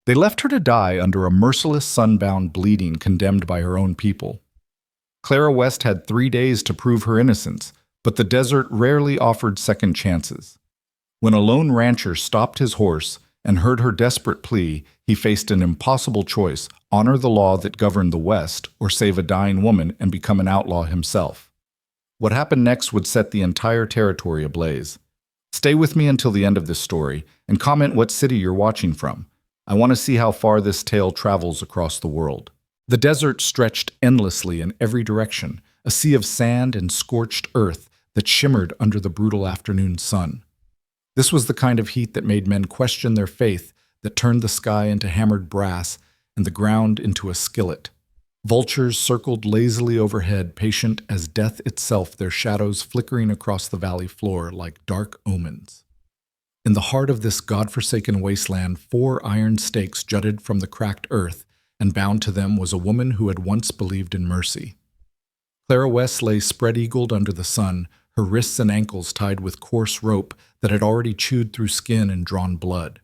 They left her to die under a merciless sunbound bleeding condemned by her own people. Clara West had 3 days to prove her innocence, but the desert rarely offered second chances. When a lone rancher stopped his horse and heard her desperate plea, he faced an impossible choice: honor the law that governed the West or save a dying woman and become an outlaw himself. What happened next would set the entire territory ablaze. Stay with me until the end of this story and comment what city you're watching from. I want to see how far this tale travels across the world. The desert stretched endlessly in every direction, a sea of sand and scorched earth that shimmered under the brutal afternoon sun. This was the kind of heat that made men question their faith, that turned the sky into hammered brass and the ground into a skillet. Vultures circled lazily overhead, patient as death itself, their shadows flickering across the valley floor like dark omens. In the heart of this godforsaken wasteland, 4 iron stakes jutted from the cracked earth, and bound to them was a woman who had once believed in mercy. Clara West lay spread-eagled under the sun, her wrists and ankles tied with coarse rope that had already chewed through skin and drawn blood.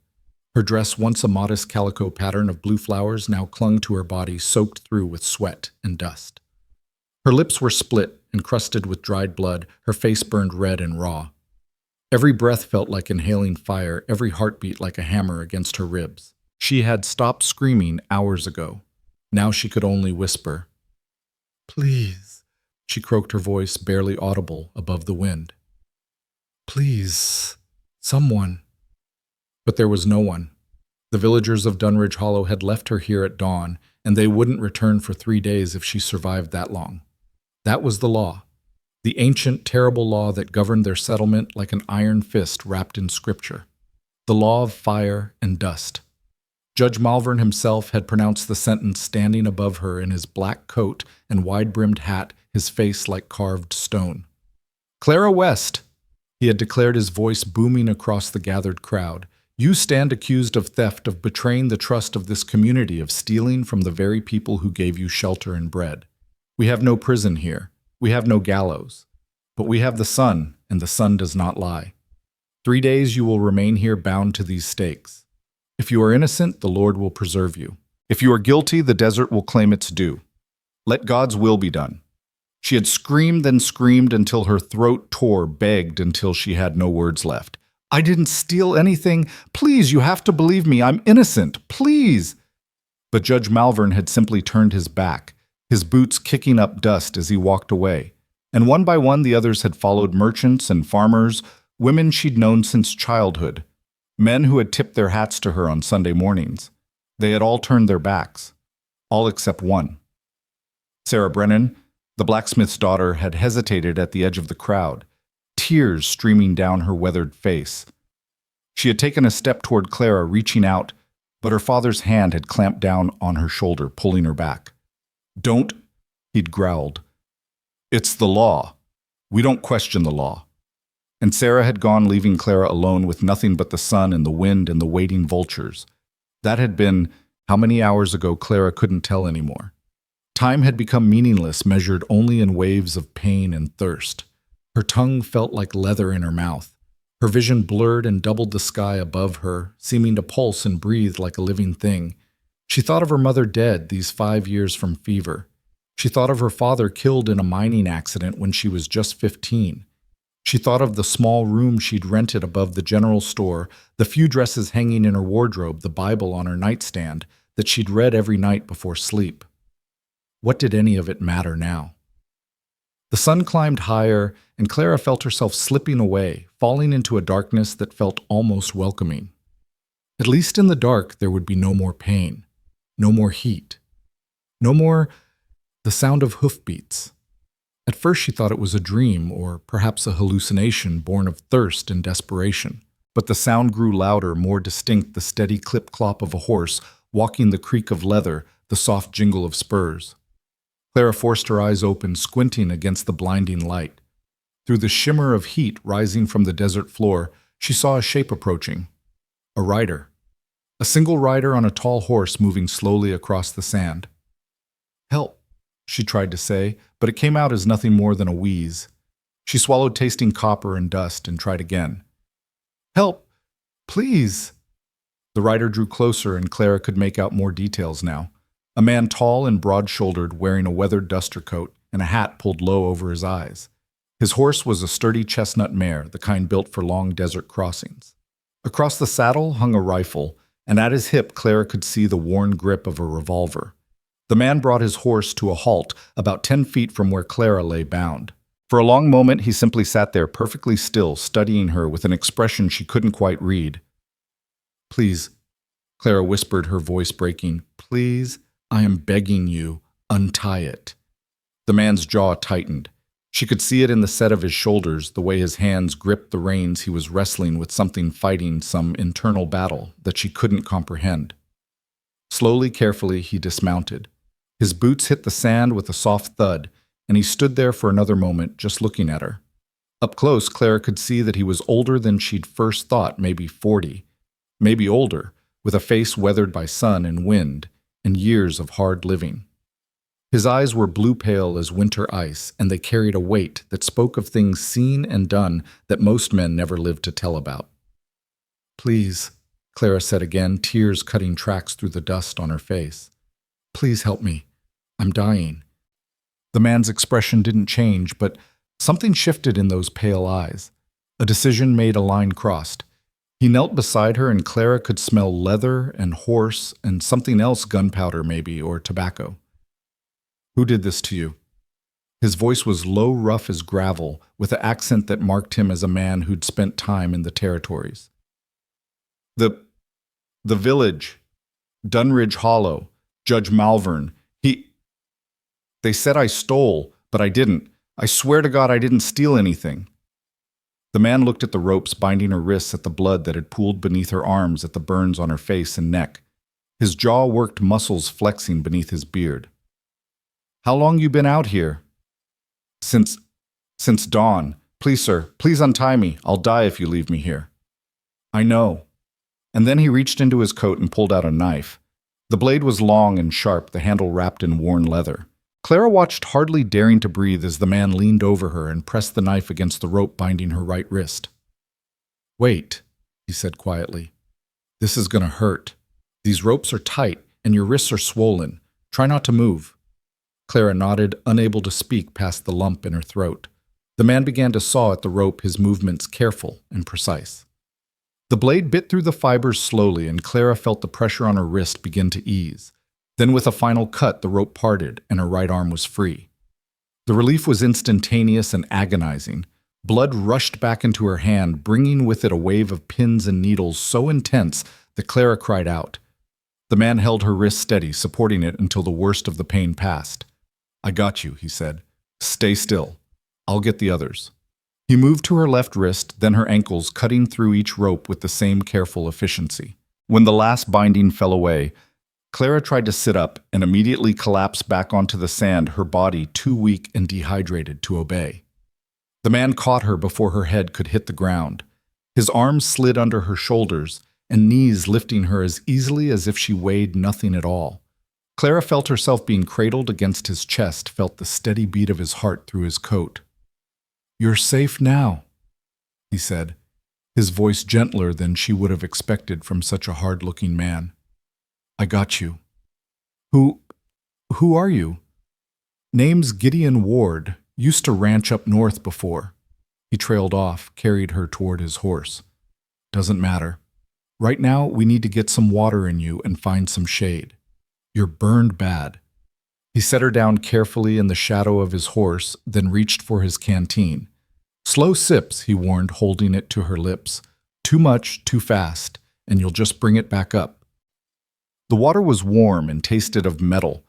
Her dress, once a modest calico pattern of blue flowers, now clung to her body, soaked through with sweat and dust. Her lips were split, encrusted with dried blood, her face burned red and raw. Every breath felt like inhaling fire, every heartbeat like a hammer against her ribs. She had stopped screaming hours ago. Now she could only whisper. "Please," she croaked, her voice barely audible above the wind. "Please, someone." But there was no one. The villagers of Dunridge Hollow had left her here at dawn, and they wouldn't return for 3 days if she survived that long. That was the law. The ancient, terrible law that governed their settlement like an iron fist wrapped in scripture. The law of fire and dust. Judge Malvern himself had pronounced the sentence standing above her in his black coat and wide-brimmed hat, his face like carved stone. "Clara West," he had declared, his voice booming across the gathered crowd, "you stand accused of theft, of betraying the trust of this community, of stealing from the very people who gave you shelter and bread. We have no prison here. We have no gallows. But we have the sun, and the sun does not lie. 3 days you will remain here bound to these stakes. If you are innocent, the Lord will preserve you. If you are guilty, the desert will claim its due. Let God's will be done." She had screamed and screamed until her throat tore, begged until she had no words left. "I didn't steal anything. Please, you have to believe me. I'm innocent. Please." But Judge Malvern had simply turned his back, his boots kicking up dust as he walked away. And one by one the others had followed, merchants and farmers, women she'd known since childhood, men who had tipped their hats to her on Sunday mornings. They had all turned their backs. All except one. Sarah Brennan, the blacksmith's daughter, had hesitated at the edge of the crowd, tears streaming down her weathered face. She had taken a step toward Clara, reaching out, but her father's hand had clamped down on her shoulder, pulling her back. "Don't," he'd growled. "It's the law. We don't question the law." And Sarah had gone, leaving Clara alone with nothing but the sun and the wind and the waiting vultures. That had been how many hours ago Clara couldn't tell anymore. Time had become meaningless, measured only in waves of pain and thirst. Her tongue felt like leather in her mouth. Her vision blurred and doubled the sky above her, seeming to pulse and breathe like a living thing. She thought of her mother dead these 5 years from fever. She thought of her father killed in a mining accident when she was just 15. She thought of the small room she'd rented above the general store, the few dresses hanging in her wardrobe, the Bible on her nightstand that she'd read every night before sleep. What did any of it matter now? The sun climbed higher, and Clara felt herself slipping away, falling into a darkness that felt almost welcoming. At least in the dark, there would be no more pain, no more heat, no more the sound of hoofbeats. At first she thought it was a dream, or perhaps a hallucination born of thirst and desperation. But the sound grew louder, more distinct, the steady clip-clop of a horse, walking, the creak of leather, the soft jingle of spurs. Clara forced her eyes open, squinting against the blinding light. Through the shimmer of heat rising from the desert floor, she saw a shape approaching. A rider. A single rider on a tall horse moving slowly across the sand. "Help," she tried to say, but it came out as nothing more than a wheeze. She swallowed, tasting copper and dust, and tried again. "Help! Please!" The rider drew closer, and Clara could make out more details now. A man tall and broad-shouldered, wearing a weathered duster coat and a hat pulled low over his eyes. His horse was a sturdy chestnut mare, the kind built for long desert crossings. Across the saddle hung a rifle, and at his hip Clara could see the worn grip of a revolver. The man brought his horse to a halt about 10 feet from where Clara lay bound. For a long moment he simply sat there perfectly still, studying her with an expression she couldn't quite read. "Please," Clara whispered, her voice breaking. "Please, I am begging you, untie it." The man's jaw tightened. She could see it in the set of his shoulders, the way his hands gripped the reins. He was wrestling with something, fighting some internal battle that she couldn't comprehend. Slowly, carefully, he dismounted. His boots hit the sand with a soft thud, and he stood there for another moment, just looking at her. Up close, Clara could see that he was older than she'd first thought, maybe 40, maybe older, with a face weathered by sun and wind and years of hard living. His eyes were blue-pale as winter ice, and they carried a weight that spoke of things seen and done that most men never lived to tell about. "Please," Clara said again, tears cutting tracks through the dust on her face. "Please help me. I'm dying." The man's expression didn't change, but something shifted in those pale eyes. A decision made, a line crossed. He knelt beside her, and Clara could smell leather and horse and something else, gunpowder maybe, or tobacco. "Who did this to you?" His voice was low, rough as gravel, with an accent that marked him as a man who'd spent time in the territories. The village. Dunridge Hollow. Judge Malvern. They said I stole, but I didn't. I swear to God I didn't steal anything." The man looked at the ropes binding her wrists, at the blood that had pooled beneath her arms, at the burns on her face and neck. His jaw worked, muscles flexing beneath his beard. "How long you been out here?" Since dawn. Please, sir, please untie me. I'll die if you leave me here." "I know." And then he reached into his coat and pulled out a knife. The blade was long and sharp, the handle wrapped in worn leather. Clara watched, hardly daring to breathe, as the man leaned over her and pressed the knife against the rope binding her right wrist. "Wait," he said quietly. "This is going to hurt. These ropes are tight, and your wrists are swollen. Try not to move." Clara nodded, unable to speak past the lump in her throat. The man began to saw at the rope, his movements careful and precise. The blade bit through the fibers slowly, and Clara felt the pressure on her wrist begin to ease. Then with a final cut, the rope parted, and her right arm was free. The relief was instantaneous and agonizing. Blood rushed back into her hand, bringing with it a wave of pins and needles so intense that Clara cried out. The man held her wrist steady, supporting it until the worst of the pain passed. "I got you," he said. "Stay still. I'll get the others." He moved to her left wrist, then her ankles, cutting through each rope with the same careful efficiency. When the last binding fell away, Clara tried to sit up and immediately collapsed back onto the sand, her body too weak and dehydrated to obey. The man caught her before her head could hit the ground. His arms slid under her shoulders, and knees lifting her as easily as if she weighed nothing at all. Clara felt herself being cradled against his chest, felt the steady beat of his heart through his coat. "You're safe now," he said, his voice gentler than she would have expected from such a hard-looking man. "I got you." Who are you?" "Name's Gideon Ward. Used to ranch up north before." He trailed off, carried her toward his horse. "Doesn't matter. Right now, we need to get some water in you and find some shade. You're burned bad." He set her down carefully in the shadow of his horse, then reached for his canteen. "Slow sips," he warned, holding it to her lips. "Too much, too fast, and you'll just bring it back up." The water was warm and tasted of metal,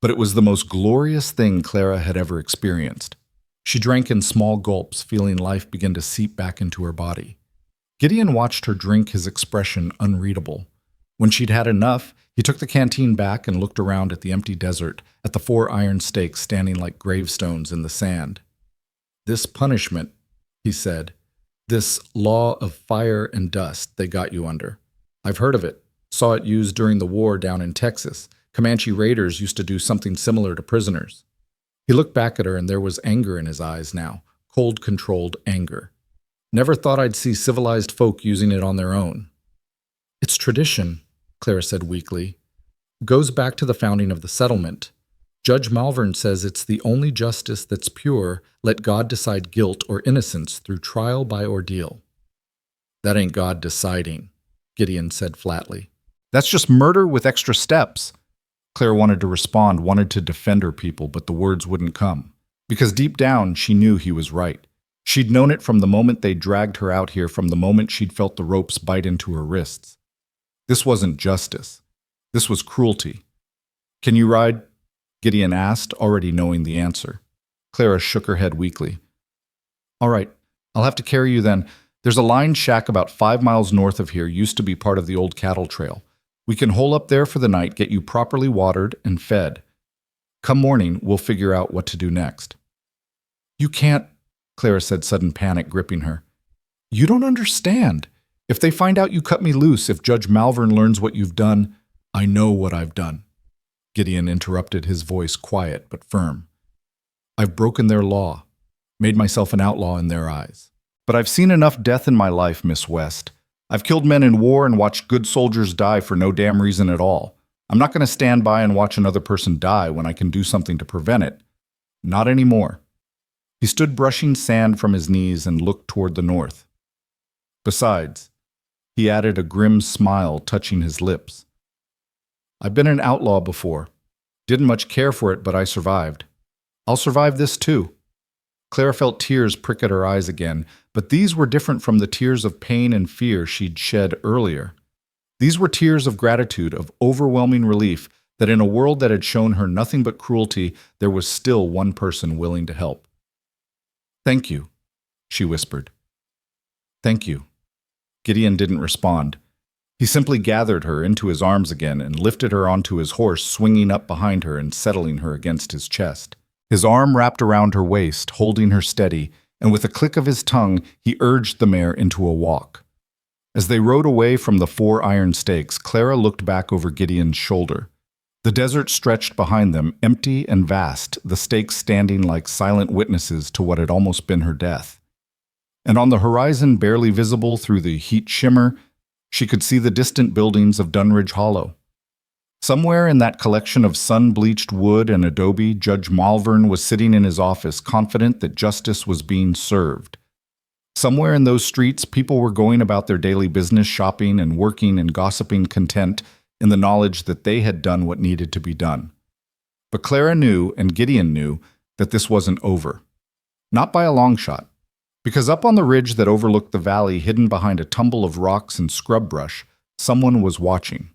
but it was the most glorious thing Clara had ever experienced. She drank in small gulps, feeling life begin to seep back into her body. Gideon watched her drink, his expression unreadable. When she'd had enough, he took the canteen back and looked around at the empty desert, at the 4 iron stakes standing like gravestones in the sand. "This punishment," he said, "this law of fire and dust they got you under. I've heard of it. Saw it used during the war down in Texas. Comanche raiders used to do something similar to prisoners." He looked back at her, and there was anger in his eyes now, cold, controlled anger. "Never thought I'd see civilized folk using it on their own." "It's tradition, Clara said weakly. Goes back to the founding of the settlement. Judge Malvern says it's the only justice that's pure. Let God decide guilt or innocence through trial by ordeal. That ain't God deciding, Gideon said flatly. That's just murder with extra steps. Claire wanted to respond, wanted to defend her people, but the words wouldn't come. Because deep down, she knew he was right. She'd known it from the moment they dragged her out here, from the moment she'd felt the ropes bite into her wrists. This wasn't justice. This was cruelty. Can you ride? Gideon asked, already knowing the answer. Clara shook her head weakly. All right, I'll have to carry you then. There's a lined shack about 5 miles north of here, used to be part of the old cattle trail. We can hole up there for the night, get you properly watered and fed. Come morning, we'll figure out what to do next. You can't, Clara said, sudden panic gripping her. You don't understand. If they find out you cut me loose, if Judge Malvern learns what you've done, I know what I've done. Gideon interrupted, his voice quiet but firm. I've broken their law, made myself an outlaw in their eyes. But I've seen enough death in my life, Miss West. I've killed men in war and watched good soldiers die for no damn reason at all. I'm not going to stand by and watch another person die when I can do something to prevent it. Not anymore. He stood brushing sand from his knees and looked toward the north. Besides, he added, a grim smile touching his lips. I've been an outlaw before. Didn't much care for it, but I survived. I'll survive this too. Clara felt tears prick at her eyes again, but these were different from the tears of pain and fear she'd shed earlier. These were tears of gratitude, of overwhelming relief that in a world that had shown her nothing but cruelty, there was still one person willing to help. Thank you, she whispered. Thank you. Gideon didn't respond. He simply gathered her into his arms again and lifted her onto his horse, swinging up behind her and settling her against his chest. His arm wrapped around her waist, holding her steady, and with a click of his tongue, he urged the mare into a walk. As they rode away from the 4 iron stakes, Clara looked back over Gideon's shoulder. The desert stretched behind them, empty and vast, the stakes standing like silent witnesses to what had almost been her death. And on the horizon, barely visible through the heat shimmer, she could see the distant buildings of Dunridge Hollow. Somewhere in that collection of sun-bleached wood and adobe, Judge Malvern was sitting in his office, confident that justice was being served. Somewhere in those streets, people were going about their daily business, shopping and working and gossiping, content in the knowledge that they had done what needed to be done. But Clara knew, and Gideon knew, that this wasn't over. Not by a long shot. Because up on the ridge that overlooked the valley, hidden behind a tumble of rocks and scrub brush, someone was watching.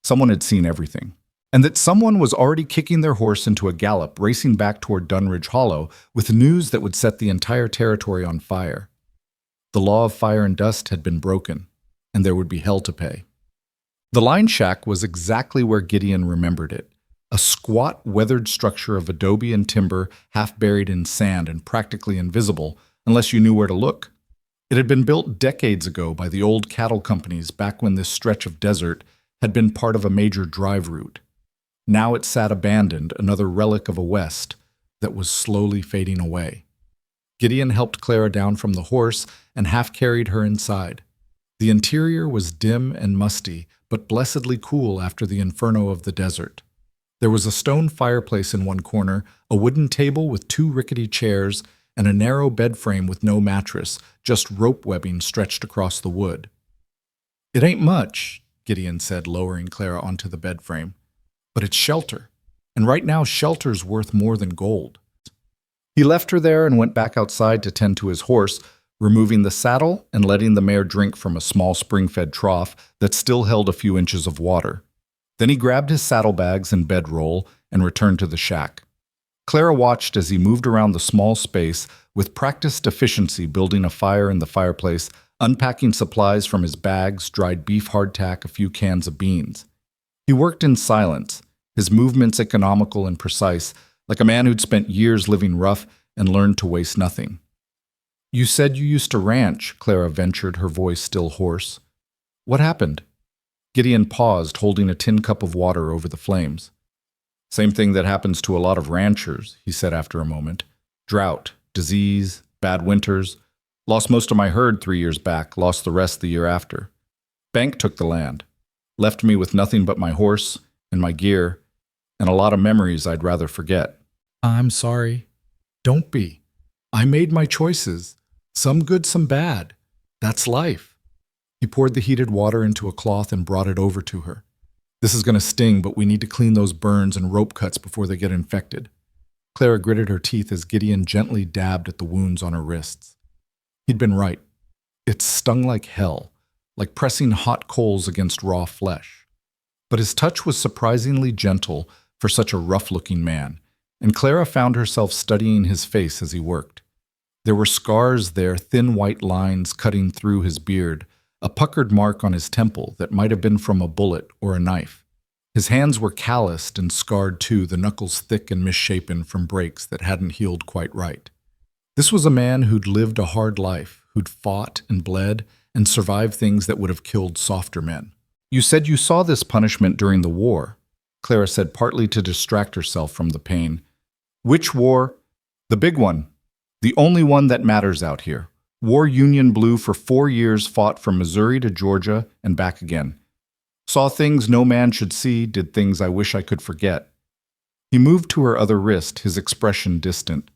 Someone had seen everything. And that someone was already kicking their horse into a gallop, racing back toward Dunridge Hollow, with news that would set the entire territory on fire. The law of fire and dust had been broken, and there would be hell to pay. The line shack was exactly where Gideon remembered it. A squat, weathered structure of adobe and timber, half buried in sand and practically invisible, unless you knew where to look. It had been built decades ago by the old cattle companies back when this stretch of desert had been part of a major drive route. Now it sat abandoned, another relic of a West that was slowly fading away. Gideon helped Clara down from the horse and half-carried her inside. The interior was dim and musty, but blessedly cool after the inferno of the desert. There was a stone fireplace in one corner, a wooden table with 2 rickety chairs, and a narrow bed frame with no mattress, just rope webbing stretched across the wood. It ain't much, Gideon said, lowering Clara onto the bed frame, but it's shelter, and right now shelter's worth more than gold. He left her there and went back outside to tend to his horse, removing the saddle and letting the mare drink from a small spring-fed trough that still held a few inches of water. Then he grabbed his saddlebags and bedroll and returned to the shack. Clara watched as he moved around the small space with practiced efficiency, building a fire in the fireplace, unpacking supplies from his bags, dried beef hardtack, a few cans of beans. He worked in silence, his movements economical and precise, like a man who'd spent years living rough and learned to waste nothing. You said you used to ranch, Clara ventured, her voice still hoarse. What happened? Gideon paused, holding a tin cup of water over the flames. Same thing that happens to a lot of ranchers, he said after a moment. Drought, disease, bad winters. Lost most of my herd 3 years back, lost the rest the year after. Bank took the land, left me with nothing but my horse and my gear and a lot of memories I'd rather forget. I'm sorry. Don't be. I made my choices. Some good, some bad. That's life. He poured the heated water into a cloth and brought it over to her. This is going to sting, but we need to clean those burns and rope cuts before they get infected. Clara gritted her teeth as Gideon gently dabbed at the wounds on her wrists. He'd been right. It stung like hell, like pressing hot coals against raw flesh. But his touch was surprisingly gentle for such a rough-looking man, and Clara found herself studying his face as he worked. There were scars there, thin white lines cutting through his beard, a puckered mark on his temple that might have been from a bullet or a knife. His hands were calloused and scarred too, the knuckles thick and misshapen from breaks that hadn't healed quite right. This was a man who'd lived a hard life, who'd fought and bled and survived things that would have killed softer men. You said you saw this punishment during the war, Clara said, partly to distract herself from the pain. Which war? The big one. The only one that matters out here. Wore Union blue for 4 years, fought from Missouri to Georgia and back again. Saw things no man should see, did things I wish I could forget. He moved to her other wrist, his expression distant.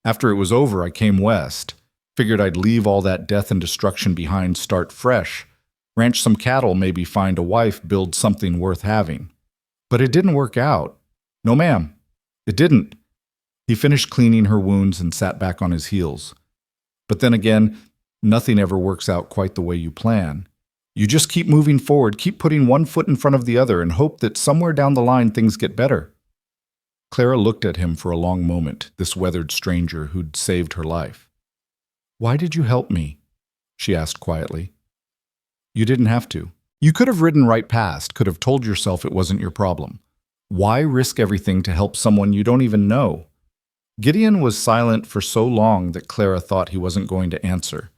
After it was over, I came west. Figured I'd leave all that death and destruction behind, start fresh. Ranch some cattle, maybe find a wife, build something worth having. But it didn't work out. No, ma'am. It didn't. He finished cleaning her wounds and sat back on his heels. But then again, nothing ever works out quite the way you plan. You just keep moving forward, keep putting one foot in front of the other, and hope that somewhere down the line things get better. Clara looked at him for a long moment, this weathered stranger who'd saved her life. Why did you help me? She asked quietly. You didn't have to. You could have ridden right past, could have told yourself it wasn't your problem. Why risk everything to help someone you don't even know? Gideon was silent for so long that Clara thought he wasn't going to answer.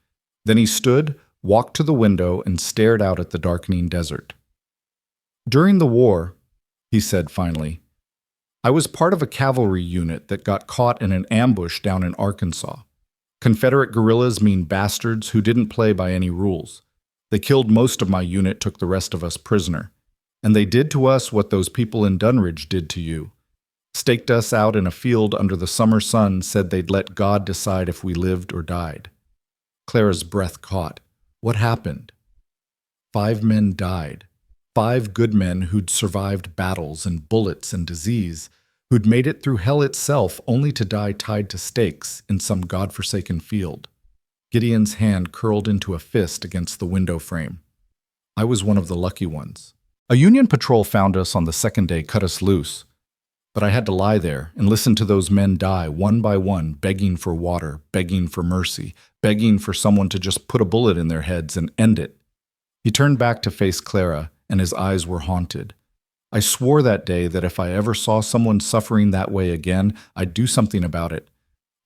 Then he stood, walked to the window, and stared out at the darkening desert. During the war, he said finally, I was part of a cavalry unit that got caught in an ambush down in Arkansas. Confederate guerrillas mean bastards who didn't play by any rules. They killed most of my unit, took the rest of us prisoner. And they did to us what those people in Dunridge did to you. Staked us out in a field under the summer sun, said they'd let God decide if we lived or died. Clara's breath caught. What happened? 5 men died. 5 good men who'd survived battles and bullets and disease, who'd made it through hell itself only to die tied to stakes in some godforsaken field. Gideon's hand curled into a fist against the window frame. I was one of the lucky ones. A Union patrol found us on the second day, cut us loose. But I had to lie there and listen to those men die one by one, begging for water, begging for mercy, begging for someone to just put a bullet in their heads and end it. He turned back to face Clara, and his eyes were haunted. I swore that day that if I ever saw someone suffering that way again, I'd do something about it.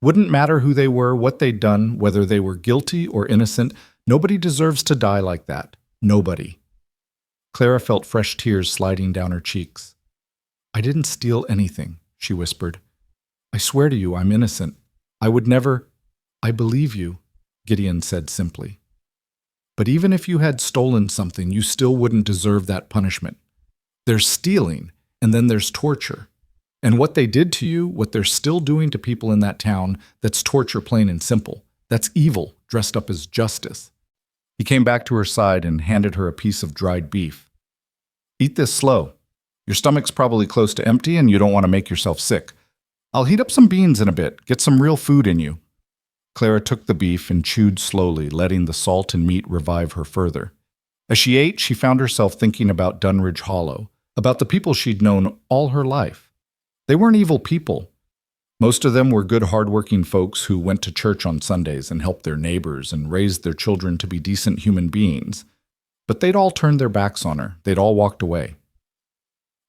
Wouldn't matter who they were, what they'd done, whether they were guilty or innocent. Nobody deserves to die like that. Nobody. Clara felt fresh tears sliding down her cheeks. I didn't steal anything, she whispered. I swear to you, I'm innocent. I would never— I believe you, Gideon said simply. But even if you had stolen something, you still wouldn't deserve that punishment. There's stealing, and then there's torture. And what they did to you, what they're still doing to people in that town, that's torture plain and simple. That's evil, dressed up as justice. He came back to her side and handed her a piece of dried beef. Eat this slow. Your stomach's probably close to empty and you don't want to make yourself sick. I'll heat up some beans in a bit, get some real food in you. Clara took the beef and chewed slowly, letting the salt and meat revive her further. As she ate, she found herself thinking about Dunridge Hollow, about the people she'd known all her life. They weren't evil people. Most of them were good, hard-working folks who went to church on Sundays and helped their neighbors and raised their children to be decent human beings. But they'd all turned their backs on her. They'd all walked away.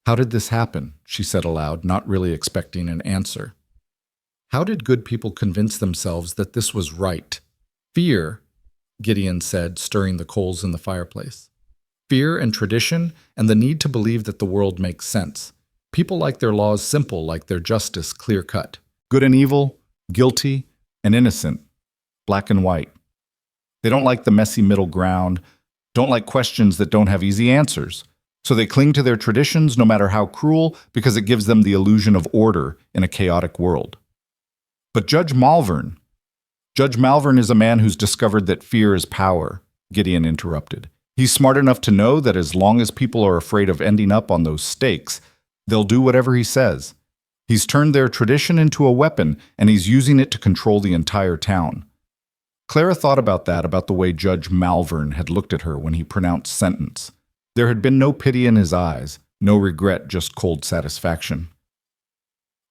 How did this happen? She said aloud, not really expecting an answer. How did good people convince themselves that this was right? Fear, Gideon said, stirring the coals in the fireplace. Fear and tradition and the need to believe that the world makes sense. People like their laws simple, like their justice clear-cut. Good and evil, guilty and innocent, black and white. They don't like the messy middle ground, don't like questions that don't have easy answers. So they cling to their traditions no matter how cruel because it gives them the illusion of order in a chaotic world. But Judge Malvern is a man who's discovered that fear is power, Gideon interrupted. He's smart enough to know that as long as people are afraid of ending up on those stakes, they'll do whatever he says. He's turned their tradition into a weapon, and he's using it to control the entire town. Clara thought about the way Judge Malvern had looked at her when he pronounced sentence. There had been no pity in his eyes, no regret, just cold satisfaction.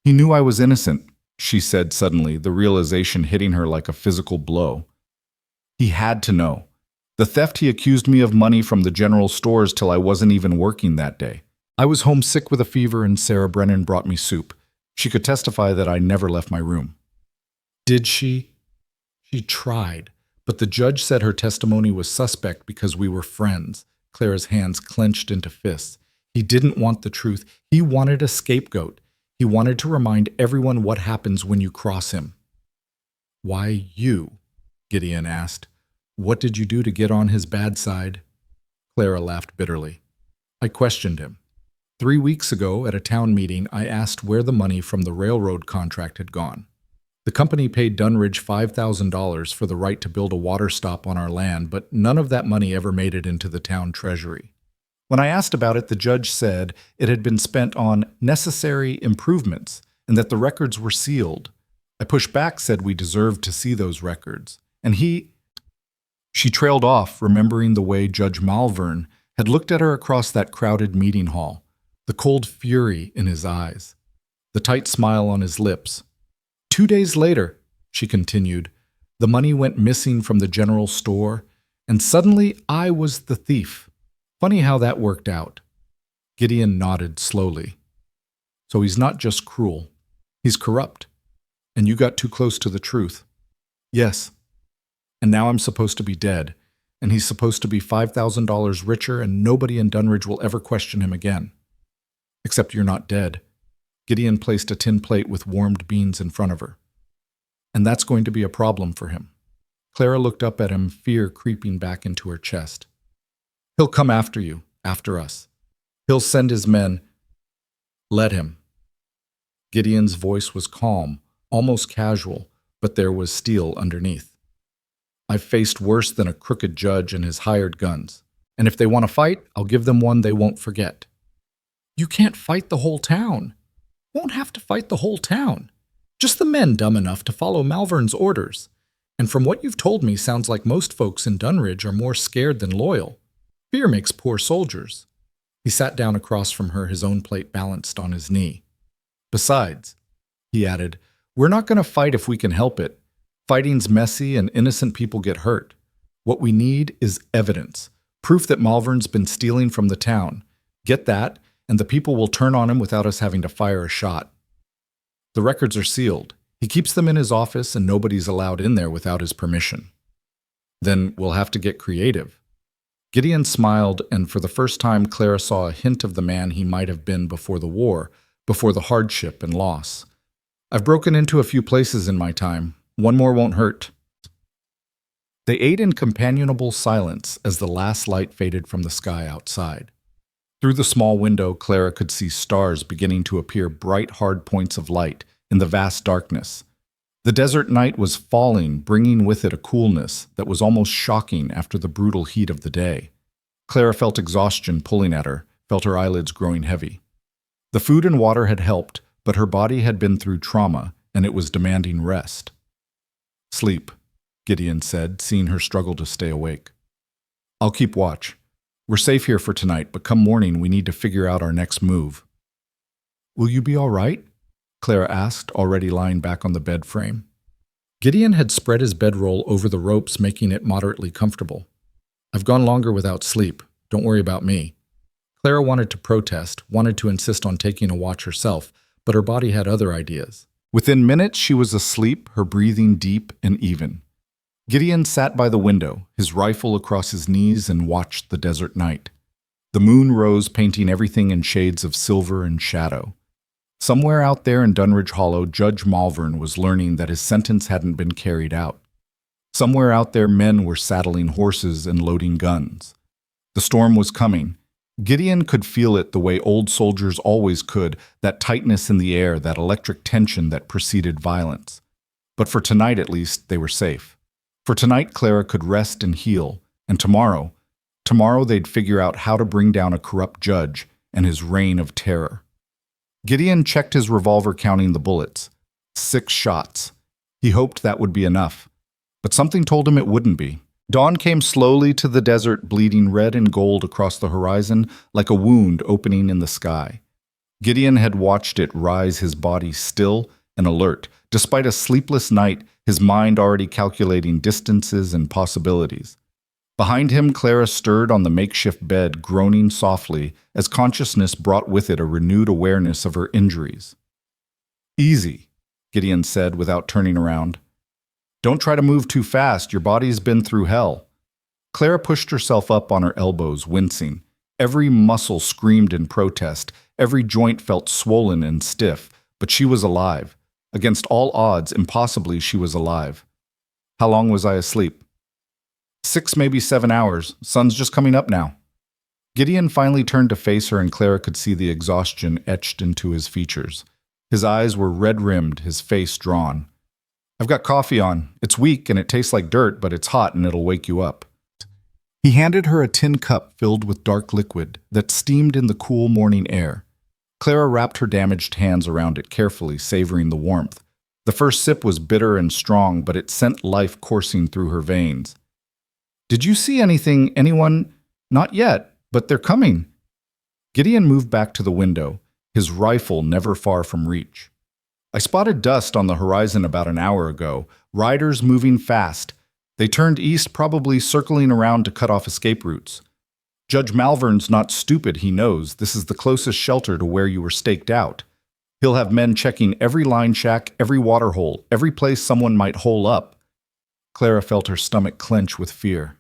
He knew I was innocent, she said suddenly, the realization hitting her like a physical blow. He had to know. The theft he accused me of money from the general stores till I wasn't even working that day. I was homesick with a fever and Sarah Brennan brought me soup. She could testify that I never left my room. Did she? She tried, but the judge said her testimony was suspect because we were friends. Clara's hands clenched into fists. He didn't want the truth. He wanted a scapegoat. He wanted to remind everyone what happens when you cross him. Why you? Gideon asked. What did you do to get on his bad side? Clara laughed bitterly. I questioned him. 3 weeks ago at a town meeting, I asked where the money from the railroad contract had gone. The company paid Dunridge $5,000 for the right to build a water stop on our land, but none of that money ever made it into the town treasury. When I asked about it, the judge said it had been spent on necessary improvements and that the records were sealed. I pushed back, said we deserved to see those records. And She trailed off, remembering the way Judge Malvern had looked at her across that crowded meeting hall, the cold fury in his eyes, the tight smile on his lips. 2 days later, she continued, the money went missing from the general store, and suddenly I was the thief. Funny how that worked out. Gideon nodded slowly. So he's not just cruel. He's corrupt. And you got too close to the truth. Yes. And now I'm supposed to be dead, and he's supposed to be $5,000 richer, and nobody in Dunridge will ever question him again. Except you're not dead. Gideon placed a tin plate with warmed beans in front of her. And that's going to be a problem for him. Clara looked up at him, fear creeping back into her chest. He'll come after you, after us. He'll send his men. Let him. Gideon's voice was calm, almost casual, but there was steel underneath. I've faced worse than a crooked judge and his hired guns. And if they want to fight, I'll give them one they won't forget. You can't fight the whole town. Won't have to fight the whole town. Just the men dumb enough to follow Malvern's orders. And from what you've told me, sounds like most folks in Dunridge are more scared than loyal. Fear makes poor soldiers. He sat down across from her, his own plate balanced on his knee. Besides, he added, we're not going to fight if we can help it. Fighting's messy and innocent people get hurt. What we need is evidence. Proof that Malvern's been stealing from the town. Get that, and the people will turn on him without us having to fire a shot. The records are sealed. He keeps them in his office and nobody's allowed in there without his permission. Then we'll have to get creative. Gideon smiled, and for the first time Clara saw a hint of the man he might have been before the war, before the hardship and loss. I've broken into a few places in my time. One more won't hurt. They ate in companionable silence as the last light faded from the sky outside. Through the small window, Clara could see stars beginning to appear, bright, hard points of light in the vast darkness. The desert night was falling, bringing with it a coolness that was almost shocking after the brutal heat of the day. Clara felt exhaustion pulling at her, felt her eyelids growing heavy. The food and water had helped, but her body had been through trauma, and it was demanding rest. Sleep, Gideon said, seeing her struggle to stay awake. I'll keep watch. We're safe here for tonight, but come morning we need to figure out our next move. Will you be all right? Clara asked, already lying back on the bed frame. Gideon had spread his bedroll over the ropes, making it moderately comfortable. I've gone longer without sleep. Don't worry about me. Clara wanted to protest, wanted to insist on taking a watch herself, but her body had other ideas. Within minutes she was asleep, her breathing deep and even. Gideon sat by the window, his rifle across his knees, and watched the desert night. The moon rose, painting everything in shades of silver and shadow. Somewhere out there in Dunridge Hollow, Judge Malvern was learning that his sentence hadn't been carried out. Somewhere out there, men were saddling horses and loading guns. The storm was coming. Gideon could feel it the way old soldiers always could, that tightness in the air, that electric tension that preceded violence. But for tonight, at least, they were safe. For tonight, Clara could rest and heal, and tomorrow they'd figure out how to bring down a corrupt judge and his reign of terror. Gideon checked his revolver, counting the bullets. 6 shots. He hoped that would be enough. But something told him it wouldn't be. Dawn came slowly to the desert, bleeding red and gold across the horizon like a wound opening in the sky. Gideon had watched it rise, his body still and alert. Despite a sleepless night, his mind already calculating distances and possibilities. Behind him, Clara stirred on the makeshift bed, groaning softly, as consciousness brought with it a renewed awareness of her injuries. "Easy," Gideon said without turning around. "Don't try to move too fast, your body's been through hell." Clara pushed herself up on her elbows, wincing. Every muscle screamed in protest, every joint felt swollen and stiff, but she was alive. Against all odds, impossibly, she was alive. "How long was I asleep?" 6, maybe 7 hours. Sun's just coming up now." Gideon finally turned to face her, and Clara could see the exhaustion etched into his features. His eyes were red-rimmed, his face drawn. "I've got coffee on. It's weak and it tastes like dirt, but it's hot and it'll wake you up." He handed her a tin cup filled with dark liquid that steamed in the cool morning air. Clara wrapped her damaged hands around it carefully, savoring the warmth. The first sip was bitter and strong, but it sent life coursing through her veins. "Did you see anyone?" "Not yet, but they're coming." Gideon moved back to the window, his rifle never far from reach. "I spotted dust on the horizon about an hour ago, riders moving fast. They turned east, probably circling around to cut off escape routes. Judge Malvern's not stupid, he knows this is the closest shelter to where you were staked out. He'll have men checking every line shack, every water hole, every place someone might hole up." Clara felt her stomach clench with fear.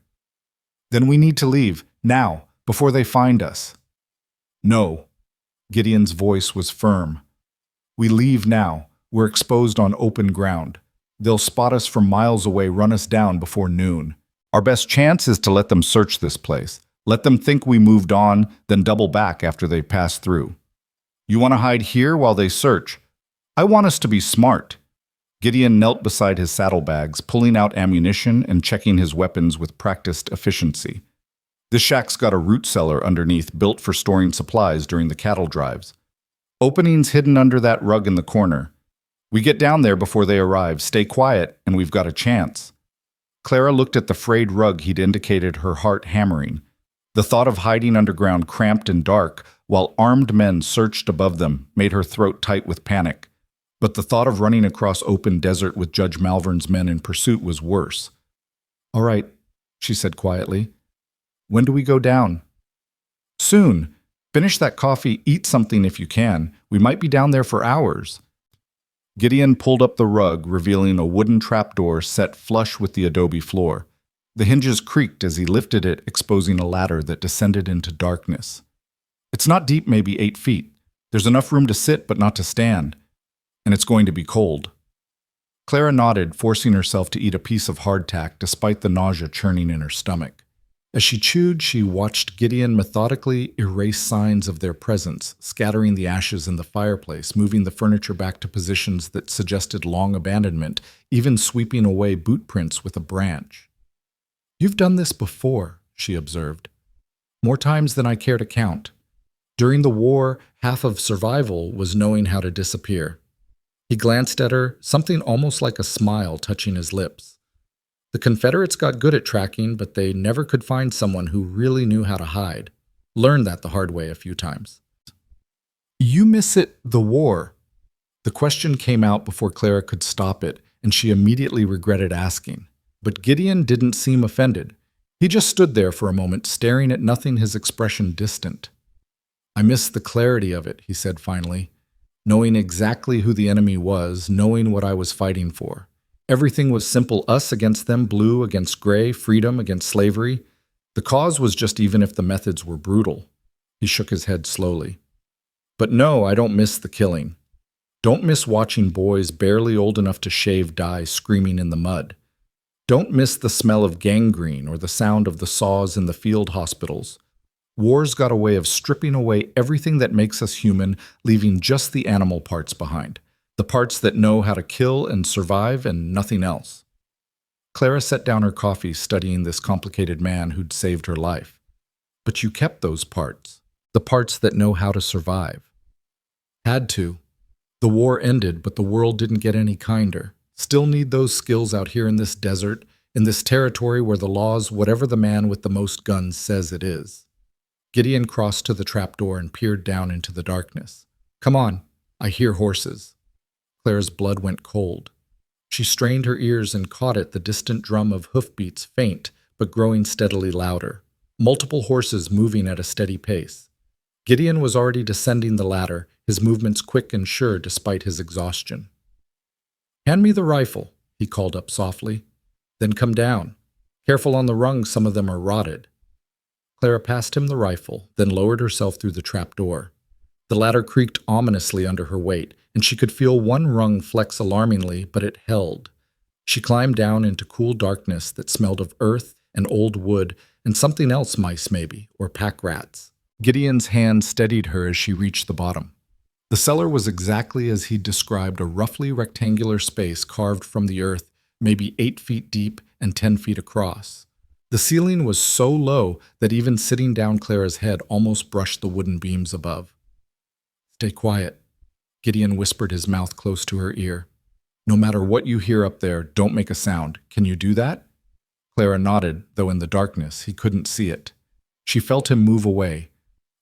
"Then we need to leave, now, before they find us." "No." Gideon's voice was firm. "We leave now. We're exposed on open ground. They'll spot us from miles away, run us down before noon. Our best chance is to let them search this place. Let them think we moved on, then double back after they pass through. You want to hide here while they search? I want us to be smart." Gideon knelt beside his saddlebags, pulling out ammunition and checking his weapons with practiced efficiency. This shack's got a root cellar underneath, built for storing supplies during the cattle drives. Openings hidden under that rug in the corner. We get down there before they arrive, stay quiet, and we've got a chance. Clara looked at the frayed rug he'd indicated, her heart hammering. The thought of hiding underground, cramped and dark, while armed men searched above them, made her throat tight with panic. But the thought of running across open desert with Judge Malvern's men in pursuit was worse. "All right," she said quietly. "When do we go down?" "Soon. Finish that coffee, eat something if you can. We might be down there for hours." Gideon pulled up the rug, revealing a wooden trapdoor set flush with the adobe floor. The hinges creaked as he lifted it, exposing a ladder that descended into darkness. "It's not deep, maybe 8 feet. There's enough room to sit, but not to stand. And it's going to be cold." Clara nodded, forcing herself to eat a piece of hardtack despite the nausea churning in her stomach. As she chewed, she watched Gideon methodically erase signs of their presence, scattering the ashes in the fireplace, moving the furniture back to positions that suggested long abandonment, even sweeping away boot prints with a branch. "You've done this before," she observed. "More times than I care to count. During the war, half of survival was knowing how to disappear." He glanced at her, something almost like a smile touching his lips. "The Confederates got good at tracking, but they never could find someone who really knew how to hide. Learned that the hard way a few times." "You miss it, the war?" The question came out before Clara could stop it, and she immediately regretted asking. But Gideon didn't seem offended. He just stood there for a moment, staring at nothing, his expression distant. "I miss the clarity of it," he said finally. "Knowing exactly who the enemy was, knowing what I was fighting for. Everything was simple, us against them, blue against gray, freedom against slavery. The cause was just even if the methods were brutal." He shook his head slowly. "But no, I don't miss the killing. Don't miss watching boys barely old enough to shave die screaming in the mud. Don't miss the smell of gangrene or the sound of the saws in the field hospitals, War's got a way of stripping away everything that makes us human, leaving just the animal parts behind. The parts that know how to kill and survive and nothing else. Clara set down her coffee, studying this complicated man who'd saved her life. But you kept those parts. The parts that know how to survive. Had to. The war ended, but the world didn't get any kinder. Still need those skills out here in this desert, in this territory where the law's whatever the man with the most guns says it is. Gideon crossed to the trapdoor and peered down into the darkness. Come on, I hear horses. Claire's blood went cold. She strained her ears and caught it, the distant drum of hoofbeats, faint, but growing steadily louder. Multiple horses moving at a steady pace. Gideon was already descending the ladder, his movements quick and sure despite his exhaustion. Hand me the rifle, he called up softly. Then come down. Careful on the rungs, some of them are rotted. Clara passed him the rifle, then lowered herself through the trapdoor. The ladder creaked ominously under her weight, and she could feel one rung flex alarmingly, but it held. She climbed down into cool darkness that smelled of earth and old wood and something else, mice maybe, or pack rats. Gideon's hand steadied her as she reached the bottom. The cellar was exactly as he'd described, a roughly rectangular space carved from the earth, maybe 8 feet deep and 10 feet across. The ceiling was so low that even sitting down Clara's head almost brushed the wooden beams above. Stay quiet, Gideon whispered, his mouth close to her ear. No matter what you hear up there, don't make a sound. Can you do that? Clara nodded, though in the darkness he couldn't see it. She felt him move away,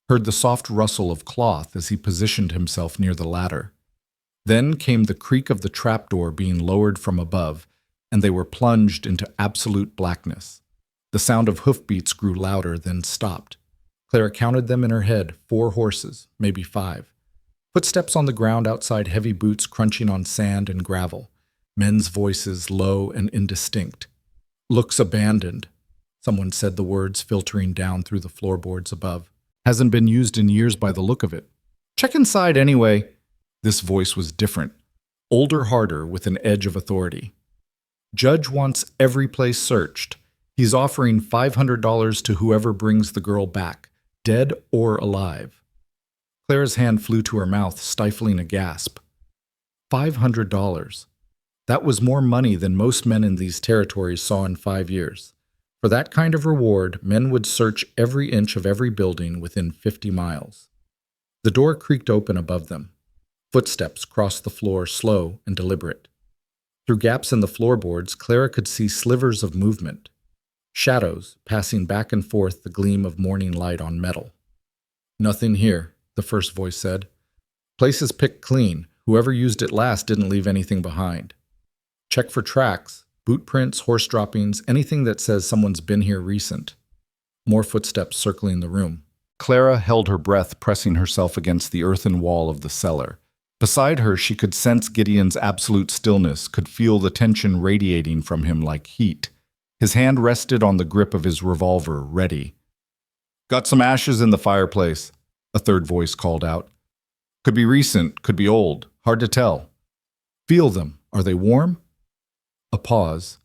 heard the soft rustle of cloth as he positioned himself near the ladder. Then came the creak of the trapdoor being lowered from above, and they were plunged into absolute blackness. The sound of hoofbeats grew louder, then stopped. Clara counted them in her head, 4 horses, maybe 5. Footsteps on the ground outside, heavy boots crunching on sand and gravel. Men's voices, low and indistinct. Looks abandoned. Someone said the words, filtering down through the floorboards above. Hasn't been used in years by the look of it. Check inside anyway. This voice was different. Older, harder, with an edge of authority. Judge wants every place searched. He's offering $500 to whoever brings the girl back, dead or alive. Clara's hand flew to her mouth, stifling a gasp. $500. That was more money than most men in these territories saw in 5 years. For that kind of reward, men would search every inch of every building within 50 miles. The door creaked open above them. Footsteps crossed the floor, slow and deliberate. Through gaps in the floorboards, Clara could see slivers of movement. Shadows passing back and forth, the gleam of morning light on metal. Nothing here, the first voice said. Place is picked clean. Whoever used it last didn't leave anything behind. Check for tracks, boot prints, horse droppings, anything that says someone's been here recent. More footsteps circling the room. Clara held her breath, pressing herself against the earthen wall of the cellar. Beside her, she could sense Gideon's absolute stillness, could feel the tension radiating from him like heat. His hand rested on the grip of his revolver, ready. Got some ashes in the fireplace, a third voice called out. Could be recent, could be old, hard to tell. Feel them. Are they warm? A pause.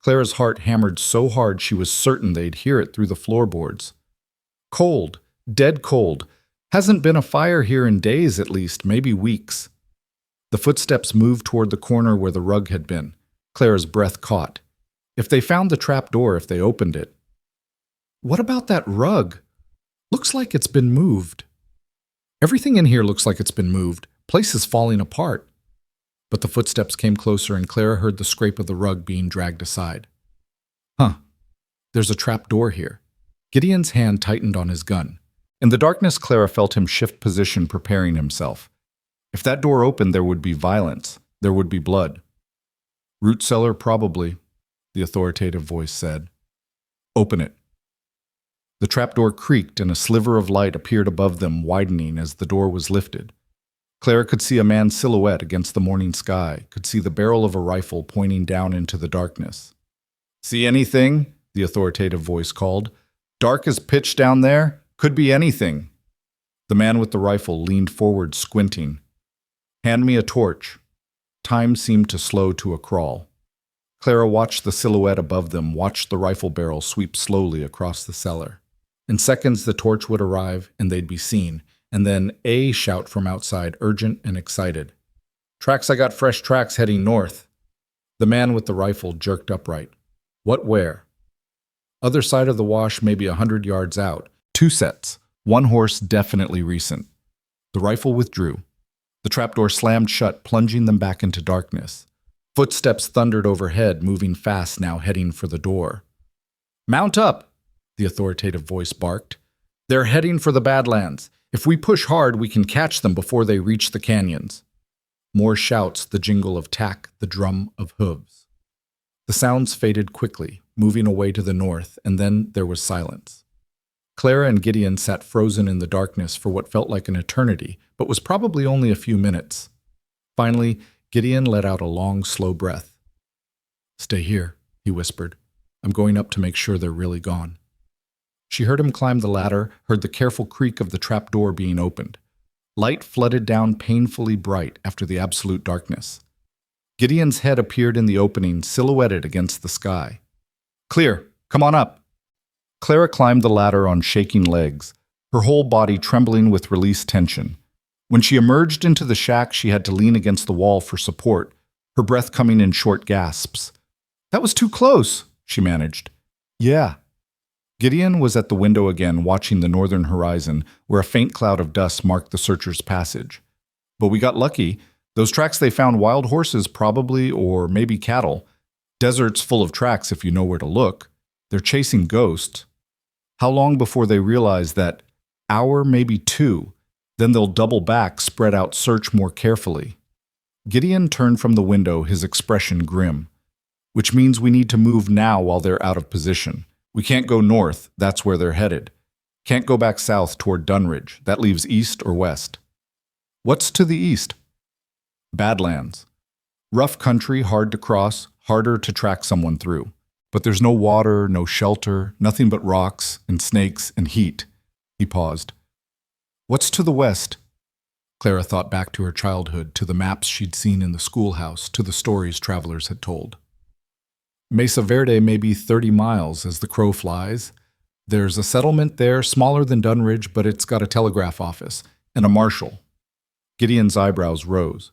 Clara's heart hammered so hard she was certain they'd hear it through the floorboards. Cold, dead cold. Hasn't been a fire here in days at least, maybe weeks. The footsteps moved toward the corner where the rug had been. Clara's breath caught. If they found the trap door, if they opened it. What about that rug? Looks like it's been moved. Everything in here looks like it's been moved. Place is falling apart. But the footsteps came closer and Clara heard the scrape of the rug being dragged aside. Huh. There's a trap door here. Gideon's hand tightened on his gun. In the darkness, Clara felt him shift position, preparing himself. If that door opened, there would be violence. There would be blood. Root cellar, probably, the authoritative voice said. Open it. The trapdoor creaked and a sliver of light appeared above them, widening as the door was lifted. Clara could see a man's silhouette against the morning sky, could see the barrel of a rifle pointing down into the darkness. See anything? The authoritative voice called. Dark as pitch down there? Could be anything. The man with the rifle leaned forward, squinting. Hand me a torch. Time seemed to slow to a crawl. Clara watched the silhouette above them, watched the rifle barrel sweep slowly across the cellar. In seconds, the torch would arrive and they'd be seen, and then a shout from outside, urgent and excited. "Tracks, I got fresh tracks heading north." The man with the rifle jerked upright. "What, where?" "Other side of the wash, maybe 100 yards out. 2 sets. One horse definitely recent." The rifle withdrew. The trapdoor slammed shut, plunging them back into darkness. Footsteps thundered overhead, moving fast now, heading for the door. "Mount up!" the authoritative voice barked. "They're heading for the Badlands. If we push hard, we can catch them before they reach the canyons." More shouts, the jingle of tack, the drum of hooves. The sounds faded quickly, moving away to the north, and then there was silence. Clara and Gideon sat frozen in the darkness for what felt like an eternity, but was probably only a few minutes. Finally, Gideon let out a long, slow breath. "Stay here," he whispered. "I'm going up to make sure they're really gone." She heard him climb the ladder, heard the careful creak of the trap door being opened. Light flooded down painfully bright after the absolute darkness. Gideon's head appeared in the opening, silhouetted against the sky. "Clear! Come on up!" Clara climbed the ladder on shaking legs, her whole body trembling with released tension. When she emerged into the shack, she had to lean against the wall for support, her breath coming in short gasps. "That was too close," she managed. "Yeah." Gideon was at the window again, watching the northern horizon, where a faint cloud of dust marked the searchers' passage. "But we got lucky. Those tracks, they found wild horses probably, or maybe cattle. Desert's full of tracks if you know where to look. They're chasing ghosts. How long before they realize that? Hour, maybe 2. Then they'll double back, spread out search more carefully." Gideon turned from the window, his expression grim. "Which means we need to move now while they're out of position. We can't go north, that's where they're headed. Can't go back south toward Dunridge, that leaves east or west." "What's to the east?" "Badlands. Rough country, hard to cross, harder to track someone through. But there's no water, no shelter, nothing but rocks and snakes and heat." He paused. "What's to the west?" Clara thought back to her childhood, to the maps she'd seen in the schoolhouse, to the stories travelers had told. "Mesa Verde may be 30 miles as the crow flies. There's a settlement there, smaller than Dunridge, but it's got a telegraph office, and a marshal." Gideon's eyebrows rose.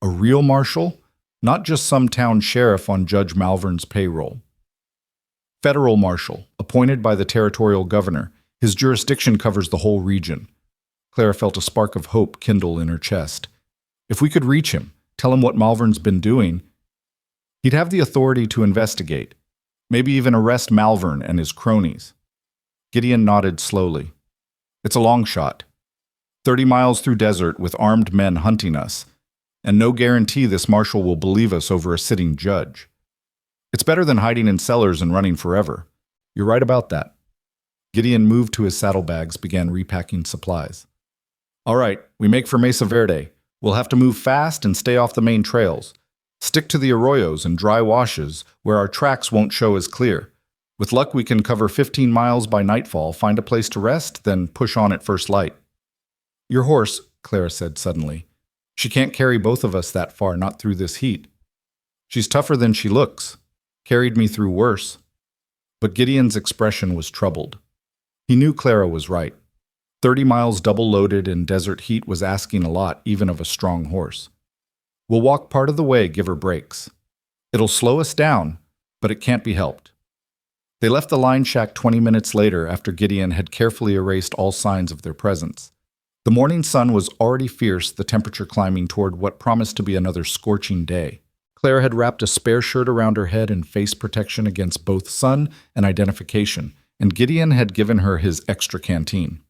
"A real marshal? Not just some town sheriff on Judge Malvern's payroll." "Federal marshal, appointed by the territorial governor. His jurisdiction covers the whole region." Clara felt a spark of hope kindle in her chest. If we could reach him, tell him what Malvern's been doing, he'd have the authority to investigate, maybe even arrest Malvern and his cronies. Gideon nodded slowly. "It's a long shot. 30 miles through desert with armed men hunting us, and no guarantee this marshal will believe us over a sitting judge. It's better than hiding in cellars and running forever." "You're right about that." Gideon moved to his saddlebags, began repacking supplies. "All right, we make for Mesa Verde. We'll have to move fast and stay off the main trails. Stick to the arroyos and dry washes where our tracks won't show as clear. With luck, we can cover 15 miles by nightfall, find a place to rest, then push on at first light." "Your horse," Clara said suddenly. "She can't carry both of us that far, not through this heat." "She's tougher than she looks. Carried me through worse." But Gideon's expression was troubled. He knew Clara was right. 30 miles double-loaded in desert heat was asking a lot, even of a strong horse. "We'll walk part of the way, give her breaks. It'll slow us down, but it can't be helped." They left the line shack 20 minutes later after Gideon had carefully erased all signs of their presence. The morning sun was already fierce, the temperature climbing toward what promised to be another scorching day. Clara had wrapped a spare shirt around her head and face protection against both sun and identification, and Gideon had given her his extra canteen.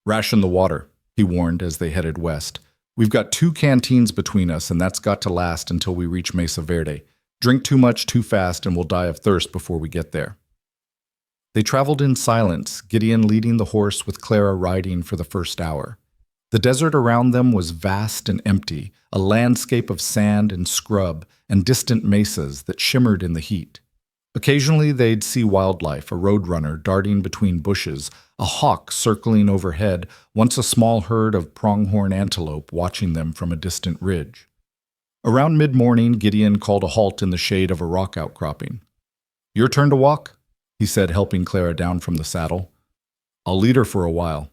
"Ration the water," he warned as they headed west. "We've got 2 canteens between us, and that's got to last until we reach Mesa Verde. Drink too much too fast and we'll die of thirst before we get there." They traveled in silence, Gideon leading the horse with Clara riding for the first hour. The desert around them was vast and empty, a landscape of sand and scrub and distant mesas that shimmered in the heat. Occasionally they'd see wildlife, a roadrunner darting between bushes, a hawk circling overhead, once a small herd of pronghorn antelope watching them from a distant ridge. Around mid-morning, Gideon called a halt in the shade of a rock outcropping. "Your turn to walk," he said, helping Clara down from the saddle. I'll lead her for a while."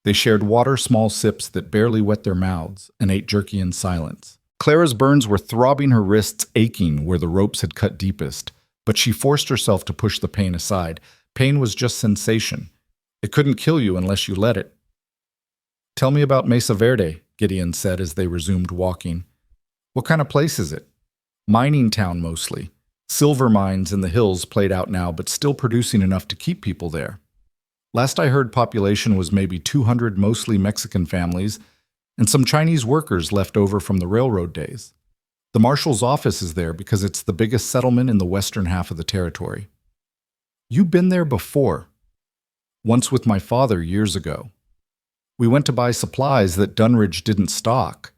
They shared water, small sips that barely wet their mouths, and ate jerky in silence. Clara's burns were throbbing, her wrists aching where the ropes had cut deepest, but she forced herself to push the pain aside. Pain was just sensation. It couldn't kill you unless you let it. "Tell me about Mesa Verde," Gideon said as they resumed walking. "What kind of place is it?" "Mining town mostly. Silver mines in the hills played out now, but still producing enough to keep people there. Last I heard, population was maybe 200 mostly Mexican families, and some Chinese workers left over from the railroad days. The marshal's office is there because it's the biggest settlement in the western half of the territory." "You've been there before." "Once with my father years ago. We went to buy supplies that Dunridge didn't stock.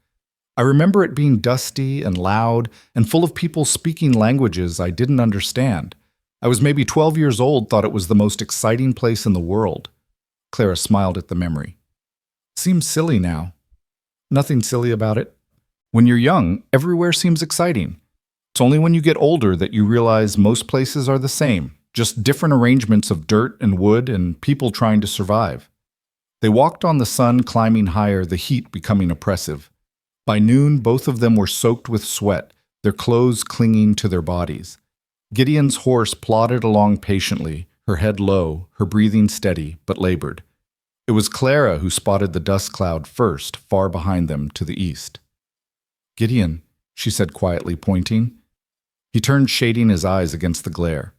I remember it being dusty and loud and full of people speaking languages I didn't understand. I was maybe 12 years old, thought it was the most exciting place in the world." Clara smiled at the memory. "Seems silly now." "Nothing silly about it. When you're young, everywhere seems exciting. It's only when you get older that you realize most places are the same, just different arrangements of dirt and wood and people trying to survive." They walked on the sun climbing higher, the heat becoming oppressive. By noon, both of them were soaked with sweat, their clothes clinging to their bodies. Gideon's horse plodded along patiently, her head low, her breathing steady, but labored. It was Clara who spotted the dust cloud first, far behind them to the east. "Gideon," she said quietly, pointing. He turned, shading his eyes against the glare.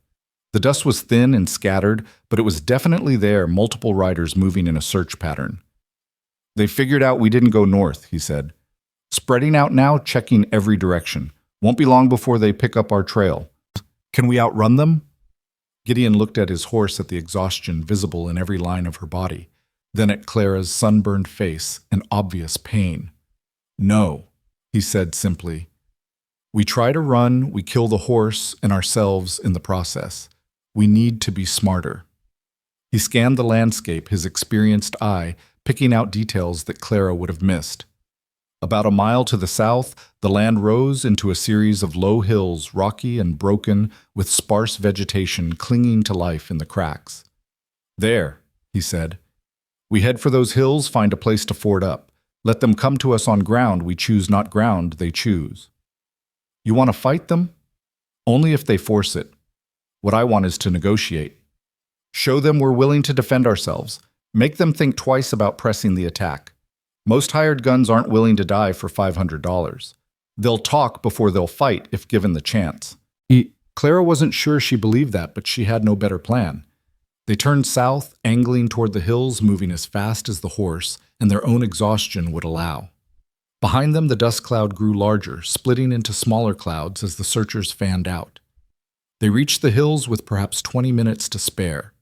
The dust was thin and scattered, but it was definitely there, multiple riders moving in a search pattern. "They figured out we didn't go north," he said. "Spreading out now, checking every direction. Won't be long before they pick up our trail. Can we outrun them?" Gideon looked at his horse, at the exhaustion visible in every line of her body, then at Clara's sunburned face and obvious pain. "No," he said simply. "We try to run, we kill the horse and ourselves in the process. We need to be smarter." He scanned the landscape, his experienced eye picking out details that Clara would have missed. About a mile to the south, the land rose into a series of low hills, rocky and broken, with sparse vegetation clinging to life in the cracks. "There," he said. "We head for those hills, find a place to ford up. Let them come to us on ground we choose, not ground they choose." "You want to fight them?" "Only if they force it. What I want is to negotiate. Show them we're willing to defend ourselves. Make them think twice about pressing the attack. Most hired guns aren't willing to die for $500. They'll talk before they'll fight if given the chance." Clara wasn't sure she believed that, but she had no better plan. They turned south, angling toward the hills, moving as fast as the horse and their own exhaustion would allow. Behind them, the dust cloud grew larger, splitting into smaller clouds as the searchers fanned out. They reached the hills with perhaps 20 minutes to spare.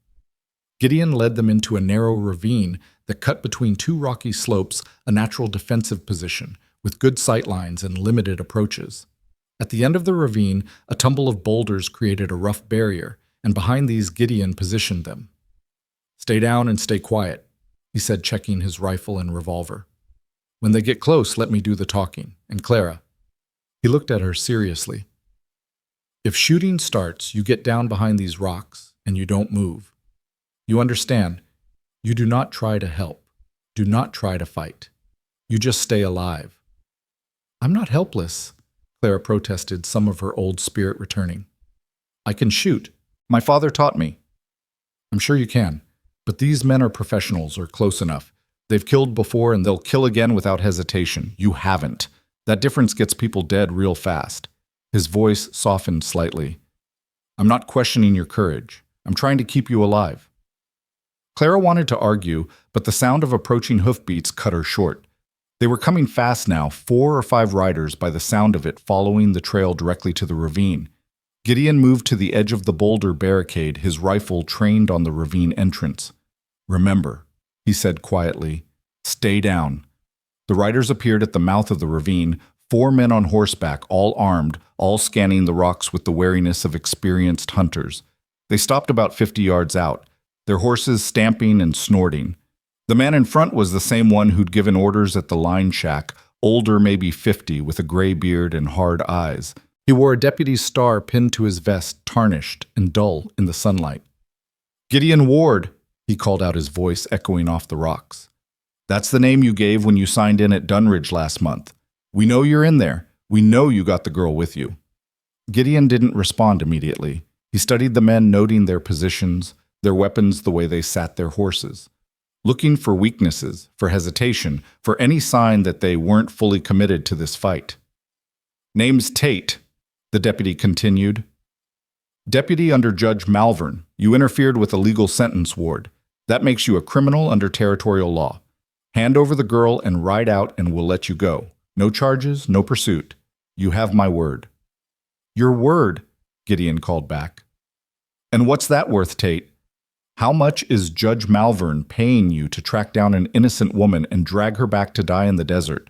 Gideon led them into a narrow ravine that cut between two rocky slopes, a natural defensive position, with good sight lines and limited approaches. At the end of the ravine, a tumble of boulders created a rough barrier, and behind these Gideon positioned them. "Stay down and stay quiet," he said, checking his rifle and revolver. "When they get close, let me do the talking. And Clara." He looked at her seriously. "If shooting starts, you get down behind these rocks, and you don't move. You understand? You do not try to help. Do not try to fight. You just stay alive." "I'm not helpless," Clara protested, some of her old spirit returning. "I can shoot. My father taught me." "I'm sure you can, but these men are professionals, or close enough. They've killed before and they'll kill again without hesitation. You haven't. That difference gets people dead real fast." His voice softened slightly. "I'm not questioning your courage. I'm trying to keep you alive." Clara wanted to argue, but the sound of approaching hoofbeats cut her short. They were coming fast now, 4 or 5 riders by the sound of it following the trail directly to the ravine. Gideon moved to the edge of the boulder barricade, his rifle trained on the ravine entrance. "Remember," he said quietly, "stay down." The riders appeared at the mouth of the ravine, 4 men on horseback, all armed, all scanning the rocks with the wariness of experienced hunters. They stopped about 50 yards out, their horses stamping and snorting. The man in front was the same one who'd given orders at the line shack, older, maybe 50, with a gray beard and hard eyes. He wore a deputy's star pinned to his vest, tarnished and dull in the sunlight. "Gideon Ward," He called out, his voice echoing off the rocks. That's the name you gave when you signed in at Dunridge last month. We know you're in there. We know you got the girl with you. Gideon didn't respond immediately. He studied the men, noting their positions, their weapons, the way they sat their horses, looking for weaknesses, for hesitation, for any sign that they weren't fully committed to this fight. Name's Tate, the deputy continued. Deputy under Judge Malvern, you interfered with a legal sentence ward. That makes you a criminal under territorial law. Hand over the girl and ride out and we'll let you go. No charges, no pursuit. You have my word. Your word, Gideon called back. And what's that worth, Tate? How much is Judge Malvern paying you to track down an innocent woman and drag her back to die in the desert?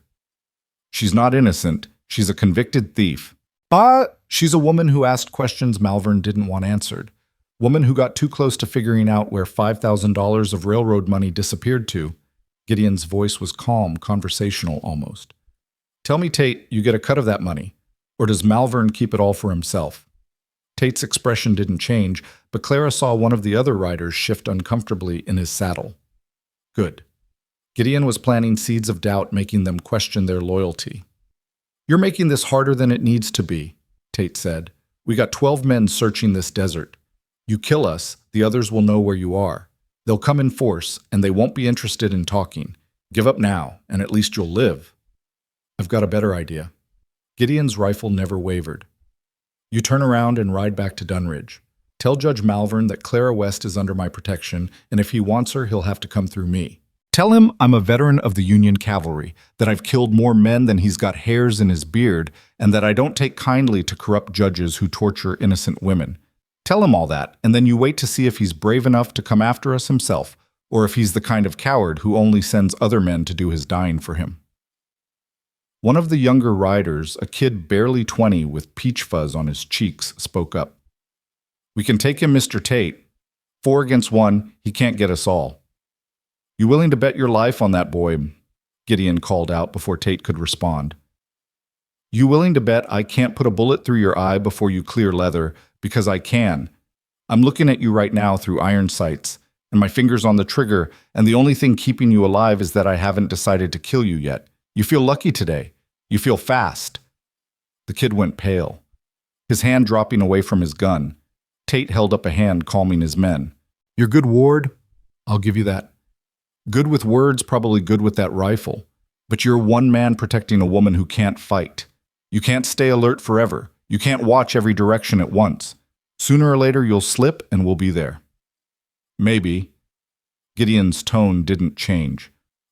She's not innocent. She's a convicted thief. But she's a woman who asked questions Malvern didn't want answered. Woman who got too close to figuring out where $5,000 of railroad money disappeared to. Gideon's voice was calm, conversational almost. Tell me, Tate, you get a cut of that money. Or does Malvern keep it all for himself? Tate's expression didn't change, but Clara saw one of the other riders shift uncomfortably in his saddle. Good. Gideon was planting seeds of doubt, making them question their loyalty. You're making this harder than it needs to be, Tate said. We got 12 men searching this desert. You kill us, the others will know where you are. They'll come in force, and they won't be interested in talking. Give up now, and at least you'll live. I've got a better idea. Gideon's rifle never wavered. You turn around and ride back to Dunridge. Tell Judge Malvern that Clara West is under my protection, and if he wants her, he'll have to come through me. Tell him I'm a veteran of the Union Cavalry, that I've killed more men than he's got hairs in his beard, and that I don't take kindly to corrupt judges who torture innocent women. Tell him all that, and then you wait to see if he's brave enough to come after us himself, or if he's the kind of coward who only sends other men to do his dying for him. One of the younger riders, a kid barely 20 with peach fuzz on his cheeks, spoke up. We can take him, Mr. Tate. 4 against 1, he can't get us all. You willing to bet your life on that boy? Gideon called out before Tate could respond. You willing to bet I can't put a bullet through your eye before you clear leather, because I can. I'm looking at you right now through iron sights, and my finger's on the trigger, and the only thing keeping you alive is that I haven't decided to kill you yet. You feel lucky today. You feel fast. The kid went pale, his hand dropping away from his gun. Tate held up a hand, calming his men. You're good, Ward. I'll give you that. Good with words, probably good with that rifle. But you're one man protecting a woman who can't fight. You can't stay alert forever. You can't watch every direction at once. Sooner or later, you'll slip and we'll be there. Maybe. Gideon's tone didn't change.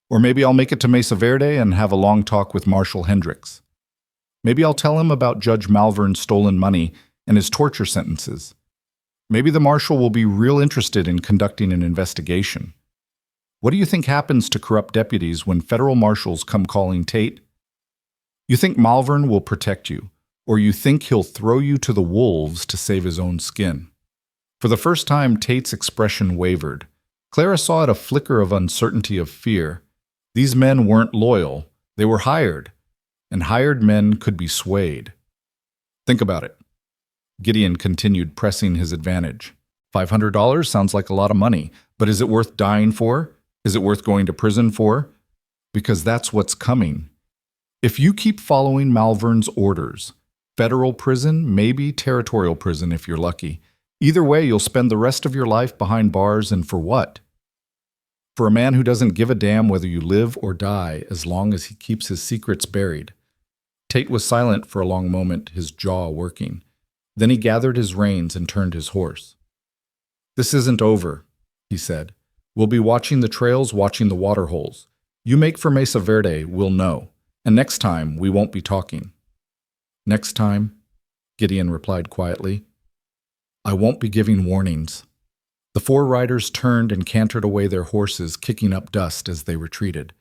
Or maybe I'll make it to Mesa Verde and have a long talk with Marshal Hendricks. Maybe I'll tell him about Judge Malvern's stolen money and his torture sentences. Maybe the marshal will be real interested in conducting an investigation. What do you think happens to corrupt deputies when federal marshals come calling Tate? You think Malvern will protect you, or you think he'll throw you to the wolves to save his own skin? For the first time, Tate's expression wavered. Clara saw it, a flicker of uncertainty, of fear. These men weren't loyal. They were hired, and hired men could be swayed. Think about it. Gideon continued, pressing his advantage. $500 sounds like a lot of money, but is it worth dying for? Is it worth going to prison for? Because that's what's coming. If you keep following Malvern's orders, federal prison, maybe territorial prison if you're lucky. Either way, you'll spend the rest of your life behind bars, and for what? For a man who doesn't give a damn whether you live or die as long as he keeps his secrets buried. Tate was silent for a long moment, his jaw working. Then he gathered his reins and turned his horse. This isn't over, he said. We'll be watching the trails, watching the water holes. You make for Mesa Verde, we'll know. And next time, we won't be talking. Next time, Gideon replied quietly, I won't be giving warnings. The 4 riders turned and cantered away their horses, kicking up dust as they retreated.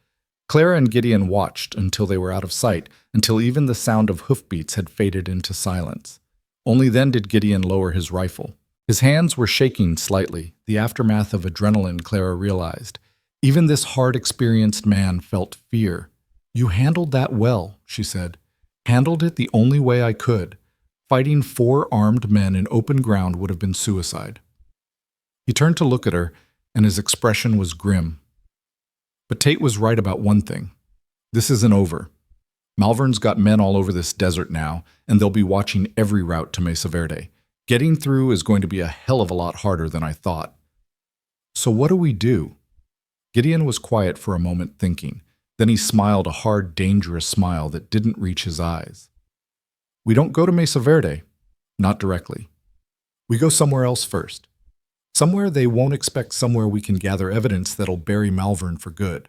Clara and Gideon watched until they were out of sight, until even the sound of hoofbeats had faded into silence. Only then did Gideon lower his rifle. His hands were shaking slightly, the aftermath of adrenaline, Clara realized. Even this hard-experienced man felt fear. You handled that well, she said. Handled it the only way I could. Fighting 4 armed men in open ground would have been suicide. He turned to look at her, and his expression was grim. But Tate was right about one thing. This isn't over. Malvern's got men all over this desert now, and they'll be watching every route to Mesa Verde. Getting through is going to be a hell of a lot harder than I thought. So what do we do? Gideon was quiet for a moment, thinking. Then he smiled a hard, dangerous smile that didn't reach his eyes. We don't go to Mesa Verde. Not directly. We go somewhere else first. Somewhere they won't expect, somewhere we can gather evidence that'll bury Malvern for good.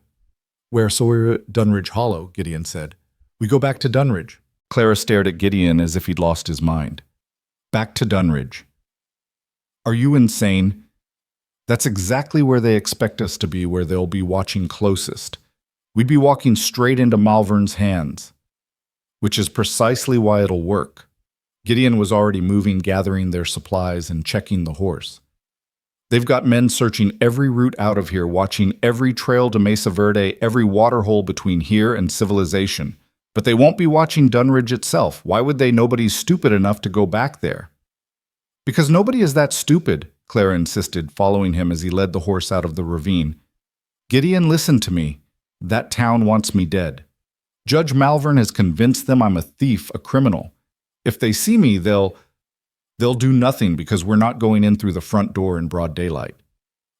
Where? So we're at Dunridge Hollow, Gideon said. We go back to Dunridge. Clara stared at Gideon as if he'd lost his mind. Back to Dunridge. Are you insane? That's exactly where they expect us to be, where they'll be watching closest. We'd be walking straight into Malvern's hands. Which is precisely why it'll work. Gideon was already moving, gathering their supplies and checking the horse. They've got men searching every route out of here, watching every trail to Mesa Verde, every waterhole between here and civilization. But they won't be watching Dunridge itself. Why would they? Nobody's stupid enough to go back there. Because nobody is that stupid, Clara insisted, following him as he led the horse out of the ravine. Gideon, listen to me. That town wants me dead. Judge Malvern has convinced them I'm a thief, a criminal. If they see me, they'll do nothing because we're not going in through the front door in broad daylight.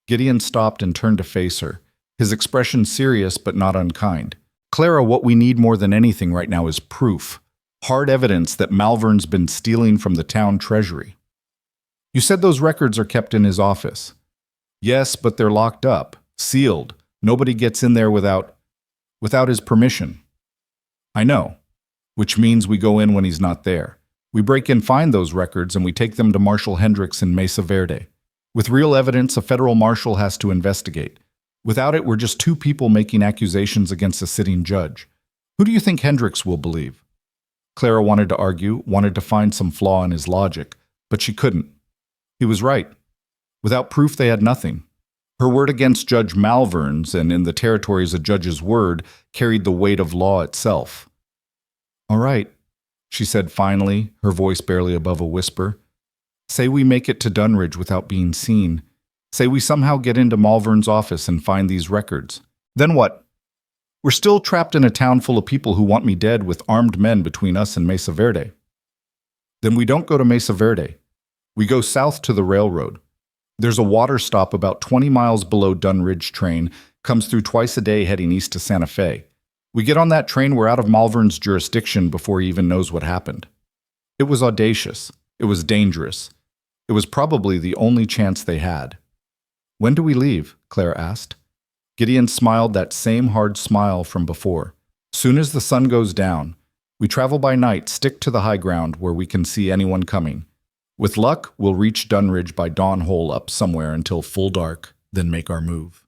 Gideon stopped and turned to face her, his expression serious but not unkind. Clara, what we need more than anything right now is proof. Hard evidence that Malvern's been stealing from the town treasury. You said those records are kept in his office. Yes, but they're locked up, sealed. Nobody gets in there without his permission. I know, which means we go in when he's not there. We break and find those records and we take them to Marshal Hendricks in Mesa Verde. With real evidence, a federal marshal has to investigate. Without it, we're just two people making accusations against a sitting judge. Who do you think Hendricks will believe? Clara wanted to argue, wanted to find some flaw in his logic, but she couldn't. He was right. Without proof, they had nothing. Her word against Judge Malvern's, and in the territories a judge's word, carried the weight of law itself. All right, she said finally, her voice barely above a whisper. Say we make it to Dunridge without being seen. Say we somehow get into Malvern's office and find these records. Then what? We're still trapped in a town full of people who want me dead with armed men between us and Mesa Verde. Then we don't go to Mesa Verde. We go south to the railroad. There's a water stop about 20 miles below Dunridge train, comes through twice a day heading east to Santa Fe. We get on that train, we're out of Malvern's jurisdiction before he even knows what happened. It was audacious. It was dangerous. It was probably the only chance they had. When do we leave? Clara asked. Gideon smiled that same hard smile from before. Soon as the sun goes down. We travel by night, stick to the high ground where we can see anyone coming. With luck, we'll reach Dunridge by dawn hole up somewhere until full dark, then make our move.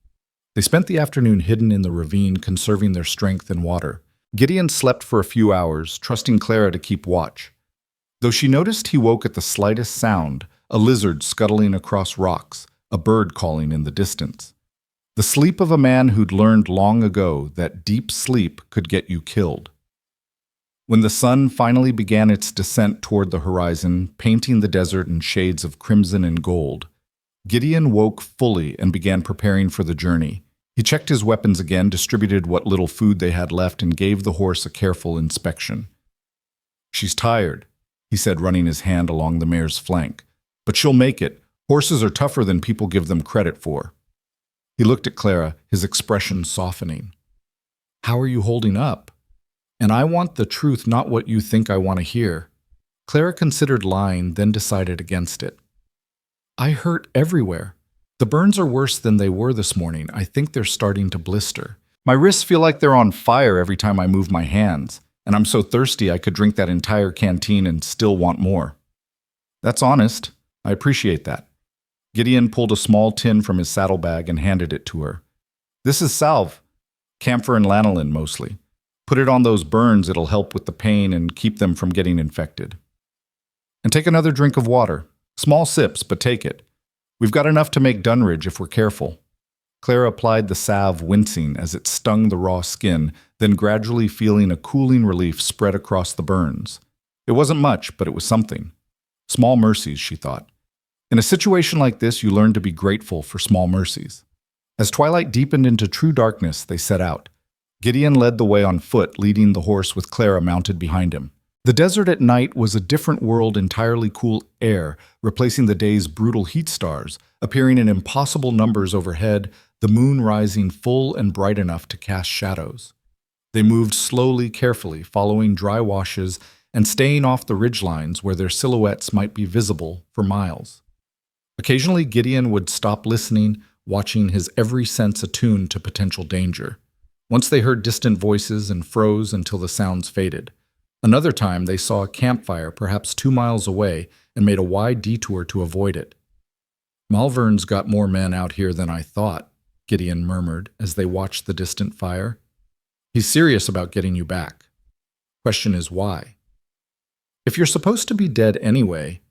They spent the afternoon hidden in the ravine, conserving their strength and water. Gideon slept for a few hours, trusting Clara to keep watch. Though she noticed he woke at the slightest sound, a lizard scuttling across rocks, a bird calling in the distance. The sleep of a man who'd learned long ago that deep sleep could get you killed. When the sun finally began its descent toward the horizon, painting the desert in shades of crimson and gold, Gideon woke fully and began preparing for the journey. He checked his weapons again, distributed what little food they had left, and gave the horse a careful inspection. She's tired, he said, running his hand along the mare's flank. But she'll make it. Horses are tougher than people give them credit for. He looked at Clara, his expression softening. How are you holding up? And I want the truth, not what you think I want to hear. Clara considered lying, then decided against it. I hurt everywhere. The burns are worse than they were this morning. I think they're starting to blister. My wrists feel like they're on fire every time I move my hands, and I'm so thirsty I could drink that entire canteen and still want more. That's honest. I appreciate that. Gideon pulled a small tin from his saddlebag and handed it to her. This is salve. Camphor and lanolin mostly. Put it on those burns, it'll help with the pain and keep them from getting infected. And take another drink of water. Small sips, but take it. We've got enough to make Dunridge if we're careful. Clara applied the salve, wincing as it stung the raw skin, then gradually feeling a cooling relief spread across the burns. It wasn't much, but it was something. Small mercies, she thought. In a situation like this, you learn to be grateful for small mercies. As twilight deepened into true darkness, they set out. Gideon led the way on foot, leading the horse with Clara mounted behind him. The desert at night was a different world, entirely cool air, replacing the day's brutal heat stars, appearing in impossible numbers overhead, the moon rising full and bright enough to cast shadows. They moved slowly, carefully, following dry washes and staying off the ridgelines where their silhouettes might be visible for miles. Occasionally, Gideon would stop listening, watching his every sense attuned to potential danger. Once they heard distant voices and froze until the sounds faded. Another time, they saw a campfire perhaps 2 miles away and made a wide detour to avoid it. "Malvern's got more men out here than I thought," Gideon murmured as they watched the distant fire. "He's serious about getting you back. Question is why? If you're supposed to be dead anyway,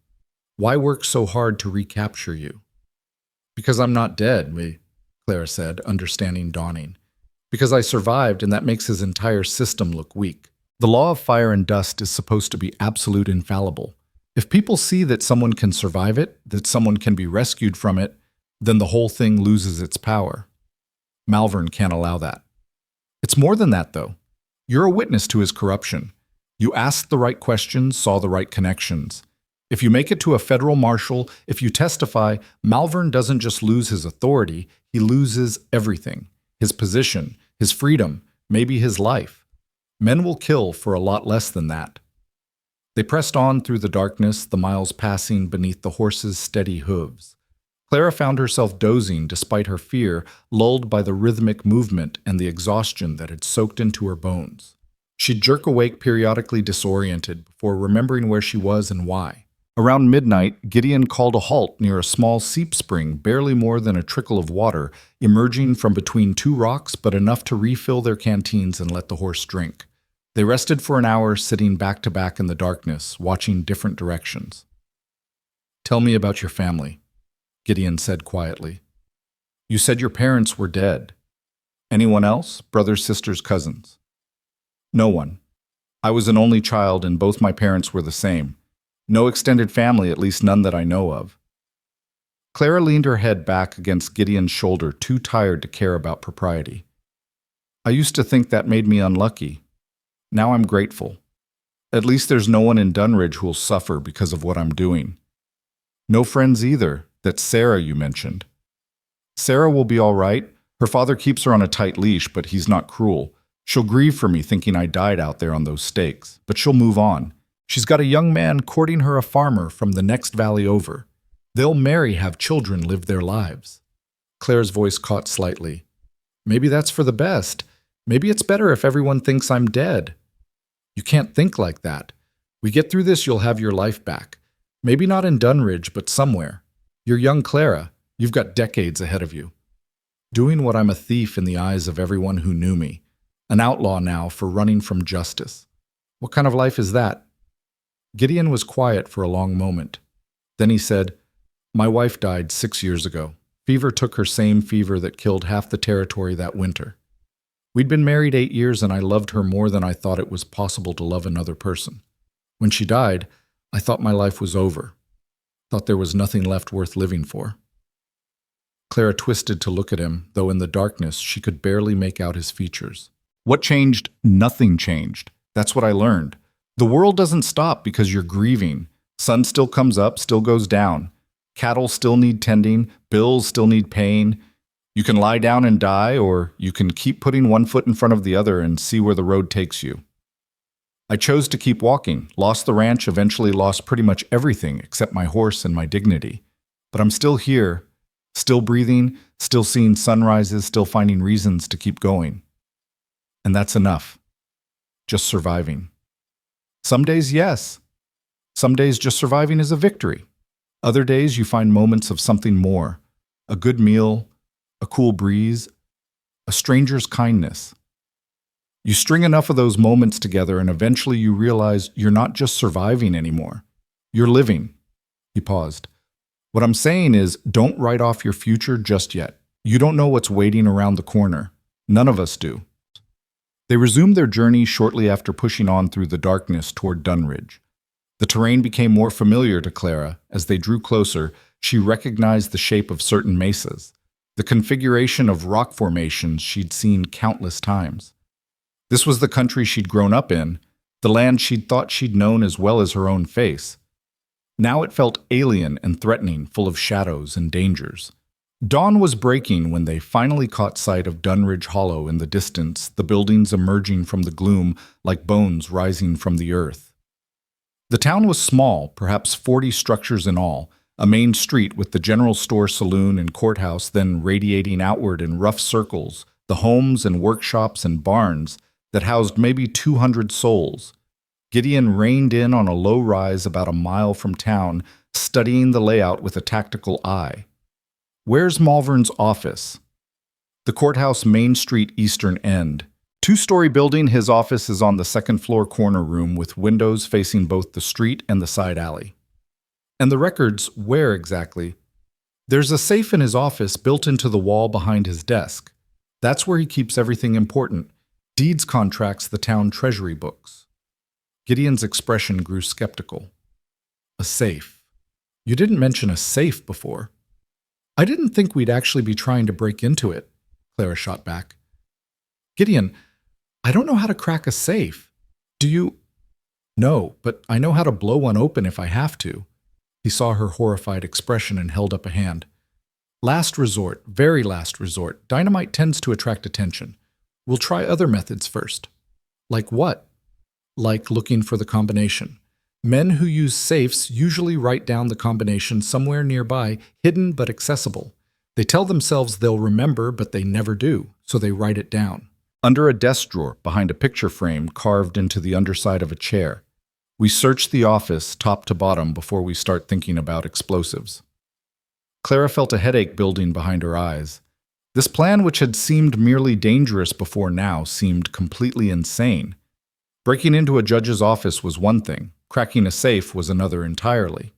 why work so hard to recapture you?" "Because I'm not dead," Clara said, understanding dawning. "Because I survived, and that makes his entire system look weak. The law of fire and dust is supposed to be absolute infallible. If people see that someone can survive it, that someone can be rescued from it, then the whole thing loses its power. Malvern can't allow that. It's more than that, though. You're a witness to his corruption. You asked the right questions, saw the right connections. If you make it to a federal marshal, if you testify, Malvern doesn't just lose his authority, he loses everything. His position, his freedom, maybe his life. Men will kill for a lot less than that." They pressed on through the darkness, the miles passing beneath the horses' steady hooves. Clara found herself dozing despite her fear, lulled by the rhythmic movement and the exhaustion that had soaked into her bones. She'd jerk awake periodically disoriented before remembering where she was and why. Around midnight, Gideon called a halt near a small seep spring, barely more than a trickle of water, emerging from between 2 rocks, but enough to refill their canteens and let the horse drink. They rested for an hour, sitting back to back in the darkness, watching different directions. "Tell me about your family," Gideon said quietly. "You said your parents were dead. Anyone else? Brothers, sisters, cousins?" "No one. I was an only child, and both my parents were the same. No extended family, at least none that I know of." Clara leaned her head back against Gideon's shoulder, too tired to care about propriety. "I used to think that made me unlucky. Now I'm grateful. At least there's no one in Dunridge who'll suffer because of what I'm doing. No friends either. That's Sarah you mentioned. Sarah will be all right. Her father keeps her on a tight leash, but he's not cruel. She'll grieve for me thinking I died out there on those stakes, but she'll move on. She's got a young man courting her, a farmer from the next valley over. They'll marry, have children, live their lives." Claire's voice caught slightly. "Maybe that's for the best. Maybe it's better if everyone thinks I'm dead." "You can't think like that. We get through this, you'll have your life back. Maybe not in Dunridge, but somewhere. You're young, Clara. You've got decades ahead of you. Doing what I'm a thief in the eyes of everyone who knew me. An outlaw now for running from justice. What kind of life is that?" Gideon was quiet for a long moment. Then he said, "My wife died 6 years ago. Fever took her, same fever that killed half the territory that winter. We'd been married 8 years, and I loved her more than I thought it was possible to love another person. When she died, I thought my life was over. Thought there was nothing left worth living for." Clara twisted to look at him, though in the darkness she could barely make out his features. "What changed? Nothing changed. That's what I learned. The world doesn't stop because you're grieving. Sun still comes up, still goes down. Cattle still need tending, bills still need paying. You can lie down and die, or you can keep putting one foot in front of the other and see where the road takes you. I chose to keep walking, lost the ranch, eventually lost pretty much everything except my horse and my dignity. But I'm still here, still breathing, still seeing sunrises, still finding reasons to keep going. And that's enough. Just surviving. Some days, yes. Some days just surviving is a victory. Other days you find moments of something more. A good meal, a cool breeze, a stranger's kindness. You string enough of those moments together and eventually you realize you're not just surviving anymore. You're living." He paused. "What I'm saying is, don't write off your future just yet. You don't know what's waiting around the corner. None of us do." They resumed their journey shortly after pushing on through the darkness toward Dunridge. The terrain became more familiar to Clara. As they drew closer, she recognized the shape of certain mesas. the configuration of rock formations she'd seen countless times. This was the country she'd grown up in, the land she'd thought she'd known as well as her own face. Now it felt alien and threatening, full of shadows and dangers. Dawn was breaking when they finally caught sight of Dunridge Hollow in the distance, the buildings emerging from the gloom like bones rising from the earth. The town was small, perhaps 40 structures in all, a main street with the general store, saloon, and courthouse then radiating outward in rough circles, the homes and workshops and barns that housed maybe 200 souls. Gideon reined in on a low rise about a mile from town, studying the layout with a tactical eye. Where's Malvern's office? The courthouse Main Street eastern end. Two-story building, his office is on the second-floor corner room with windows facing both the street and the side alley. And the records, where exactly? There's a safe in his office built into the wall behind his desk. That's where he keeps everything important. Deeds contracts, the town treasury books. Gideon's expression grew skeptical. A safe. You didn't mention a safe before. I didn't think we'd actually be trying to break into it, Clara shot back. Gideon, I don't know how to crack a safe. Do you? No, but I know how to blow one open if I have to. He saw her horrified expression and held up a hand. Last resort, very last resort. Dynamite tends to attract attention. We'll try other methods first. Like what? Like looking for the combination. Men who use safes usually write down the combination somewhere nearby, hidden but accessible. They tell themselves they'll remember, but they never do, so they write it down. Under a desk drawer, behind a picture frame carved into the underside of a chair. We search the office top to bottom before we start thinking about explosives. Clara felt a headache building behind her eyes. This plan, which had seemed merely dangerous before now, seemed completely insane. Breaking into a judge's office was one thing. Cracking a safe was another entirely.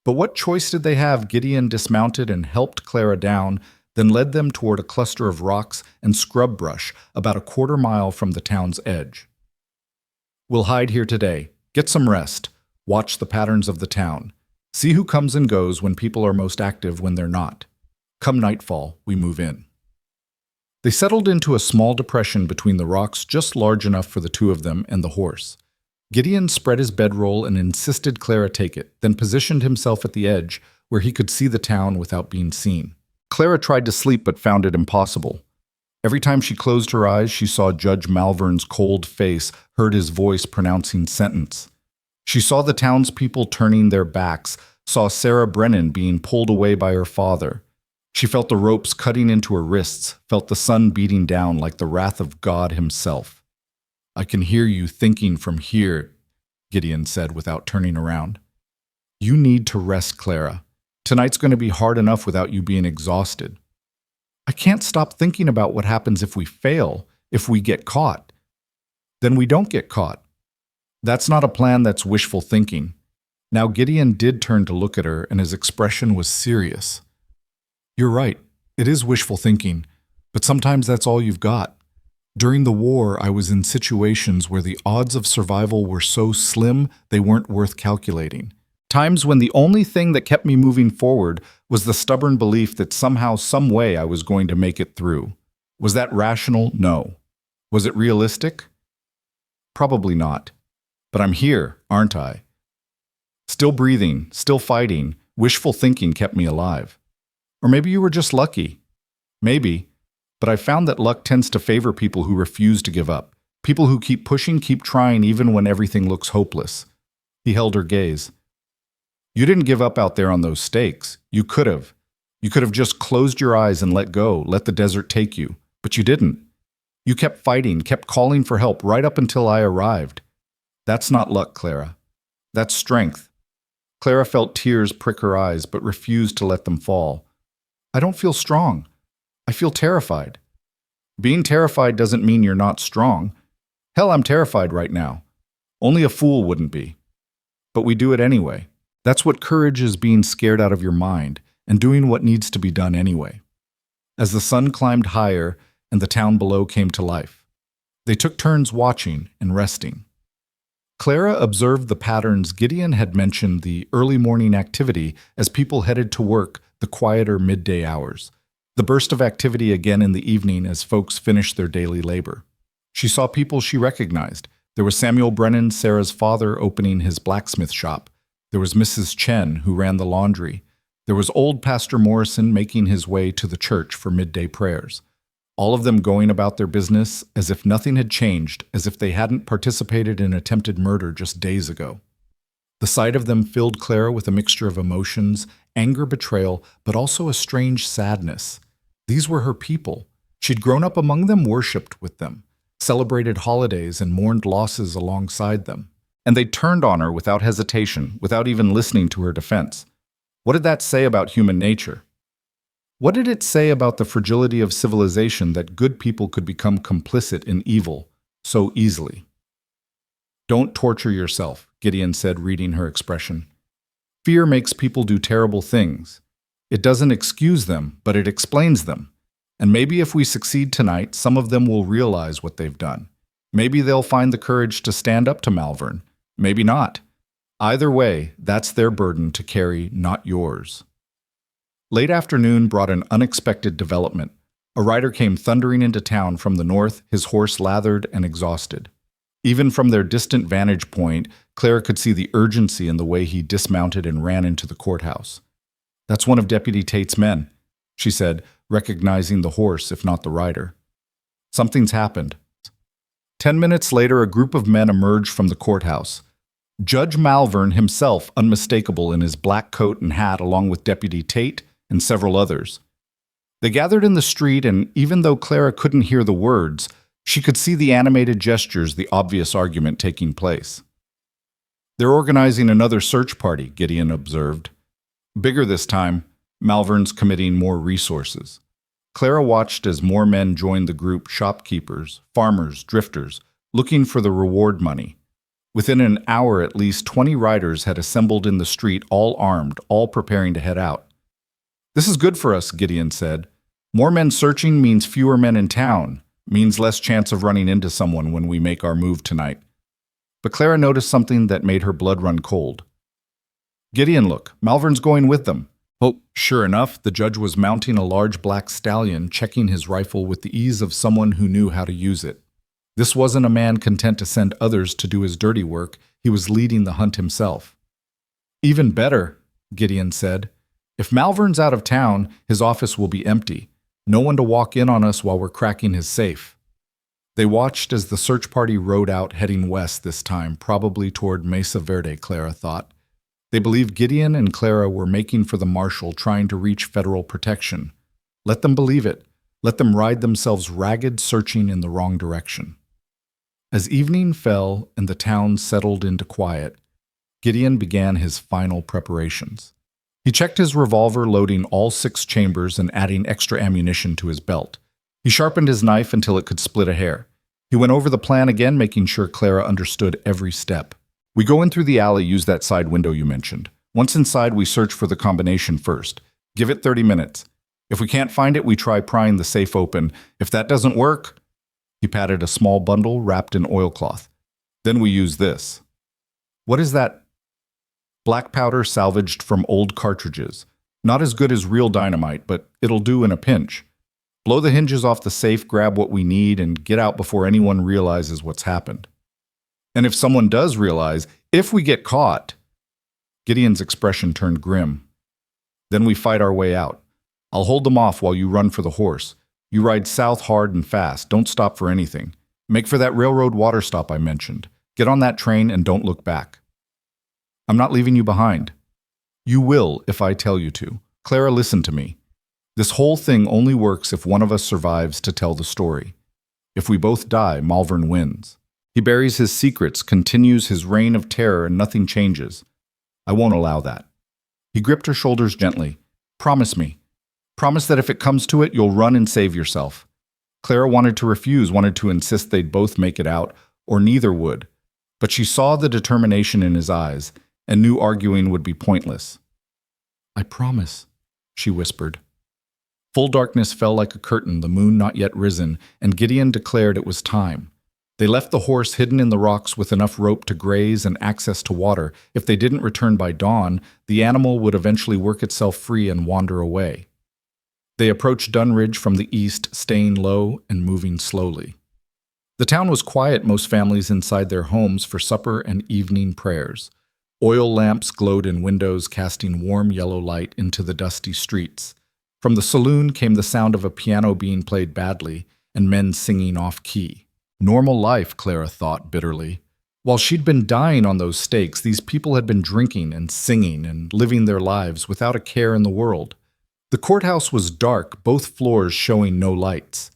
But what choice did they have? Gideon dismounted and helped Clara down, then led them toward a cluster of rocks and scrub brush about a quarter-mile from the town's edge. We'll hide here today, get some rest, watch the patterns of the town, see who comes and goes when people are most active when they're not. Come nightfall, we move in. They settled into a small depression between the rocks just large enough for the two of them and the horse. Gideon spread his bedroll and insisted Clara take it, then positioned himself at the edge where he could see the town without being seen. Clara tried to sleep but found it impossible. Every time she closed her eyes, she saw Judge Malvern's cold face, heard his voice pronouncing sentence. She saw the townspeople turning their backs, saw Sarah Brennan being pulled away by her father. She felt the ropes cutting into her wrists, felt the sun beating down like the wrath of God himself. I can hear you thinking from here, Gideon said without turning around. You need to rest, Clara. Tonight's going to be hard enough without you being exhausted. I can't stop thinking about what happens if we fail, if we get caught. Then we don't get caught. That's not a plan, that's wishful thinking. Now Gideon did turn to look at her, and his expression was serious. You're right, it is wishful thinking, but sometimes that's all you've got. During the war, I was in situations where the odds of survival were so slim they weren't worth calculating. Times when the only thing that kept me moving forward was the stubborn belief that somehow, some way I was going to make it through. Was that rational? No. Was it realistic? Probably not. But I'm here, aren't I? Still breathing, still fighting, wishful thinking kept me alive. Or maybe you were just lucky. Maybe. But I found that luck tends to favor people who refuse to give up. People who keep pushing, keep trying even when everything looks hopeless. He held her gaze. You didn't give up out there on those stakes. You could have. You could have just closed your eyes and let go, let the desert take you. But you didn't. You kept fighting, kept calling for help right up until I arrived. That's not luck, Clara. That's strength. Clara felt tears prick her eyes, but refused to let them fall. I don't feel strong. I feel terrified. Being terrified doesn't mean you're not strong. Hell, I'm terrified right now. Only a fool wouldn't be. But we do it anyway. That's what courage is, being scared out of your mind and doing what needs to be done anyway. As the sun climbed higher and the town below came to life, they took turns watching and resting. Clara observed the patterns Gideon had mentioned, the early morning activity as people headed to work, the quieter midday hours. The burst of activity again in the evening as folks finished their daily labor. She saw people she recognized. There was Samuel Brennan, Sarah's father, opening his blacksmith shop. There was Mrs. Chen, who ran the laundry. There was old Pastor Morrison making his way to the church for midday prayers. All of them going about their business as if nothing had changed, as if they hadn't participated in attempted murder just days ago. The sight of them filled Clara with a mixture of emotions, anger, betrayal, but also a strange sadness. These were her people. She'd grown up among them, worshipped with them, celebrated holidays, and mourned losses alongside them. And they turned on her without hesitation, without even listening to her defense. What did that say about human nature? What did it say about the fragility of civilization that good people could become complicit in evil so easily? "Don't torture yourself," Gideon said, reading her expression. "Fear makes people do terrible things. It doesn't excuse them, but it explains them. And maybe if we succeed tonight, some of them will realize what they've done. Maybe they'll find the courage to stand up to Malvern. Maybe not. Either way, that's their burden to carry, not yours." Late afternoon brought an unexpected development. A rider came thundering into town from the north, his horse lathered and exhausted. Even from their distant vantage point, Clara could see the urgency in the way he dismounted and ran into the courthouse. "That's one of Deputy Tate's men," she said, recognizing the horse, if not the rider. "Something's happened." 10 minutes later, a group of men emerged from the courthouse. Judge Malvern himself, unmistakable in his black coat and hat, along with Deputy Tate and several others. They gathered in the street, and even though Clara couldn't hear the words, she could see the animated gestures, the obvious argument taking place. "They're organizing another search party," Gideon observed. "Bigger this time. Malvern's committing more resources." Clara watched as more men joined the group, shopkeepers, farmers, drifters, looking for the reward money. Within an hour, at least 20 riders had assembled in the street, all armed, all preparing to head out. "This is good for us," Gideon said. "More men searching means fewer men in town, means less chance of running into someone when we make our move tonight." But Clara noticed something that made her blood run cold. "Gideon, look, Malvern's going with them." Oh, sure enough, the judge was mounting a large black stallion, checking his rifle with the ease of someone who knew how to use it. This wasn't a man content to send others to do his dirty work. He was leading the hunt himself. "Even better," Gideon said. "If Malvern's out of town, his office will be empty. No one to walk in on us while we're cracking his safe." They watched as the search party rode out, heading west this time, probably toward Mesa Verde, Clara thought. They believed Gideon and Clara were making for the marshal, trying to reach federal protection. Let them believe it. Let them ride themselves ragged, searching in the wrong direction. As evening fell and the town settled into quiet, Gideon began his final preparations. He checked his revolver, loading all 6 chambers and adding extra ammunition to his belt. He sharpened his knife until it could split a hair. He went over the plan again, making sure Clara understood every step. "We go in through the alley, use that side window you mentioned. Once inside, we search for the combination first. Give it 30 minutes. If we can't find it, we try prying the safe open. If that doesn't work..." He patted a small bundle wrapped in oilcloth. "Then we use this." "What is that?" "Black powder salvaged from old cartridges. Not as good as real dynamite, but it'll do in a pinch. Blow the hinges off the safe, grab what we need, and get out before anyone realizes what's happened. And if someone does realize, if we get caught..." Gideon's expression turned grim. "Then we fight our way out. I'll hold them off while you run for the horse. You ride south hard and fast. Don't stop for anything. Make for that railroad water stop I mentioned. Get on that train and don't look back. I'm not leaving you behind. You will if I tell you to. Clara, listen to me. This whole thing only works if one of us survives to tell the story. If we both die, Malvern wins. He buries his secrets, continues his reign of terror, and nothing changes. I won't allow that." He gripped her shoulders gently. "Promise me. Promise that if it comes to it, you'll run and save yourself." Clara wanted to refuse, wanted to insist they'd both make it out, or neither would. But she saw the determination in his eyes, and knew arguing would be pointless. "I promise," she whispered. Full darkness fell like a curtain, the moon not yet risen, and Gideon declared it was time. They left the horse hidden in the rocks with enough rope to graze and access to water. If they didn't return by dawn, the animal would eventually work itself free and wander away. They approached Dunridge from the east, staying low and moving slowly. The town was quiet, most families inside their homes for supper and evening prayers. Oil lamps glowed in windows, casting warm yellow light into the dusty streets. From the saloon came the sound of a piano being played badly and men singing off-key. Normal life, Clara thought bitterly. While she'd been dying on those stakes, these people had been drinking and singing and living their lives without a care in the world. The courthouse was dark, both floors showing no lights.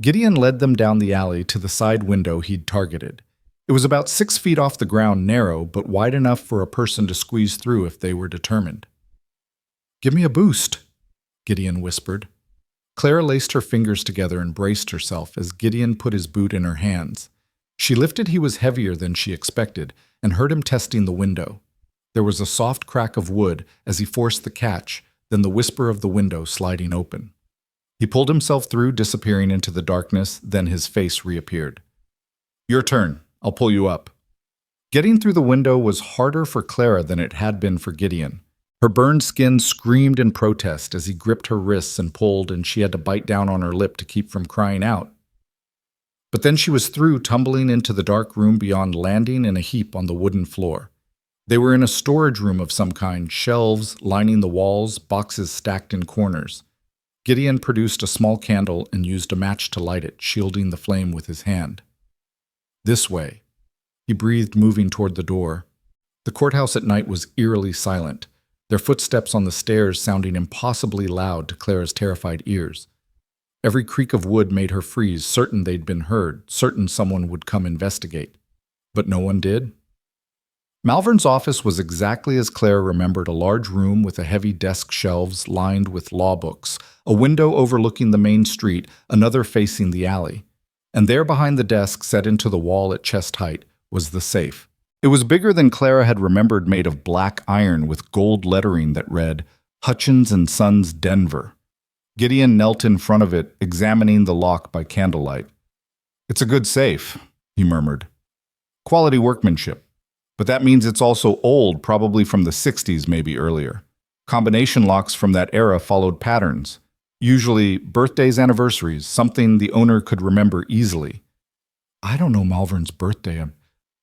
Gideon led them down the alley to the side window he'd targeted. It was about 6 feet off the ground, narrow, but wide enough for a person to squeeze through if they were determined. "Give me a boost," Gideon whispered. Clara laced her fingers together and braced herself as Gideon put his boot in her hands. She lifted. He was heavier than she expected and heard him testing the window. There was a soft crack of wood as he forced the catch, then the whisper of the window sliding open. He pulled himself through, disappearing into the darkness, then his face reappeared. "Your turn. I'll pull you up." Getting through the window was harder for Clara than it had been for Gideon. Her burned skin screamed in protest as he gripped her wrists and pulled, and she had to bite down on her lip to keep from crying out. But then she was through, tumbling into the dark room beyond, landing in a heap on the wooden floor. They were in a storage room of some kind, shelves lining the walls, boxes stacked in corners. Gideon produced a small candle and used a match to light it, shielding the flame with his hand. "This way." He breathed, moving toward the door. The courthouse at night was eerily silent, their footsteps on the stairs sounding impossibly loud to Clara's terrified ears. Every creak of wood made her freeze, certain they'd been heard, certain someone would come investigate. But no one did. Malvern's office was exactly as Clara remembered, a large room with a heavy desk shelves lined with law books, a window overlooking the main street, another facing the alley. And there behind the desk, set into the wall at chest height, was the safe. It was bigger than Clara had remembered, made of black iron with gold lettering that read, "Hutchins & Sons, Denver." Gideon knelt in front of it, examining the lock by candlelight. "It's a good safe," he murmured. "Quality workmanship. But that means it's also old, probably from the 60s, maybe earlier. Combination locks from that era followed patterns. Usually birthdays, anniversaries, something the owner could remember easily." "I don't know Malvern's birthday,"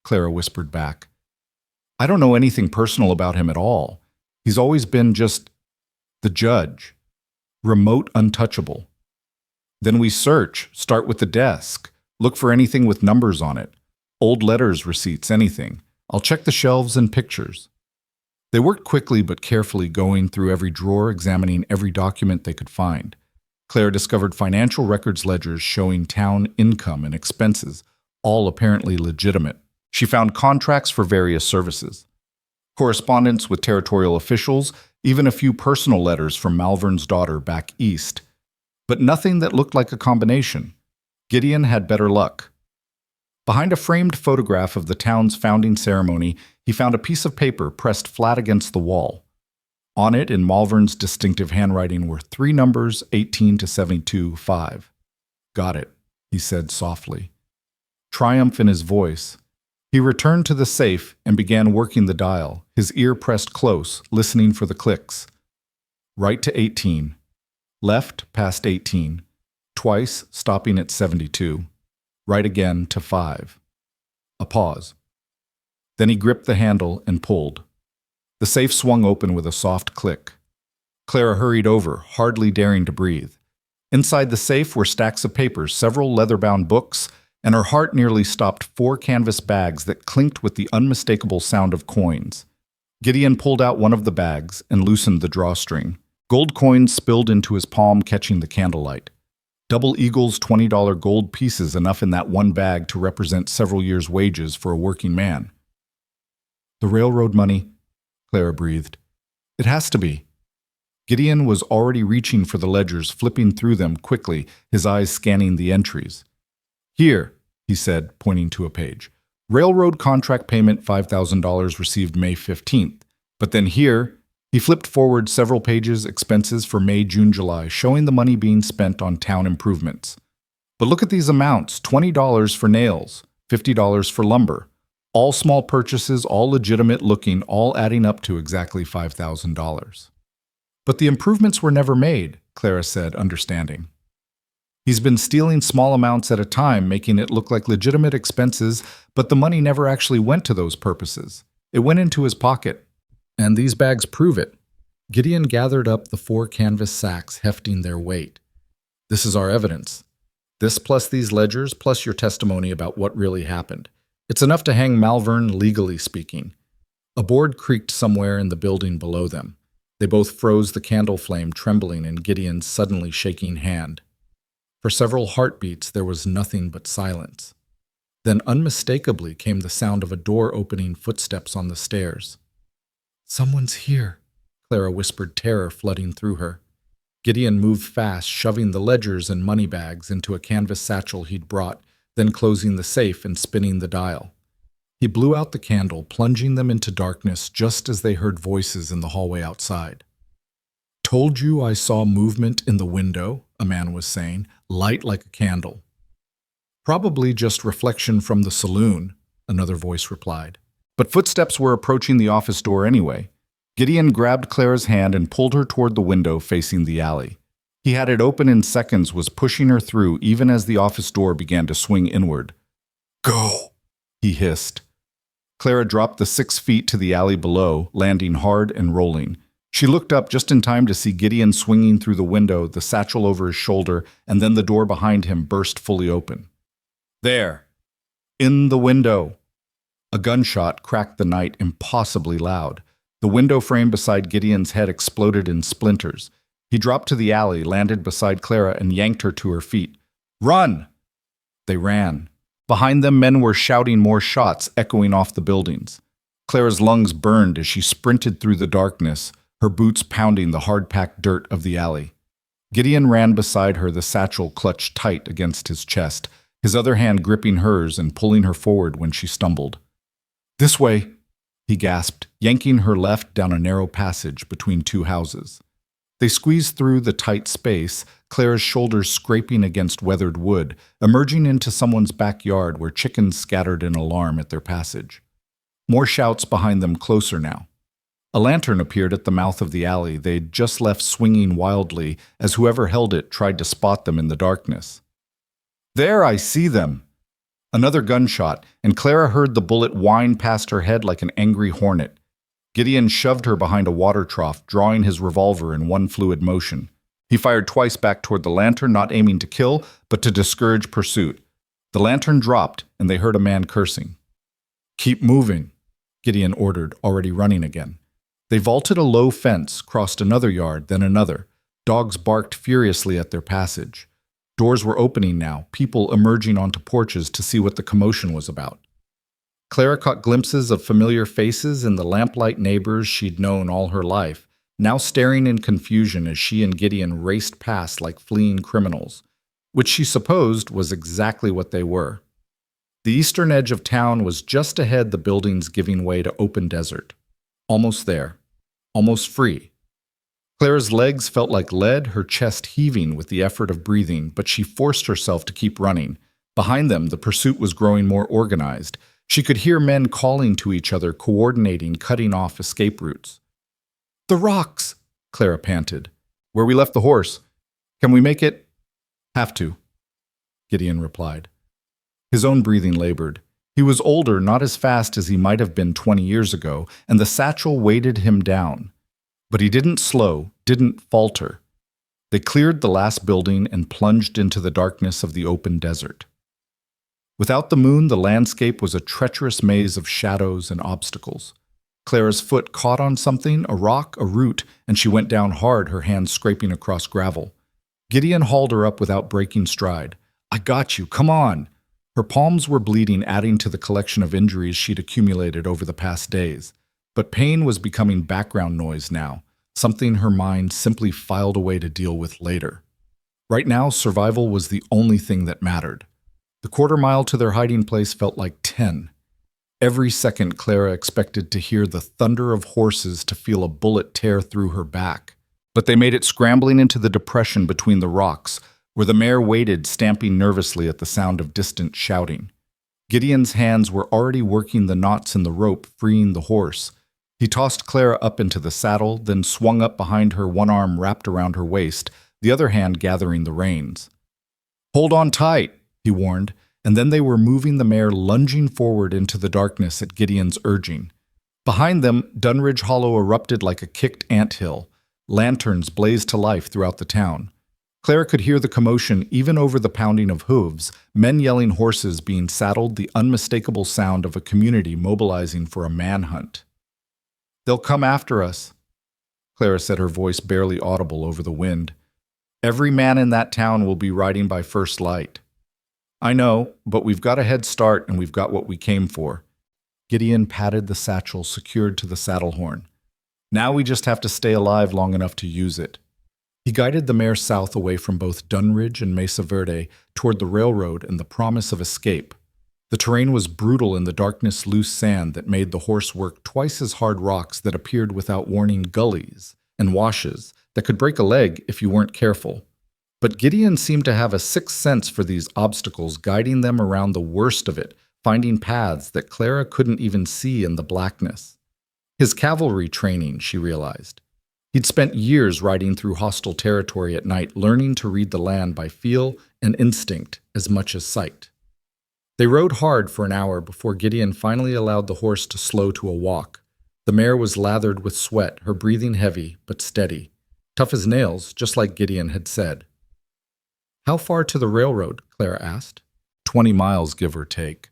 Clara whispered back. "I don't know anything personal about him at all. He's always been just the judge. Remote, untouchable. Then we search, start with the desk, look for anything with numbers on it. Old letters, receipts, anything. I'll check the shelves and pictures." They worked quickly but carefully, going through every drawer, examining every document they could find. Claire discovered financial records ledgers showing town income and expenses, all apparently legitimate. She found contracts for various services, correspondence with territorial officials, even a few personal letters from Malvern's daughter back east. But nothing that looked like a combination. Gideon had better luck. Behind a framed photograph of the town's founding ceremony, he found a piece of paper pressed flat against the wall. On it, in Malvern's distinctive handwriting, were 3 numbers, 18 to 72, 5. "Got it," he said softly. Triumph in his voice. He returned to the safe and began working the dial, his ear pressed close, listening for the clicks. Right to 18. Left past 18. Twice, stopping at 72. Right again to 5. A pause. Then he gripped the handle and pulled. The safe swung open with a soft click. Clara hurried over, hardly daring to breathe. Inside the safe were stacks of papers, several leather-bound books, and her heart nearly stopped 4 canvas bags that clinked with the unmistakable sound of coins. Gideon pulled out one of the bags and loosened the drawstring. Gold coins spilled into his palm, catching the candlelight. Double Eagle's $20 gold pieces, enough in that one bag to represent several years' wages for a working man. "The railroad money," Clara breathed. "It has to be." Gideon was already reaching for the ledgers, flipping through them quickly, his eyes scanning the entries. "Here," he said, pointing to a page. "Railroad contract payment $5,000 received May 15th. But then here," he flipped forward several pages, expenses for May, June, July, showing the money being spent on town improvements. "But look at these amounts, $20 for nails, $50 for lumber. All small purchases, all legitimate looking, all adding up to exactly $5,000. But the improvements were never made, Clara said, understanding. He's been stealing small amounts at a time, making it look like legitimate expenses, but the money never actually went to those purposes. It went into his pocket. And these bags prove it. Gideon gathered up the 4 canvas sacks hefting their weight. This is our evidence. This plus these ledgers plus your testimony about what really happened. It's enough to hang Malvern, legally speaking. A board creaked somewhere in the building below them. They both froze, the candle flame trembling in Gideon's suddenly shaking hand. For several heartbeats there was nothing but silence. Then unmistakably came the sound of a door opening, footsteps on the stairs. "Someone's here," Clara whispered, terror flooding through her. Gideon moved fast, shoving the ledgers and money bags into a canvas satchel he'd brought, then closing the safe and spinning the dial. He blew out the candle, plunging them into darkness just as they heard voices in the hallway outside. "Told you I saw movement in the window," a man was saying, light like a candle. "Probably just reflection from the saloon," another voice replied. But footsteps were approaching the office door anyway. Gideon grabbed Clara's hand and pulled her toward the window facing the alley. He had it open in seconds, was pushing her through even as the office door began to swing inward. "Go," he hissed. Clara dropped the 6 feet to the alley below, landing hard and rolling. She looked up just in time to see Gideon swinging through the window, the satchel over his shoulder, and then the door behind him burst fully open. There, in the window. A gunshot cracked the night impossibly loud. The window frame beside Gideon's head exploded in splinters. He dropped to the alley, landed beside Clara, and yanked her to her feet. "Run!" They ran. Behind them, men were shouting more shots, echoing off the buildings. Clara's lungs burned as she sprinted through the darkness, her boots pounding the hard-packed dirt of the alley. Gideon ran beside her, the satchel clutched tight against his chest, his other hand gripping hers and pulling her forward when she stumbled. "This way," he gasped, yanking her left down a narrow passage between 2 houses. They squeezed through the tight space, Clara's shoulders scraping against weathered wood, emerging into someone's backyard where chickens scattered in alarm at their passage. More shouts behind them, closer now. A lantern appeared at the mouth of the alley they'd just left swinging wildly as whoever held it tried to spot them in the darkness. "There, I see them!" Another gunshot, and Clara heard the bullet whine past her head like an angry hornet. Gideon shoved her behind a water trough, drawing his revolver in one fluid motion. He fired twice back toward the lantern, not aiming to kill, but to discourage pursuit. The lantern dropped, and they heard a man cursing. "Keep moving," Gideon ordered, already running again. They vaulted a low fence, crossed another yard, then another. Dogs barked furiously at their passage. Doors were opening now, people emerging onto porches to see what the commotion was about. Clara caught glimpses of familiar faces in the lamplight, neighbors she'd known all her life, now staring in confusion as she and Gideon raced past like fleeing criminals, which she supposed was exactly what they were. The eastern edge of town was just ahead, the buildings giving way to open desert. Almost there. Almost free. Clara's legs felt like lead, her chest heaving with the effort of breathing, but she forced herself to keep running. Behind them, the pursuit was growing more organized. She could hear men calling to each other, coordinating, cutting off escape routes. "The rocks," Clara panted. "Where we left the horse. Can we make it?" "Have to," Gideon replied. His own breathing labored. He was older, not as fast as he might have been 20 years ago, and the satchel weighted him down. But he didn't slow, didn't falter. They cleared the last building and plunged into the darkness of the open desert. Without the moon, the landscape was a treacherous maze of shadows and obstacles. Clara's foot caught on something, a rock, a root, and she went down hard, her hands scraping across gravel. Gideon hauled her up without breaking stride. "I got you, come on!" Her palms were bleeding, adding to the collection of injuries she'd accumulated over the past days. But pain was becoming background noise now, something her mind simply filed away to deal with later. Right now, survival was the only thing that mattered. The quarter-mile to their hiding place felt like 10. Every second, Clara expected to hear the thunder of horses, to feel a bullet tear through her back. But they made it scrambling into the depression between the rocks, where the mare waited, stamping nervously at the sound of distant shouting. Gideon's hands were already working the knots in the rope, freeing the horse. He tossed Clara up into the saddle, then swung up behind her, one arm wrapped around her waist, the other hand gathering the reins. "Hold on tight," he warned, and then they were moving the mare lunging forward into the darkness at Gideon's urging. Behind them, Dunridge Hollow erupted like a kicked anthill. Lanterns blazed to life throughout the town. Clara could hear the commotion even over the pounding of hooves, men yelling, horses being saddled, the unmistakable sound of a community mobilizing for a manhunt. "They'll come after us," Clara said, her voice barely audible over the wind. "Every man in that town will be riding by first light." "I know, but we've got a head start and we've got what we came for." Gideon patted the satchel secured to the saddle horn. "Now we just have to stay alive long enough to use it." He guided the mare south away from both Dunridge and Mesa Verde toward the railroad and the promise of escape. The terrain was brutal in the darkness, loose sand that made the horse work twice as hard, rocks that appeared without warning, gullies and washes that could break a leg if you weren't careful. But Gideon seemed to have a sixth sense for these obstacles, guiding them around the worst of it, finding paths that Clara couldn't even see in the blackness. His cavalry training, she realized. He'd spent years riding through hostile territory at night, learning to read the land by feel and instinct as much as sight. They rode hard for an hour before Gideon finally allowed the horse to slow to a walk. The mare was lathered with sweat, her breathing heavy but steady. Tough as nails, just like Gideon had said. "How far to the railroad?" Clara asked. 20 miles, give or take.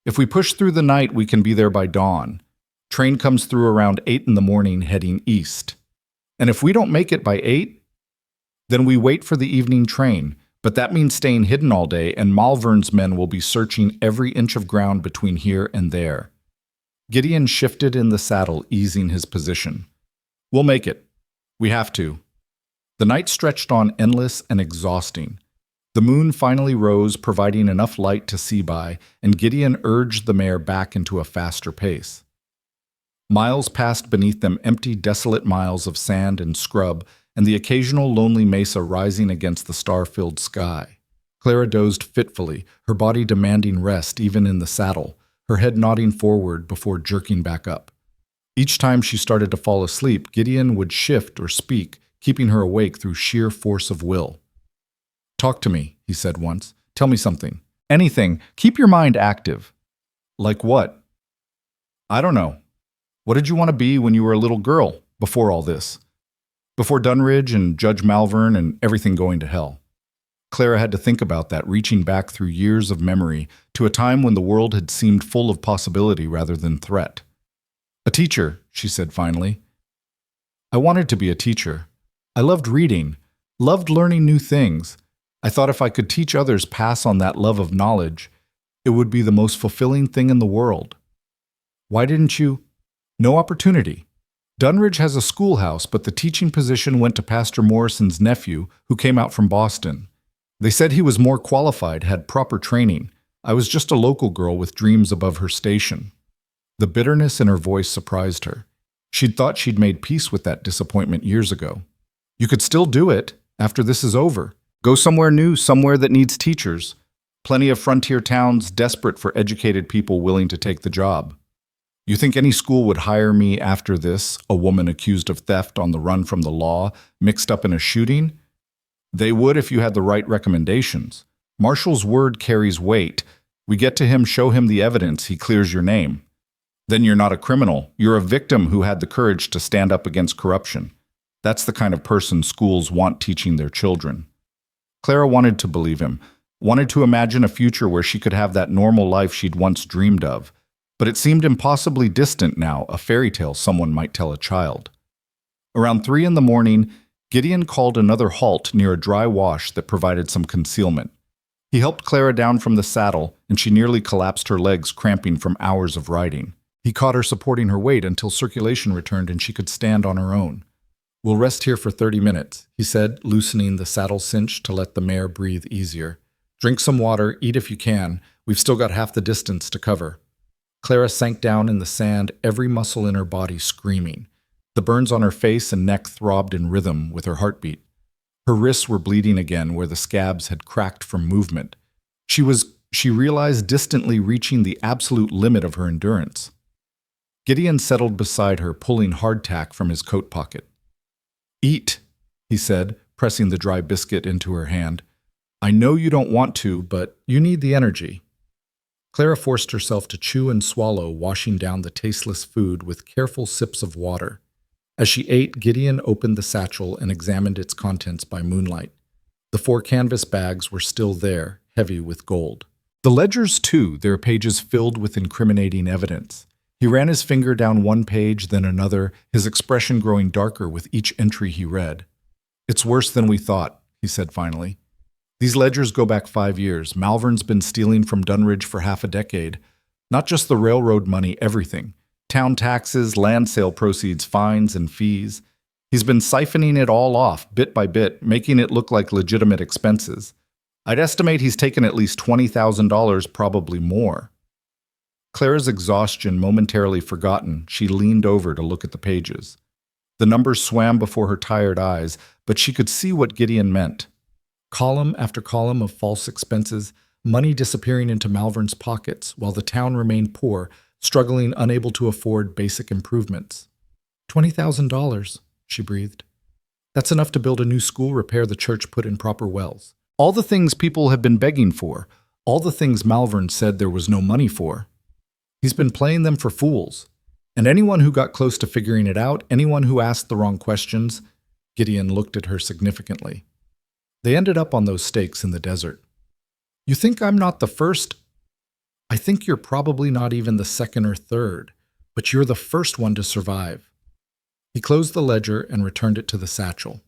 "If we push through the night, we can be there by dawn. Train comes through around 8 in the morning, heading east. And if we don't make it by 8, then we wait for the evening train. But that means staying hidden all day, and Malvern's men will be searching every inch of ground between here and there." Gideon shifted in the saddle, easing his position. "We'll make it. We have to." The night stretched on, endless and exhausting. The moon finally rose, providing enough light to see by, and Gideon urged the mare back into a faster pace. Miles passed beneath them, empty, desolate miles of sand and scrub, and the occasional lonely mesa rising against the star-filled sky. Clara dozed fitfully, her body demanding rest even in the saddle, her head nodding forward before jerking back up. Each time she started to fall asleep, Gideon would shift or speak, keeping her awake through sheer force of will. "Talk to me," he said once. "Tell me something. Anything. Keep your mind active." "Like what?" "I don't know. What did you want to be when you were a little girl, before all this? Before Dunridge and Judge Malvern and everything going to hell?" Clara had to think about that, reaching back through years of memory to a time when the world had seemed full of possibility rather than threat. "A teacher," she said finally. "I wanted to be a teacher. I loved reading, loved learning new things. I thought if I could teach others, pass on that love of knowledge, it would be the most fulfilling thing in the world." "Why didn't you?" "No opportunity. Dunridge has a schoolhouse, but the teaching position went to Pastor Morrison's nephew, who came out from Boston. They said he was more qualified, had proper training. I was just a local girl with dreams above her station." The bitterness in her voice surprised her. She'd thought she'd made peace with that disappointment years ago. "You could still do it after this is over. Go somewhere new, somewhere that needs teachers. Plenty of frontier towns desperate for educated people willing to take the job." "You think any school would hire me after this, a woman accused of theft, on the run from the law, mixed up in a shooting? They would if you had the right recommendations. Marshall's word carries weight. We get to him, show him the evidence, he clears your name. Then you're not a criminal. You're a victim who had the courage to stand up against corruption. That's the kind of person schools want teaching their children." Clara wanted to believe him, wanted to imagine a future where she could have that normal life she'd once dreamed of. But it seemed impossibly distant now, a fairy tale someone might tell a child. Around 3 in the morning, Gideon called another halt near a dry wash that provided some concealment. He helped Clara down from the saddle, and she nearly collapsed, her legs cramping from hours of riding. He caught her supporting her weight until circulation returned and she could stand on her own. "We'll rest here for 30 minutes, he said, loosening the saddle cinch to let the mare breathe easier. "Drink some water, eat if you can. We've still got half the distance to cover." Clara sank down in the sand, every muscle in her body screaming. The burns on her face and neck throbbed in rhythm with her heartbeat. Her wrists were bleeding again where the scabs had cracked from movement. She realized, distantly reaching the absolute limit of her endurance. Gideon settled beside her, pulling hardtack from his coat pocket. "Eat," he said, pressing the dry biscuit into her hand. "I know you don't want to, but you need the energy." Clara forced herself to chew and swallow, washing down the tasteless food with careful sips of water. As she ate, Gideon opened the satchel and examined its contents by moonlight. The 4 canvas bags were still there, heavy with gold. The ledgers, too, their pages filled with incriminating evidence. He ran his finger down one page, then another, his expression growing darker with each entry he read. "It's worse than we thought," he said finally. "These ledgers go back 5 years. Malvern's been stealing from Dunridge for half a decade. Not just the railroad money, everything. Town taxes, land sale proceeds, fines, and fees. He's been siphoning it all off, bit by bit, making it look like legitimate expenses. I'd estimate he's taken at least $20,000, probably more." Clara's exhaustion momentarily forgotten, she leaned over to look at the pages. The numbers swam before her tired eyes, but she could see what Gideon meant. Column after column of false expenses, money disappearing into Malvern's pockets, while the town remained poor, struggling, unable to afford basic improvements. $20,000, she breathed. That's enough to build a new school, repair the church, put in proper wells. All the things people have been begging for, all the things Malvern said there was no money for. He's been playing them for fools. And anyone who got close to figuring it out, anyone who asked the wrong questions, Gideon looked at her significantly. They ended up on those stakes in the desert. You think I'm not the first? I think you're probably not even the second or third, but you're the first one to survive. He closed the ledger and returned it to the satchel.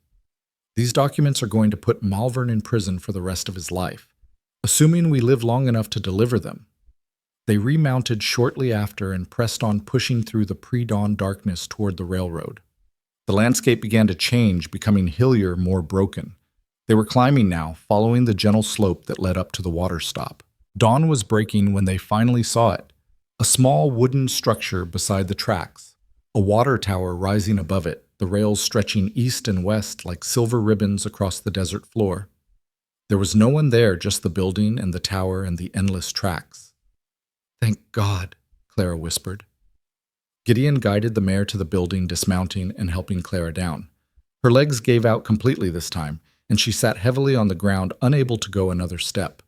These documents are going to put Malvern in prison for the rest of his life, assuming we live long enough to deliver them. They remounted shortly after and pressed on, pushing through the pre-dawn darkness toward the railroad. The landscape began to change, becoming hillier, more broken. They were climbing now, following the gentle slope that led up to the water stop. Dawn was breaking when they finally saw it, a small wooden structure beside the tracks, a water tower rising above it, the rails stretching east and west like silver ribbons across the desert floor. There was no one there, just the building and the tower and the endless tracks. "Thank God," Clara whispered. Gideon guided the mare to the building, dismounting and helping Clara down. Her legs gave out completely this time, and she sat heavily on the ground, unable to go another step.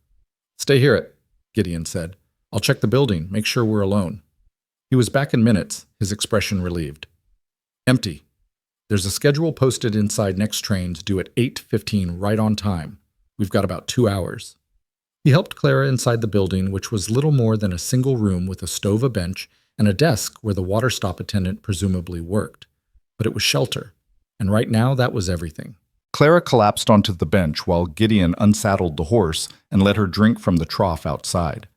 "Stay here," Gideon said. "I'll check the building, make sure we're alone." He was back in minutes, his expression relieved. "Empty. There's a schedule posted inside next trains due at 8:15 right on time. We've got about 2 hours. He helped Clara inside the building, which was little more than a single room with a stove, a bench, and a desk where the water stop attendant presumably worked. But it was shelter, and right now that was everything. Clara collapsed onto the bench while Gideon unsaddled the horse and let her drink from the trough outside.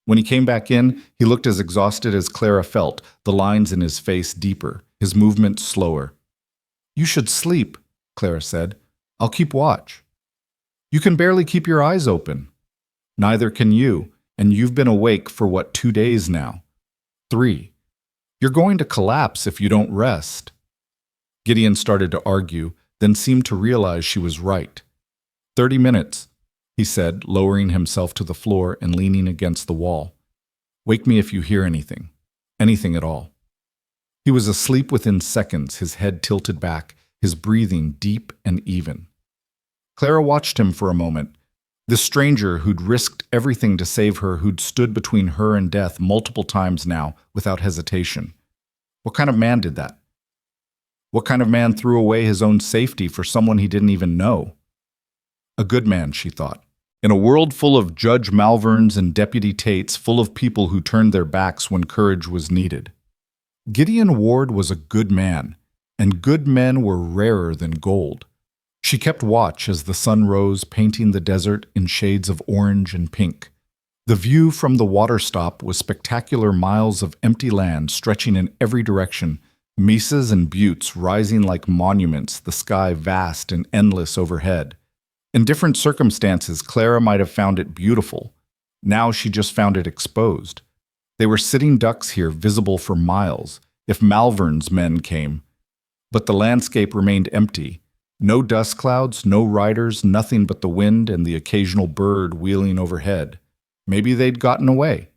When he came back in, he looked as exhausted as Clara felt, the lines in his face deeper, his movements slower. "You should sleep," Clara said. "I'll keep watch." "You can barely keep your eyes open." "Neither can you, and you've been awake for 2 days now? 3. You're going to collapse if you don't rest." Gideon started to argue, then seemed to realize she was right. 30 minutes, he said, lowering himself to the floor and leaning against the wall. "Wake me if you hear anything. Anything at all." He was asleep within seconds, his head tilted back, his breathing deep and even. Clara watched him for a moment. This stranger who'd risked everything to save her, who'd stood between her and death multiple times now, without hesitation. What kind of man did that? What kind of man threw away his own safety for someone he didn't even know? A good man, she thought. In a world full of Judge Malverns and Deputy Tates, full of people who turned their backs when courage was needed. Gideon Ward was a good man, and good men were rarer than gold. She kept watch as the sun rose, painting the desert in shades of orange and pink. The view from the water stop was spectacular, miles of empty land stretching in every direction, mesas and buttes rising like monuments, the sky vast and endless overhead. In different circumstances, Clara might have found it beautiful. Now she just found it exposed. They were sitting ducks here, visible for miles, if Malvern's men came. But the landscape remained empty. No dust clouds, no riders, nothing but the wind and the occasional bird wheeling overhead. Maybe they'd gotten away.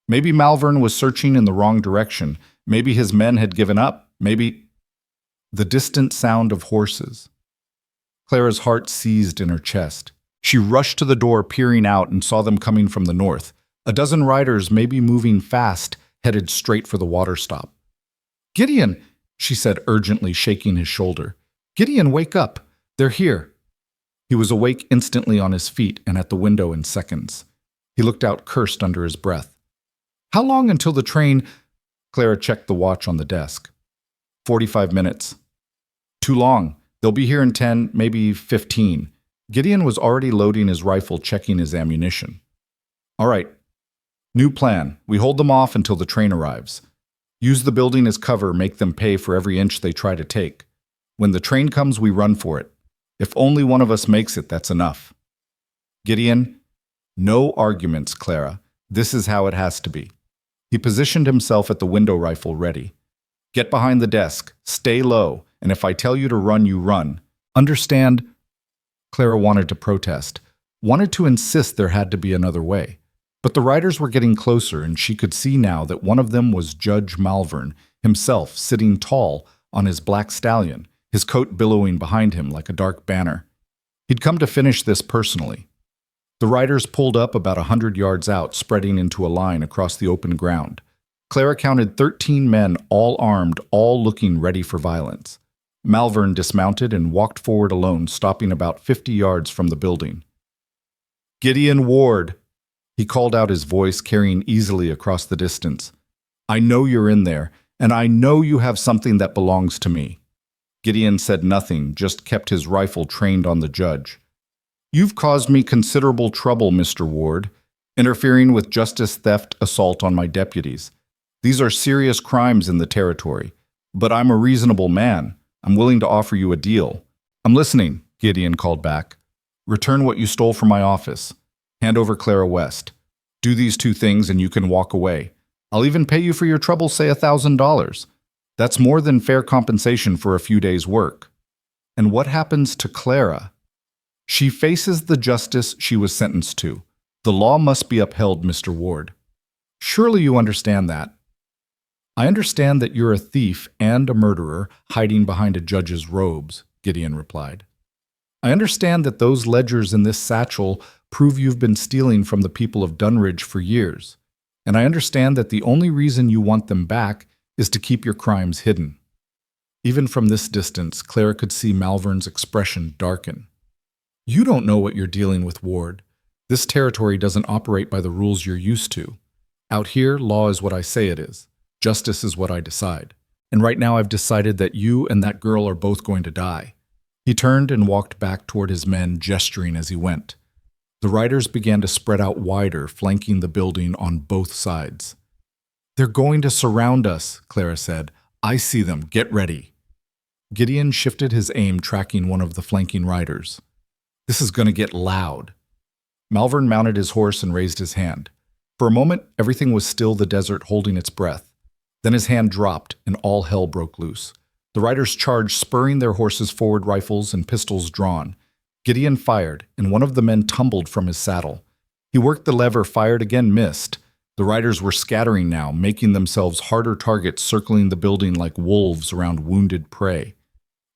Maybe Malvern was searching in the wrong direction. Maybe his men had given up. Maybe... The distant sound of horses. Clara's heart seized in her chest. She rushed to the door, peering out, and saw them coming from the north. A dozen riders, maybe moving fast, headed straight for the water stop. "Gideon," she said urgently, shaking his shoulder. "Gideon, wake up. They're here." He was awake instantly on his feet and at the window in seconds. He looked out, cursed under his breath. "How long until the train—" Clara checked the watch on the desk. 45 minutes. Too long. They'll be here in 10, maybe 15. Gideon was already loading his rifle, checking his ammunition. "All right. New plan. We hold them off until the train arrives. Use the building as cover, make them pay for every inch they try to take. When the train comes, we run for it. If only one of us makes it, that's enough." "Gideon, no arguments, Clara. This is how it has to be." He positioned himself at the window rifle, ready. "Get behind the desk. Stay low. And if I tell you to run, you run. Understand?" Clara wanted to protest, wanted to insist there had to be another way. But the riders were getting closer, and she could see now that one of them was Judge Malvern, himself sitting tall on his black stallion, his coat billowing behind him like a dark banner. He'd come to finish this personally. The riders pulled up about 100 yards out, spreading into a line across the open ground. Clara counted 13 men, all armed, all looking ready for violence. Malvern dismounted and walked forward alone, stopping about 50 yards from the building. "Gideon Ward," he called out, his voice carrying easily across the distance. "I know you're in there, and I know you have something that belongs to me." Gideon said nothing, just kept his rifle trained on the judge. "You've caused me considerable trouble, Mr. Ward, interfering with justice, theft, assault on my deputies. These are serious crimes in the territory, but I'm a reasonable man. I'm willing to offer you a deal." "I'm listening," Gideon called back. "Return what you stole from my office. Hand over Clara West. Do these two things and you can walk away. I'll even pay you for your trouble, say $1,000. That's more than fair compensation for a few days' work." "And what happens to Clara?" "She faces the justice she was sentenced to. The law must be upheld, Mr. Ward." "Surely you understand that." "I understand that you're a thief and a murderer hiding behind a judge's robes," Gideon replied. "I understand that those ledgers in this satchel prove you've been stealing from the people of Dunridge for years. And I understand that the only reason you want them back is to keep your crimes hidden." Even from this distance, Clara could see Malvern's expression darken. "You don't know what you're dealing with, Ward. This territory doesn't operate by the rules you're used to. Out here, law is what I say it is. Justice is what I decide. And right now I've decided that you and that girl are both going to die." He turned and walked back toward his men, gesturing as he went. The riders began to spread out wider, flanking the building on both sides. "They're going to surround us," Clara said. "I see them. Get ready." Gideon shifted his aim, tracking one of the flanking riders. "This is going to get loud." Malvern mounted his horse and raised his hand. For a moment, everything was still, the desert holding its breath. Then his hand dropped, and all hell broke loose. The riders charged, spurring their horses forward, rifles and pistols drawn. Gideon fired, and one of the men tumbled from his saddle. He worked the lever, fired again, missed. The riders were scattering now, making themselves harder targets, circling the building like wolves around wounded prey.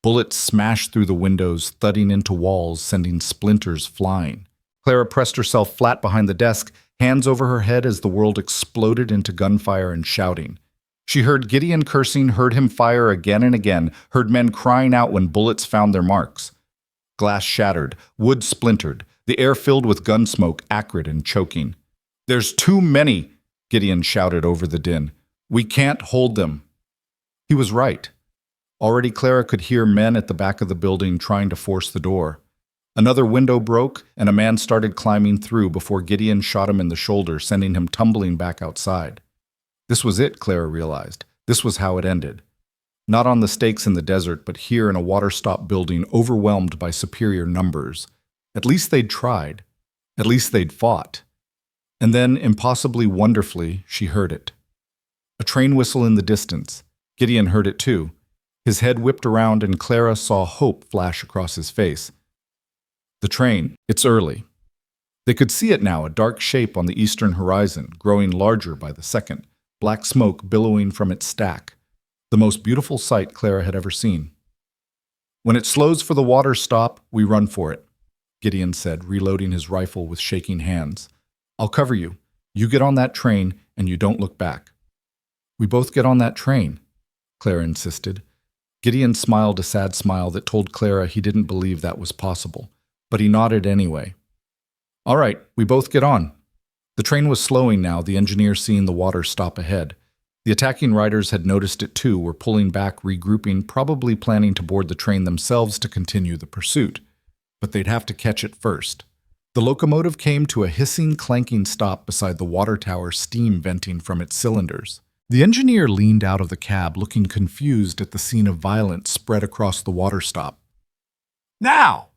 Bullets smashed through the windows, thudding into walls, sending splinters flying. Clara pressed herself flat behind the desk, hands over her head as the world exploded into gunfire and shouting. She heard Gideon cursing, heard him fire again and again, heard men crying out when bullets found their marks. Glass shattered, wood splintered, the air filled with gun smoke, acrid and choking. "There's too many," Gideon shouted over the din. "We can't hold them." He was right. Already Clara could hear men at the back of the building trying to force the door. Another window broke, and a man started climbing through before Gideon shot him in the shoulder, sending him tumbling back outside. This was it, Clara realized. This was how it ended. Not on the stakes in the desert, but here in a water-stop building overwhelmed by superior numbers. At least they'd tried. At least they'd fought. And then, impossibly wonderfully, she heard it. A train whistle in the distance. Gideon heard it too. His head whipped around and Clara saw hope flash across his face. The train, it's early. They could see it now, a dark shape on the eastern horizon, growing larger by the second. black smoke billowing from its stack, the most beautiful sight Clara had ever seen. "When it slows for the water stop, we run for it," Gideon said, reloading his rifle with shaking hands. "I'll cover you. You get on that train, and you don't look back." "We both get on that train," Clara insisted. Gideon smiled a sad smile that told Clara he didn't believe that was possible, but he nodded anyway. "All right, we both get on." The train was slowing now, the engineer seeing the water stop ahead. The attacking riders had noticed it too, were pulling back, regrouping, probably planning to board the train themselves to continue the pursuit. But they'd have to catch it first. The locomotive came to a hissing, clanking stop beside the water tower, steam venting from its cylinders. The engineer leaned out of the cab, looking confused at the scene of violence spread across the water stop. "Now!"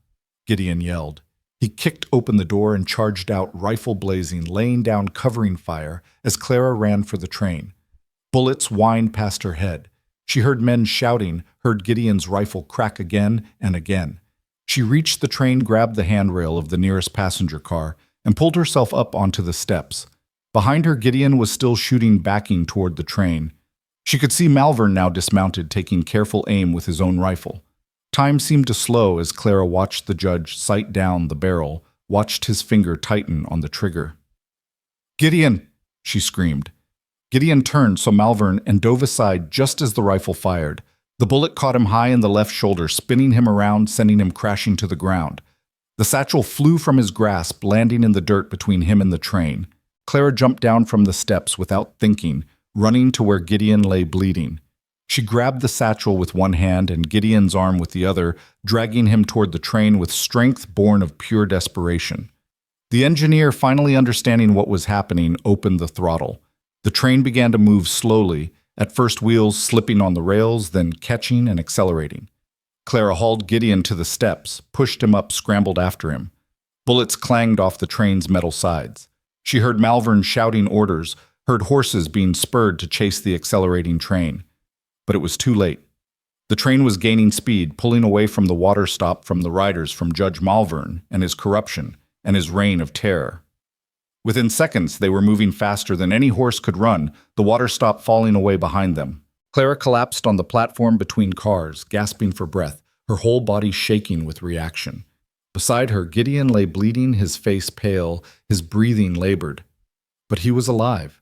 Gideon yelled. He kicked open the door and charged out, rifle blazing, laying down covering fire as Clara ran for the train. Bullets whined past her head. She heard men shouting, heard Gideon's rifle crack again and again. She reached the train, grabbed the handrail of the nearest passenger car, and pulled herself up onto the steps. Behind her, Gideon was still shooting, backing toward the train. She could see Malvern now dismounted, taking careful aim with his own rifle. Time seemed to slow as Clara watched the judge sight down the barrel, watched his finger tighten on the trigger. "Gideon!" she screamed. Gideon turned so Malvern and dove aside just as the rifle fired. The bullet caught him high in the left shoulder, spinning him around, sending him crashing to the ground. The satchel flew from his grasp, landing in the dirt between him and the train. Clara jumped down from the steps without thinking, running to where Gideon lay bleeding. She grabbed the satchel with one hand and Gideon's arm with the other, dragging him toward the train with strength born of pure desperation. The engineer, finally understanding what was happening, opened the throttle. The train began to move slowly, at first wheels slipping on the rails, then catching and accelerating. Clara hauled Gideon to the steps, pushed him up, scrambled after him. Bullets clanged off the train's metal sides. She heard Malvern shouting orders, heard horses being spurred to chase the accelerating train. But it was too late. The train was gaining speed, pulling away from the water stop, from the riders, from Judge Malvern and his corruption and his reign of terror. Within seconds, they were moving faster than any horse could run, the water stop falling away behind them. Clara collapsed on the platform between cars, gasping for breath, her whole body shaking with reaction. Beside her, Gideon lay bleeding, his face pale, his breathing labored. But he was alive.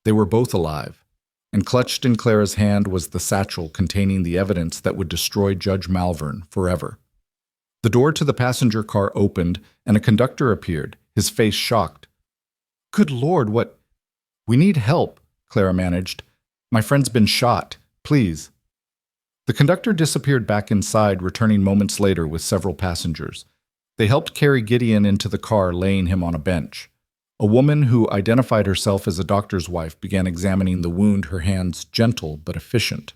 They were both alive. And clutched in Clara's hand was the satchel containing the evidence that would destroy Judge Malvern forever. The door to the passenger car opened, and a conductor appeared, his face shocked. "Good Lord, what—" "We need help," Clara managed. "My friend's been shot. Please." The conductor disappeared back inside, returning moments later with several passengers. They helped carry Gideon into the car, laying him on a bench. A woman who identified herself as a doctor's wife began examining the wound, her hands gentle but efficient.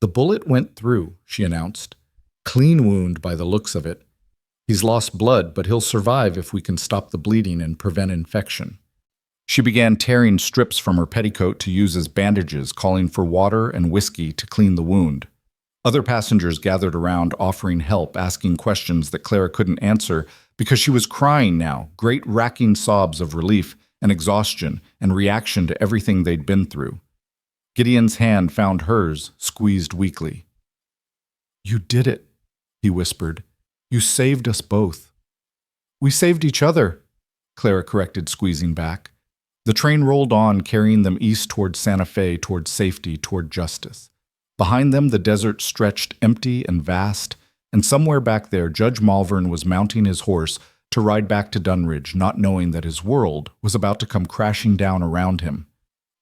"The bullet went through," she announced. "Clean wound by the looks of it. He's lost blood, but he'll survive if we can stop the bleeding and prevent infection." She began tearing strips from her petticoat to use as bandages, calling for water and whiskey to clean the wound. Other passengers gathered around, offering help, asking questions that Clara couldn't answer because she was crying now, great racking sobs of relief and exhaustion and reaction to everything they'd been through. Gideon's hand found hers, squeezed weakly. "You did it," he whispered. "You saved us both." "We saved each other," Clara corrected, squeezing back. The train rolled on, carrying them east toward Santa Fe, toward safety, toward justice. Behind them, the desert stretched empty and vast, and somewhere back there, Judge Malvern was mounting his horse to ride back to Dunridge, not knowing that his world was about to come crashing down around him.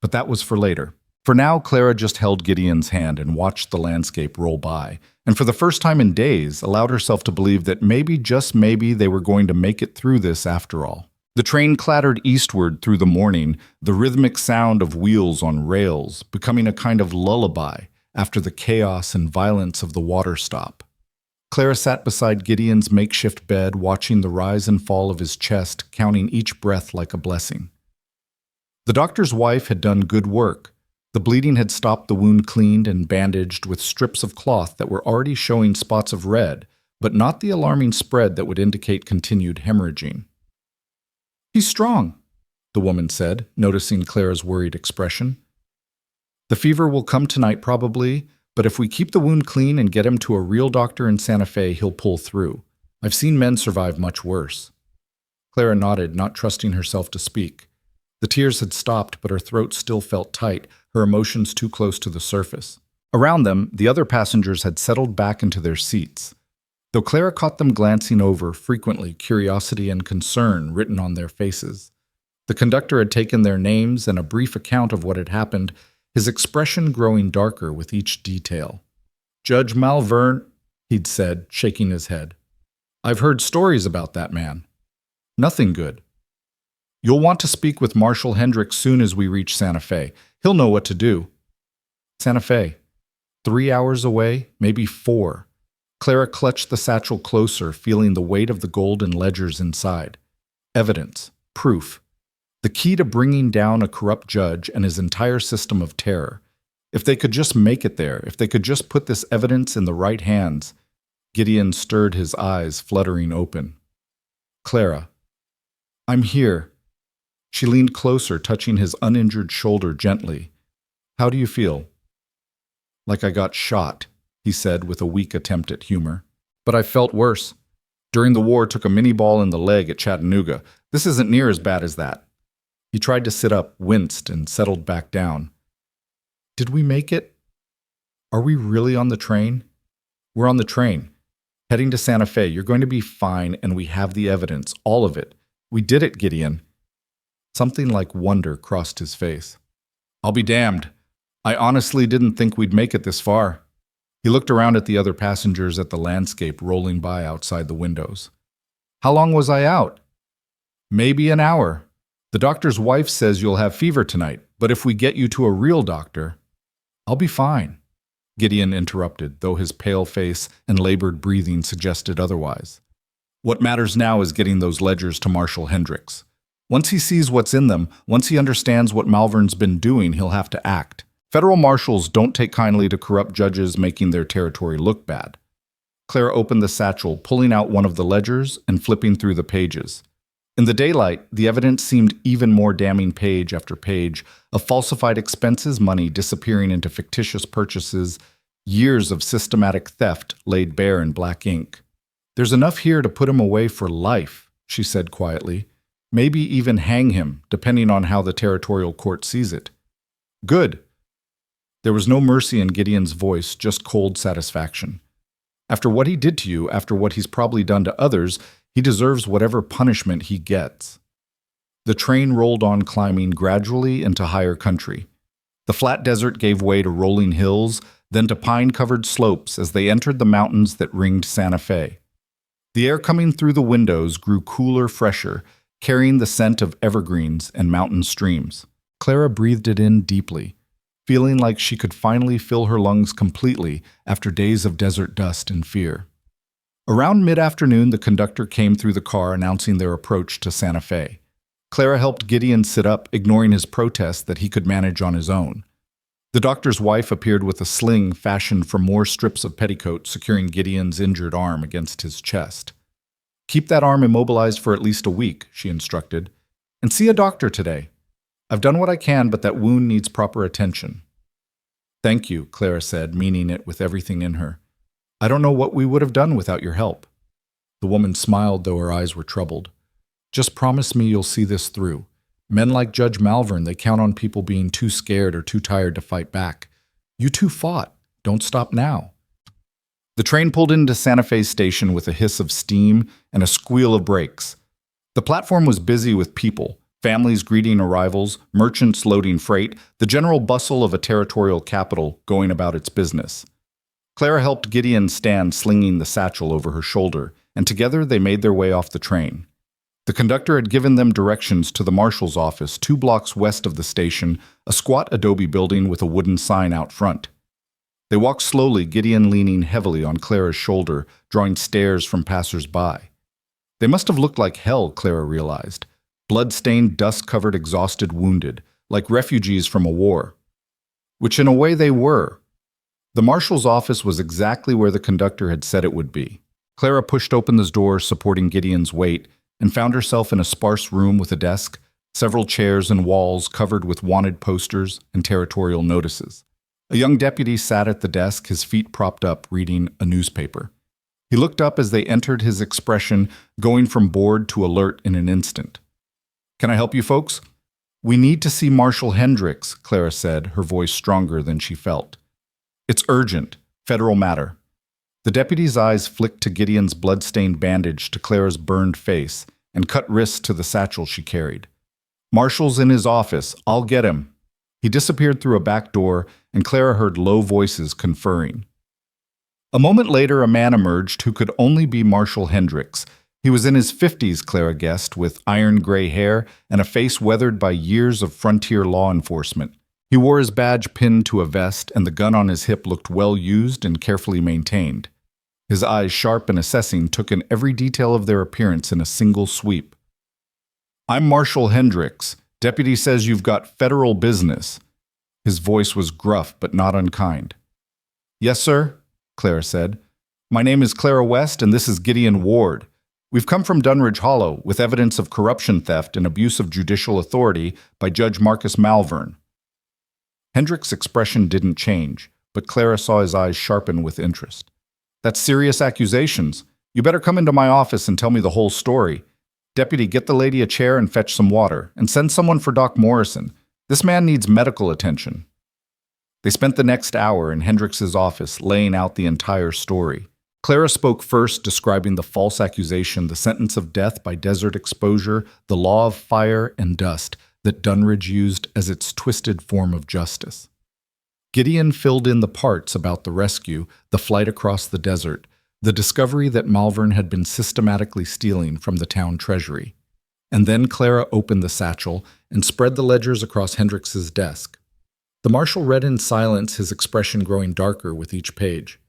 But that was for later. For now, Clara just held Gideon's hand and watched the landscape roll by, and for the first time in days, allowed herself to believe that maybe, just maybe, they were going to make it through this after all. The train clattered eastward through the morning, the rhythmic sound of wheels on rails, becoming a kind of lullaby after the chaos and violence of the water stop. Clara sat beside Gideon's makeshift bed, watching the rise and fall of his chest, counting each breath like a blessing. The doctor's wife had done good work. The bleeding had stopped, the wound cleaned and bandaged with strips of cloth that were already showing spots of red, but not the alarming spread that would indicate continued hemorrhaging. "He's strong," the woman said, noticing Clara's worried expression. The fever will come tonight probably, but if we keep the wound clean and get him to a real doctor in Santa Fe, he'll pull through. I've seen men survive much worse. Clara nodded, not trusting herself to speak. The tears had stopped, but her throat still felt tight, her emotions too close to the surface. Around them, the other passengers had settled back into their seats. Though Clara caught them glancing over, frequently curiosity and concern written on their faces. The conductor had taken their names and a brief account of what had happened, his expression growing darker with each detail. "Judge Malvern," he'd said, shaking his head. "I've heard stories about that man. Nothing good. You'll want to speak with Marshal Hendricks soon as we reach Santa Fe. He'll know what to do." Santa Fe. 3 hours away, maybe 4. Clara clutched the satchel closer, feeling the weight of the gold and ledgers inside. Evidence. Proof. The key to bringing down a corrupt judge and his entire system of terror. If they could just make it there, if they could just put this evidence in the right hands. Gideon stirred, his eyes fluttering open. "Clara, I'm here." She leaned closer, touching his uninjured shoulder gently. "How do you feel?" "Like I got shot," he said with a weak attempt at humor. "But I felt worse. During the war, took a mini ball in the leg at Chattanooga. This isn't near as bad as that." He tried to sit up, winced, and settled back down. "Did we make it? Are we really on the train?" "We're on the train. Heading to Santa Fe. You're going to be fine, and we have the evidence, all of it. We did it, Gideon." Something like wonder crossed his face. "I'll be damned. I honestly didn't think we'd make it this far." He looked around at the other passengers, at the landscape rolling by outside the windows. "How long was I out?" "Maybe an hour. The doctor's wife says you'll have fever tonight, but if we get you to a real doctor..." "I'll be fine," Gideon interrupted, though his pale face and labored breathing suggested otherwise. "What matters now is getting those ledgers to Marshal Hendricks. Once he sees what's in them, once he understands what Malvern's been doing, he'll have to act. Federal marshals don't take kindly to corrupt judges making their territory look bad." Clara opened the satchel, pulling out one of the ledgers and flipping through the pages. In the daylight, the evidence seemed even more damning, page after page, of falsified expenses, money disappearing into fictitious purchases, years of systematic theft laid bare in black ink. "There's enough here to put him away for life," she said quietly. "Maybe even hang him, depending on how the territorial court sees it." "Good." There was no mercy in Gideon's voice, just cold satisfaction. After what he did to you, after what he's probably done to others, he deserves whatever punishment he gets. The train rolled on, climbing gradually into higher country. The flat desert gave way to rolling hills, then to pine-covered slopes as they entered the mountains that ringed Santa Fe. The air coming through the windows grew cooler, fresher, carrying the scent of evergreens and mountain streams. Clara breathed it in deeply, feeling like she could finally fill her lungs completely after days of desert dust and fear. Around mid-afternoon, the conductor came through the car announcing their approach to Santa Fe. Clara helped Gideon sit up, ignoring his protest that he could manage on his own. The doctor's wife appeared with a sling fashioned from more strips of petticoat securing Gideon's injured arm against his chest. "Keep that arm immobilized for at least a week," she instructed, "and see a doctor today. I've done what I can, but that wound needs proper attention." "Thank you," Clara said, meaning it with everything in her. "I don't know what we would have done without your help." The woman smiled, though her eyes were troubled. "Just promise me you'll see this through. Men like Judge Malvern, they count on people being too scared or too tired to fight back. You two fought. Don't stop now." The train pulled into Santa Fe station with a hiss of steam and a squeal of brakes. The platform was busy with people, families greeting arrivals, merchants loading freight, the general bustle of a territorial capital going about its business. Clara helped Gideon stand, slinging the satchel over her shoulder, and together they made their way off the train. The conductor had given them directions to the marshal's office 2 blocks west of the station, a squat adobe building with a wooden sign out front. They walked slowly, Gideon leaning heavily on Clara's shoulder, drawing stares from passers-by. They must have looked like hell, Clara realized. Blood-stained, dust-covered, exhausted, wounded, like refugees from a war. Which in a way they were. The marshal's office was exactly where the conductor had said it would be. Clara pushed open the door, supporting Gideon's weight, and found herself in a sparse room with a desk, several chairs and walls covered with wanted posters and territorial notices. A young deputy sat at the desk, his feet propped up, reading a newspaper. He looked up as they entered, his expression going from bored to alert in an instant. "Can I help you folks?" "We need to see Marshal Hendricks," Clara said, her voice stronger than she felt. "It's urgent. Federal matter." The deputy's eyes flicked to Gideon's blood-stained bandage to Clara's burned face and cut wrists to the satchel she carried. "Marshal's in his office. I'll get him." He disappeared through a back door, and Clara heard low voices conferring. A moment later, a man emerged who could only be Marshal Hendricks. He was in his 50s, Clara guessed, with iron gray hair and a face weathered by years of frontier law enforcement. He wore his badge pinned to a vest, and the gun on his hip looked well used and carefully maintained. His eyes, sharp and assessing, took in every detail of their appearance in a single sweep. "I'm Marshal Hendricks. Deputy says you've got federal business." His voice was gruff but not unkind. "Yes, sir," Clara said. "My name is Clara West, and this is Gideon Ward. We've come from Dunridge Hollow with evidence of corruption, theft, and abuse of judicial authority by Judge Marcus Malvern." Hendricks' expression didn't change, but Clara saw his eyes sharpen with interest. "That's serious accusations. You better come into my office and tell me the whole story. Deputy, get the lady a chair and fetch some water, and send someone for Doc Morrison. This man needs medical attention." They spent the next hour in Hendricks's office laying out the entire story. Clara spoke first, describing the false accusation, the sentence of death by desert exposure, the law of fire and dust that Dunridge used as its twisted form of justice. Gideon filled in the parts about the rescue, the flight across the desert, the discovery that Malvern had been systematically stealing from the town treasury. And then Clara opened the satchel and spread the ledgers across Hendricks's desk. The marshal read in silence, his expression growing darker with each page.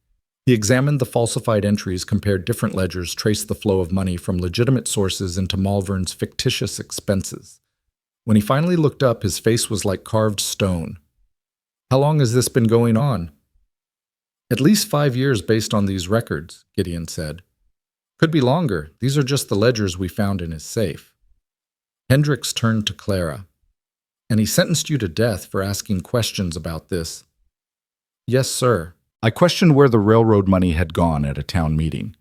He examined the falsified entries, compared different ledgers, traced the flow of money from legitimate sources into Malvern's fictitious expenses. When he finally looked up, his face was like carved stone. "How long has this been going on?" "At least 5 years based on these records," Gideon said. "Could be longer. These are just the ledgers we found in his safe." Hendricks turned to Clara. "And he sentenced you to death for asking questions about this?" "Yes, sir. I questioned where the railroad money had gone at a town meeting.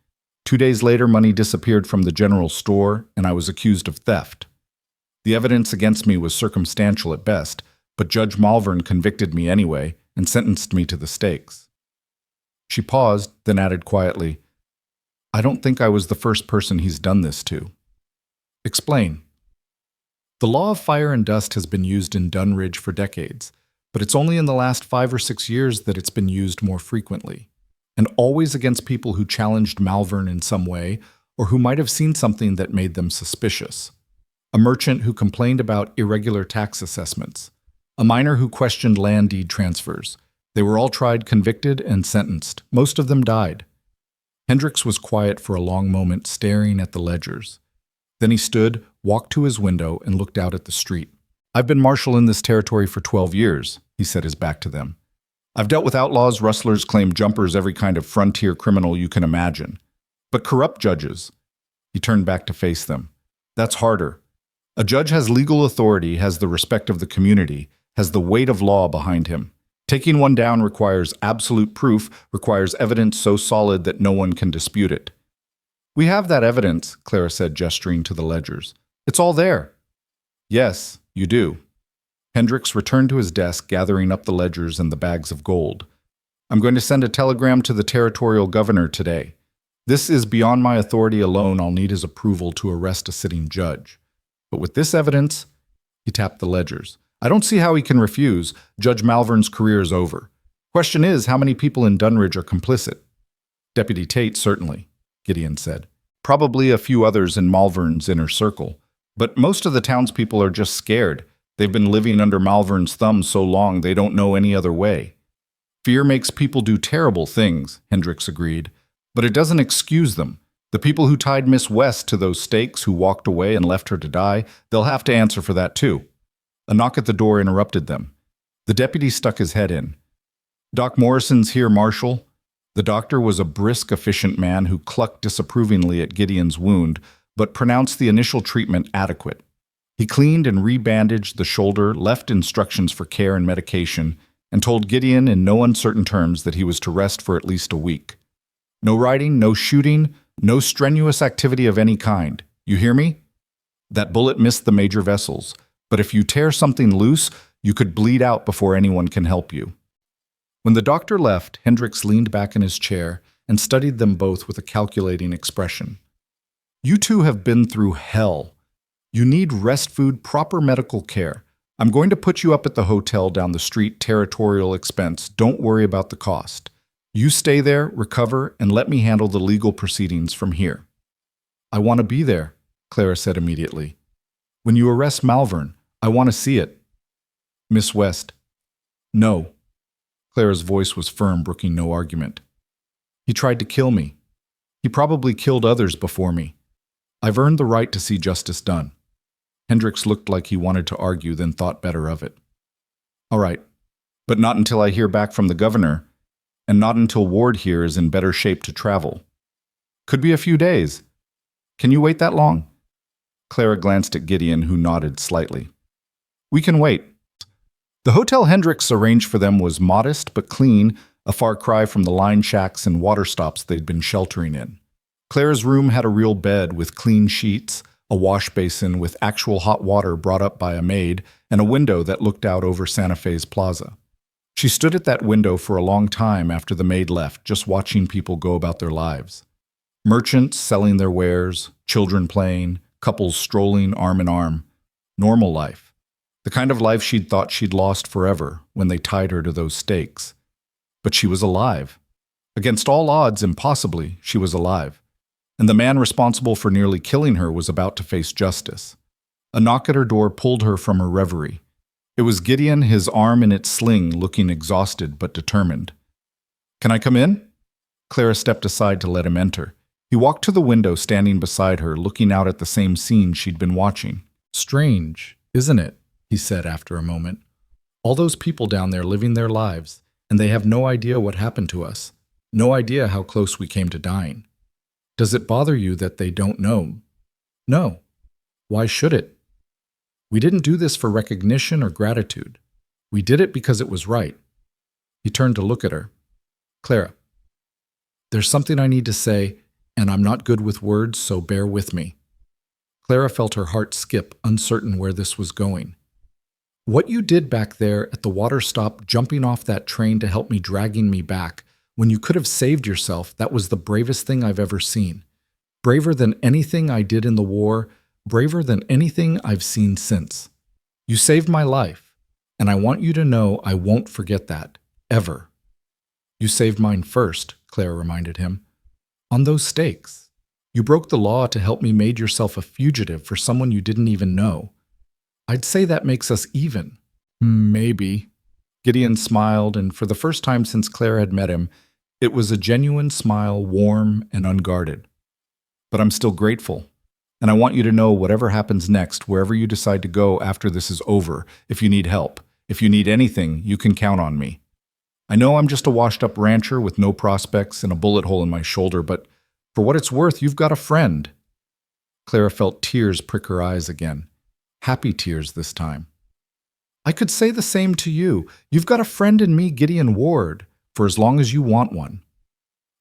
2 days later, money disappeared from the general store, and I was accused of theft. The evidence against me was circumstantial at best, but Judge Malvern convicted me anyway and sentenced me to the stakes." She paused, then added quietly, "I don't think I was the first person he's done this to." "Explain." "The law of fire and dust has been used in Dunridge for decades, but it's only in the last 5 or 6 years that it's been used more frequently, and always against people who challenged Malvern in some way or who might have seen something that made them suspicious. A merchant who complained about irregular tax assessments, a miner who questioned land deed transfers. They were all tried, convicted, and sentenced. Most of them died." Hendricks was quiet for a long moment, staring at the ledgers. Then he stood, walked to his window, and looked out at the street. "I've been marshal in this territory for 12 years, he said, his back to them. "I've dealt with outlaws, rustlers, claim jumpers, every kind of frontier criminal you can imagine. But corrupt judges," he turned back to face them, "that's harder. A judge has legal authority, has the respect of the community, has the weight of law behind him. Taking one down requires absolute proof, requires evidence so solid that no one can dispute it." "We have that evidence," Clara said, gesturing to the ledgers. "It's all there." "Yes, you do." Hendricks returned to his desk, gathering up the ledgers and the bags of gold. "I'm going to send a telegram to the territorial governor today. This is beyond my authority alone. I'll need his approval to arrest a sitting judge. But with this evidence," he tapped the ledgers, "I don't see how he can refuse. Judge Malvern's career is over. Question is, how many people in Dunridge are complicit?" "Deputy Tate, certainly," Gideon said. "Probably a few others in Malvern's inner circle. But most of the townspeople are just scared. They've been living under Malvern's thumb so long they don't know any other way." "Fear makes people do terrible things," Hendricks agreed. "But it doesn't excuse them. The people who tied Miss West to those stakes, who walked away and left her to die, they'll have to answer for that too." A knock at the door interrupted them. The deputy stuck his head in. "Doc Morrison's here, Marshal." The doctor was a brisk, efficient man who clucked disapprovingly at Gideon's wound, but pronounced the initial treatment adequate. He cleaned and rebandaged the shoulder, left instructions for care and medication, and told Gideon in no uncertain terms that he was to rest for at least a week. No riding, no shooting, no strenuous activity of any kind. You hear me? That bullet missed the major vessels, but if you tear something loose, you could bleed out before anyone can help you. When the doctor left, Hendricks leaned back in his chair and studied them both with a calculating expression. You two have been through hell. You need rest food, proper medical care. I'm going to put you up at the hotel down the street, territorial expense. Don't worry about the cost. You stay there, recover, and let me handle the legal proceedings from here. I want to be there, Clara said immediately. When you arrest Malvern, I want to see it. Miss West. No. Clara's voice was firm, brooking no argument. He tried to kill me. He probably killed others before me. I've earned the right to see justice done. Hendricks looked like he wanted to argue, then thought better of it. All right, but not until I hear back from the governor, and not until Ward here is in better shape to travel. Could be a few days. Can you wait that long? Clara glanced at Gideon, who nodded slightly. We can wait. The hotel Hendricks arranged for them was modest but clean, a far cry from the line shacks and water stops they'd been sheltering in. Clara's room had a real bed with clean sheets, a wash basin with actual hot water brought up by a maid, and a window that looked out over Santa Fe's plaza. She stood at that window for a long time after the maid left, just watching people go about their lives. Merchants selling their wares, children playing, couples strolling arm in arm. Normal life. The kind of life she'd thought she'd lost forever when they tied her to those stakes. But she was alive. Against all odds, impossibly, she was alive. And the man responsible for nearly killing her was about to face justice. A knock at her door pulled her from her reverie. It was Gideon, his arm in its sling, looking exhausted but determined. Can I come in? Clara stepped aside to let him enter. He walked to the window, standing beside her, looking out at the same scene she'd been watching. Strange, isn't it? He said after a moment. All those people down there living their lives, and they have no idea what happened to us, no idea how close we came to dying. Does it bother you that they don't know? No. Why should it? We didn't do this for recognition or gratitude. We did it because it was right. He turned to look at her. Clara, there's something I need to say, and I'm not good with words, so bear with me. Clara felt her heart skip, uncertain where this was going. What you did back there at the water stop, jumping off that train to help me, dragging me back, when you could have saved yourself, that was the bravest thing I've ever seen. Braver than anything I did in the war, braver than anything I've seen since. You saved my life, and I want you to know I won't forget that, ever. You saved mine first, Clara reminded him. On those stakes. You broke the law to help me, made yourself a fugitive for someone you didn't even know. I'd say that makes us even. Maybe. Gideon smiled, and for the first time since Clara had met him, it was a genuine smile, warm and unguarded. But I'm still grateful, and I want you to know whatever happens next, wherever you decide to go after this is over, if you need help, if you need anything, you can count on me. I know I'm just a washed-up rancher with no prospects and a bullet hole in my shoulder, but for what it's worth, you've got a friend. Clara felt tears prick her eyes again. Happy tears this time. I could say the same to you. You've got a friend in me, Gideon Ward, for as long as you want one.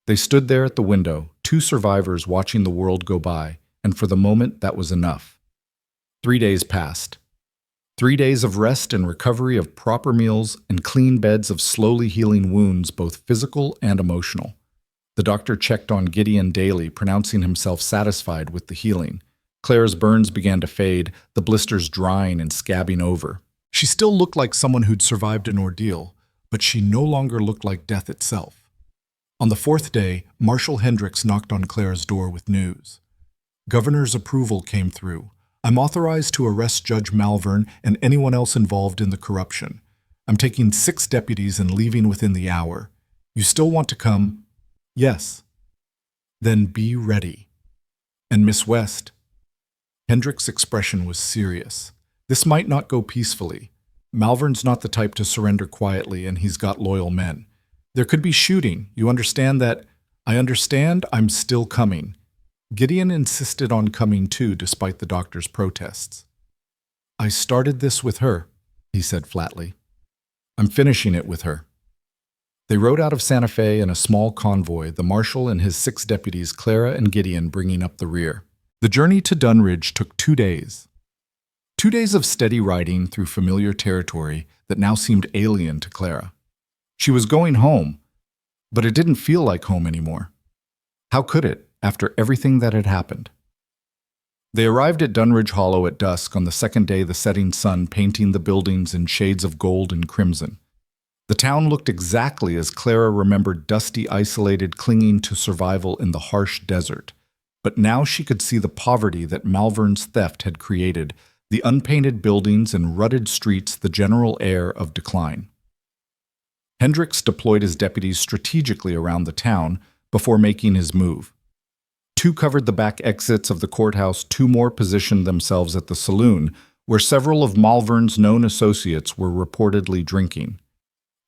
They stood there at the window, two survivors watching the world go by, and for the moment that was enough. 3 days passed. 3 days of rest and recovery, of proper meals and clean beds, of slowly healing wounds, both physical and emotional. The doctor checked on Gideon daily, pronouncing himself satisfied with the healing. Clara's burns began to fade, the blisters drying and scabbing over. She still looked like someone who'd survived an ordeal, but she no longer looked like death itself. On the 4th day, Marshal Hendricks knocked on Clara's door with news. Governor's approval came through. I'm authorized to arrest Judge Malvern and anyone else involved in the corruption. I'm taking 6 deputies and leaving within the hour. You still want to come? Yes. Then be ready. And Miss West? Hendricks' expression was serious. This might not go peacefully. Malvern's not the type to surrender quietly, and he's got loyal men. There could be shooting. You understand that? I understand. I'm still coming. Gideon insisted on coming too, despite the doctor's protests. I started this with her, he said flatly. I'm finishing it with her. They rode out of Santa Fe in a small convoy, the marshal and his 6 deputies, Clara and Gideon, bringing up the rear. The journey to Dunridge took 2 days. 2 days of steady riding through familiar territory that now seemed alien to Clara. She was going home, but it didn't feel like home anymore. How could it, after everything that had happened? They arrived at Dunridge Hollow at dusk on the second day, the setting sun painting the buildings in shades of gold and crimson. The town looked exactly as Clara remembered, dusty, isolated, clinging to survival in the harsh desert. But now she could see the poverty that Malvern's theft had created, the unpainted buildings and rutted streets, the general air of decline. Hendricks deployed his deputies strategically around the town before making his move. 2 covered the back exits of the courthouse, 2 more positioned themselves at the saloon, where several of Malvern's known associates were reportedly drinking.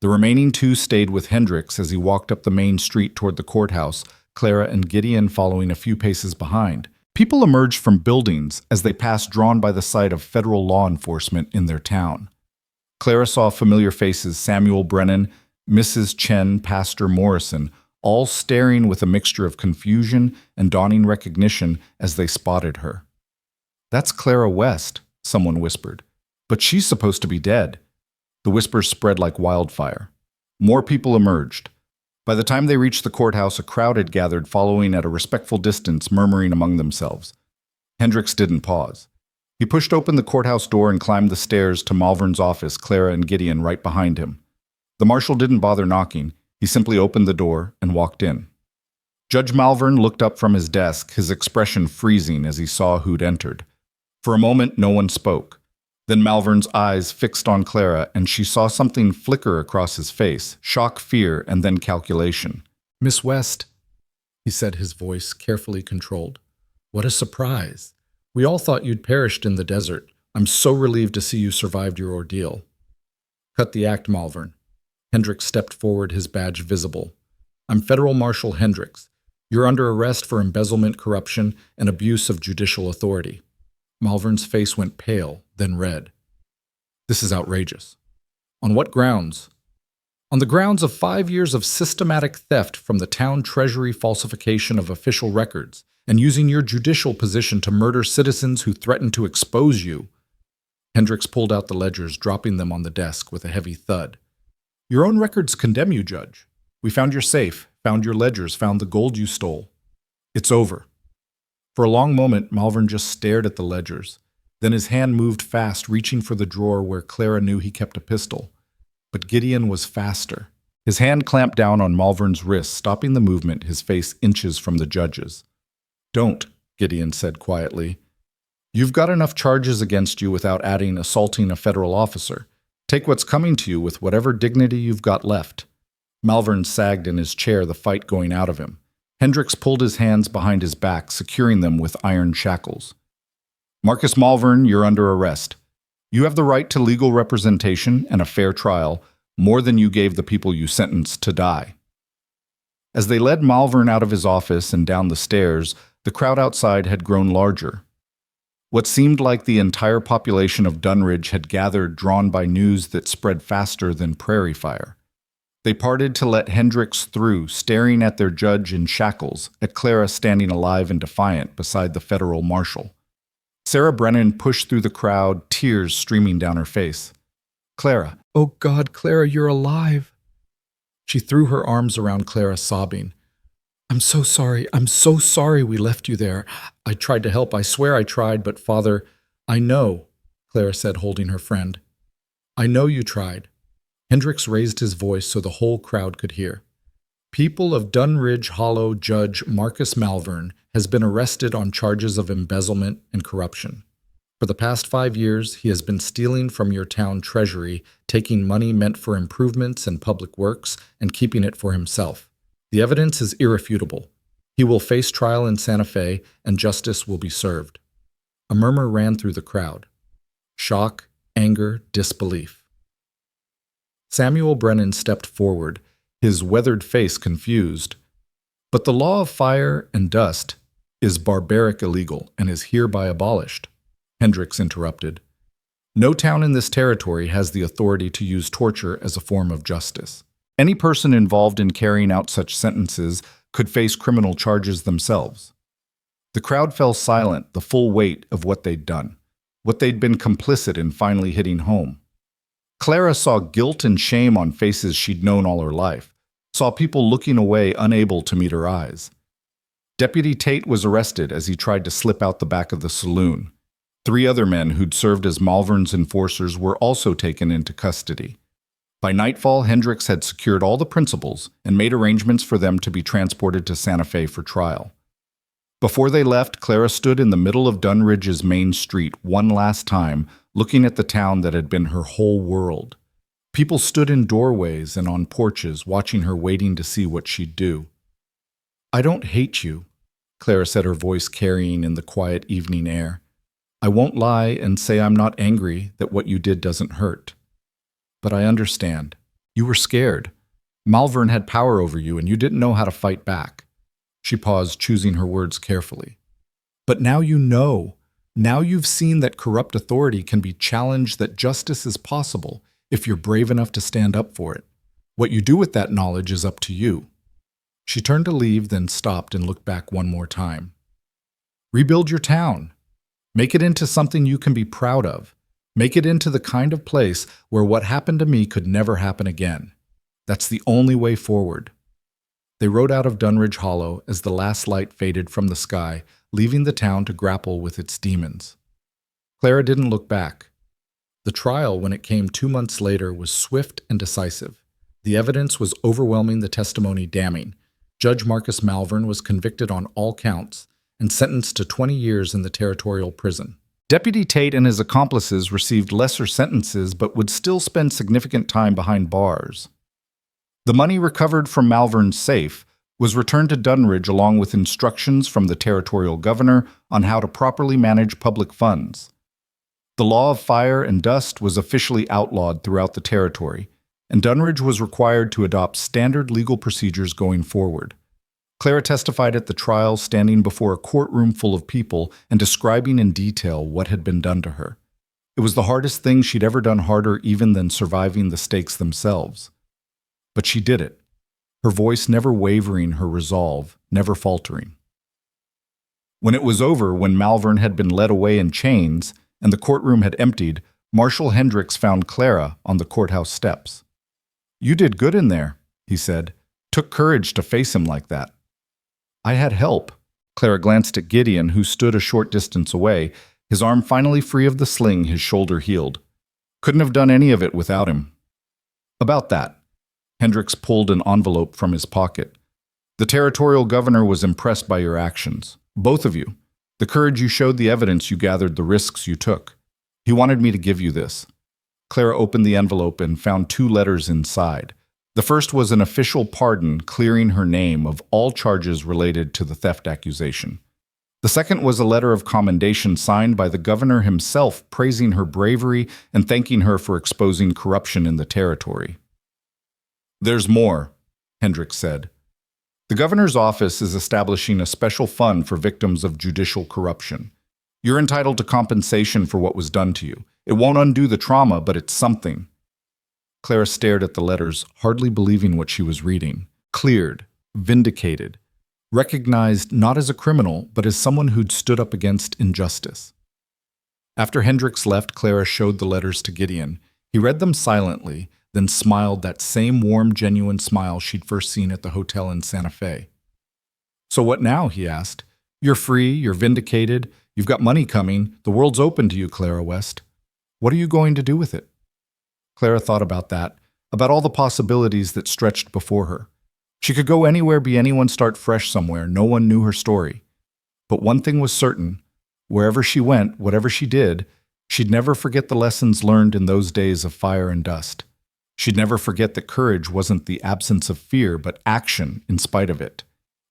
The remaining 2 stayed with Hendricks as he walked up the main street toward the courthouse, Clara and Gideon following a few paces behind. People emerged from buildings as they passed, drawn by the sight of federal law enforcement in their town. Clara saw familiar faces: Samuel Brennan, Mrs. Chen, Pastor Morrison, all staring with a mixture of confusion and dawning recognition as they spotted her. "That's Clara West," someone whispered. "But she's supposed to be dead." The whispers spread like wildfire. More people emerged. By the time they reached the courthouse, a crowd had gathered, following at a respectful distance, murmuring among themselves. Hendricks didn't pause. He pushed open the courthouse door and climbed the stairs to Malvern's office, Clara and Gideon right behind him. The marshal didn't bother knocking. He simply opened the door and walked in. Judge Malvern looked up from his desk, his expression freezing as he saw who'd entered. For a moment, no one spoke. Then Malvern's eyes fixed on Clara, and she saw something flicker across his face: shock, fear, and then calculation. "Miss West," he said, his voice carefully controlled. "What a surprise. We all thought you'd perished in the desert. I'm so relieved to see you survived your ordeal." "Cut the act, Malvern." Hendricks stepped forward, his badge visible. "I'm Federal Marshal Hendricks. You're under arrest for embezzlement, corruption, and abuse of judicial authority." Malvern's face went pale, then red. "This is outrageous." "On what grounds?" "On the grounds of 5 years of systematic theft from the town treasury, falsification of official records, and using your judicial position to murder citizens who threatened to expose you." Hendricks pulled out the ledgers, dropping them on the desk with a heavy thud. "Your own records condemn you, Judge. We found your safe, found your ledgers, found the gold you stole. It's over." For a long moment, Malvern just stared at the ledgers. Then his hand moved fast, reaching for the drawer where Clara knew he kept a pistol. But Gideon was faster. His hand clamped down on Malvern's wrist, stopping the movement, his face inches from the judge's. "Don't," Gideon said quietly. "You've got enough charges against you without adding assaulting a federal officer. Take what's coming to you with whatever dignity you've got left." Malvern sagged in his chair, the fight going out of him. Hendricks pulled his hands behind his back, securing them with iron shackles. "Marcus Malvern, you're under arrest. You have the right to legal representation and a fair trial, more than you gave the people you sentenced to die." As they led Malvern out of his office and down the stairs, the crowd outside had grown larger. What seemed like the entire population of Dunridge had gathered, drawn by news that spread faster than prairie fire. They parted to let Hendricks through, staring at their judge in shackles, at Clara standing alive and defiant beside the federal marshal. Sarah Brennan pushed through the crowd, tears streaming down her face. "Clara, oh God, Clara, you're alive." She threw her arms around Clara, sobbing. I'm so sorry we left you there. I tried to help, I swear I tried, but Father, I know," Clara said, holding her friend. "I know you tried." Hendricks raised his voice so the whole crowd could hear. "People of Dunridge Hollow, Judge Marcus Malvern has been arrested on charges of embezzlement and corruption. For the past 5 years, he has been stealing from your town treasury, taking money meant for improvements and public works and keeping it for himself. The evidence is irrefutable. He will face trial in Santa Fe, and justice will be served." A murmur ran through the crowd. Shock, anger, disbelief. Samuel Brennan stepped forward, his weathered face confused. "But the law of fire and dust is barbaric illegal and is hereby abolished," Hendricks interrupted. No town in this territory has the authority to use torture as a form of justice. Any person involved in carrying out such sentences could face criminal charges themselves. The crowd fell silent, the full weight of what they'd done, what they'd been complicit in finally hitting home. Clara saw guilt and shame on faces she'd known all her life, saw people looking away, unable to meet her eyes. Deputy Tate was arrested as he tried to slip out the back of the saloon. 3 other men who'd served as Malvern's enforcers were also taken into custody. By nightfall, Hendricks had secured all the principals and made arrangements for them to be transported to Santa Fe for trial. Before they left, Clara stood in the middle of Dunridge's main street one last time, looking at the town that had been her whole world. People stood in doorways and on porches, watching her, waiting to see what she'd do. "I don't hate you," Clara said, her voice carrying in the quiet evening air. "I won't lie and say I'm not angry that what you did doesn't hurt. But I understand. You were scared. Malvern had power over you and you didn't know how to fight back." She paused, choosing her words carefully. "But now you know. Now you've seen that corrupt authority can be challenged, that justice is possible if you're brave enough to stand up for it. What you do with that knowledge is up to you." She turned to leave, then stopped and looked back one more time. "Rebuild your town. Make it into something you can be proud of. Make it into the kind of place where what happened to me could never happen again. That's the only way forward." They rode out of Dunridge Hollow as the last light faded from the sky, leaving the town to grapple with its demons. Clara didn't look back. The trial, when it came 2 months later, was swift and decisive. The evidence was overwhelming, the testimony damning. Judge Marcus Malvern was convicted on all counts and sentenced to 20 years in the territorial prison. Deputy Tate and his accomplices received lesser sentences but would still spend significant time behind bars. The money recovered from Malvern's safe was returned to Dunridge along with instructions from the territorial governor on how to properly manage public funds. The law of fire and dust was officially outlawed throughout the territory, and Dunridge was required to adopt standard legal procedures going forward. Clara testified at the trial, standing before a courtroom full of people and describing in detail what had been done to her. It was the hardest thing she'd ever done, harder even than surviving the stakes themselves. But she did it, her voice never wavering, her resolve never faltering. When it was over, when Malvern had been led away in chains and the courtroom had emptied, Marshal Hendricks found Clara on the courthouse steps. "You did good in there," he said. "Took courage to face him like that." "I had help." Clara glanced at Gideon, who stood a short distance away, his arm finally free of the sling, his shoulder healed. "Couldn't have done any of it without him." "About that." Hendricks pulled an envelope from his pocket. "The territorial governor was impressed by your actions. Both of you. The courage you showed, the evidence you gathered, the risks you took. He wanted me to give you this." Clara opened the envelope and found 2 letters inside. The first was an official pardon clearing her name of all charges related to the theft accusation. The second was a letter of commendation signed by the governor himself, praising her bravery and thanking her for exposing corruption in the territory. "There's more," Hendricks said. "The governor's office is establishing a special fund for victims of judicial corruption. You're entitled to compensation for what was done to you. It won't undo the trauma, but it's something." Clara stared at the letters, hardly believing what she was reading. Cleared, vindicated, recognized not as a criminal, but as someone who'd stood up against injustice. After Hendricks left, Clara showed the letters to Gideon. He read them silently, then smiled, that same warm, genuine smile she'd first seen at the hotel in Santa Fe. "So what now?" he asked. "You're free, you're vindicated, you've got money coming, the world's open to you, Clara West. What are you going to do with it?" Clara thought about that, about all the possibilities that stretched before her. She could go anywhere, be anyone, start fresh somewhere. No one knew her story. But one thing was certain. Wherever she went, whatever she did, she'd never forget the lessons learned in those days of fire and dust. She'd never forget that courage wasn't the absence of fear, but action in spite of it.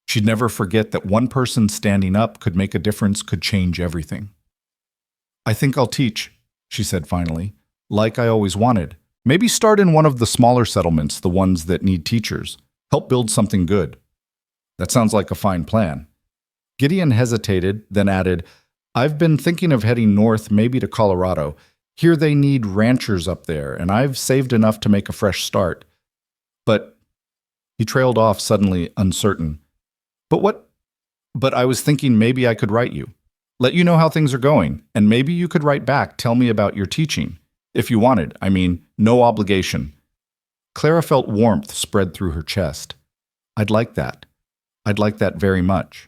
She'd never forget that one person standing up could make a difference, could change everything. "I think I'll teach," she said finally, "like I always wanted. Maybe start in one of the smaller settlements, the ones that need teachers. Help build something good." "That sounds like a fine plan." Gideon hesitated, then added, "I've been thinking of heading north, maybe to Colorado. Here they need ranchers up there, and I've saved enough to make a fresh start. But he trailed off suddenly, uncertain. But what? But I was thinking maybe I could write you. Let you know how things are going, and maybe you could write back, tell me about your teaching. If you wanted, I mean, no obligation. Clara felt warmth spread through her chest. I'd like that. I'd like that very much.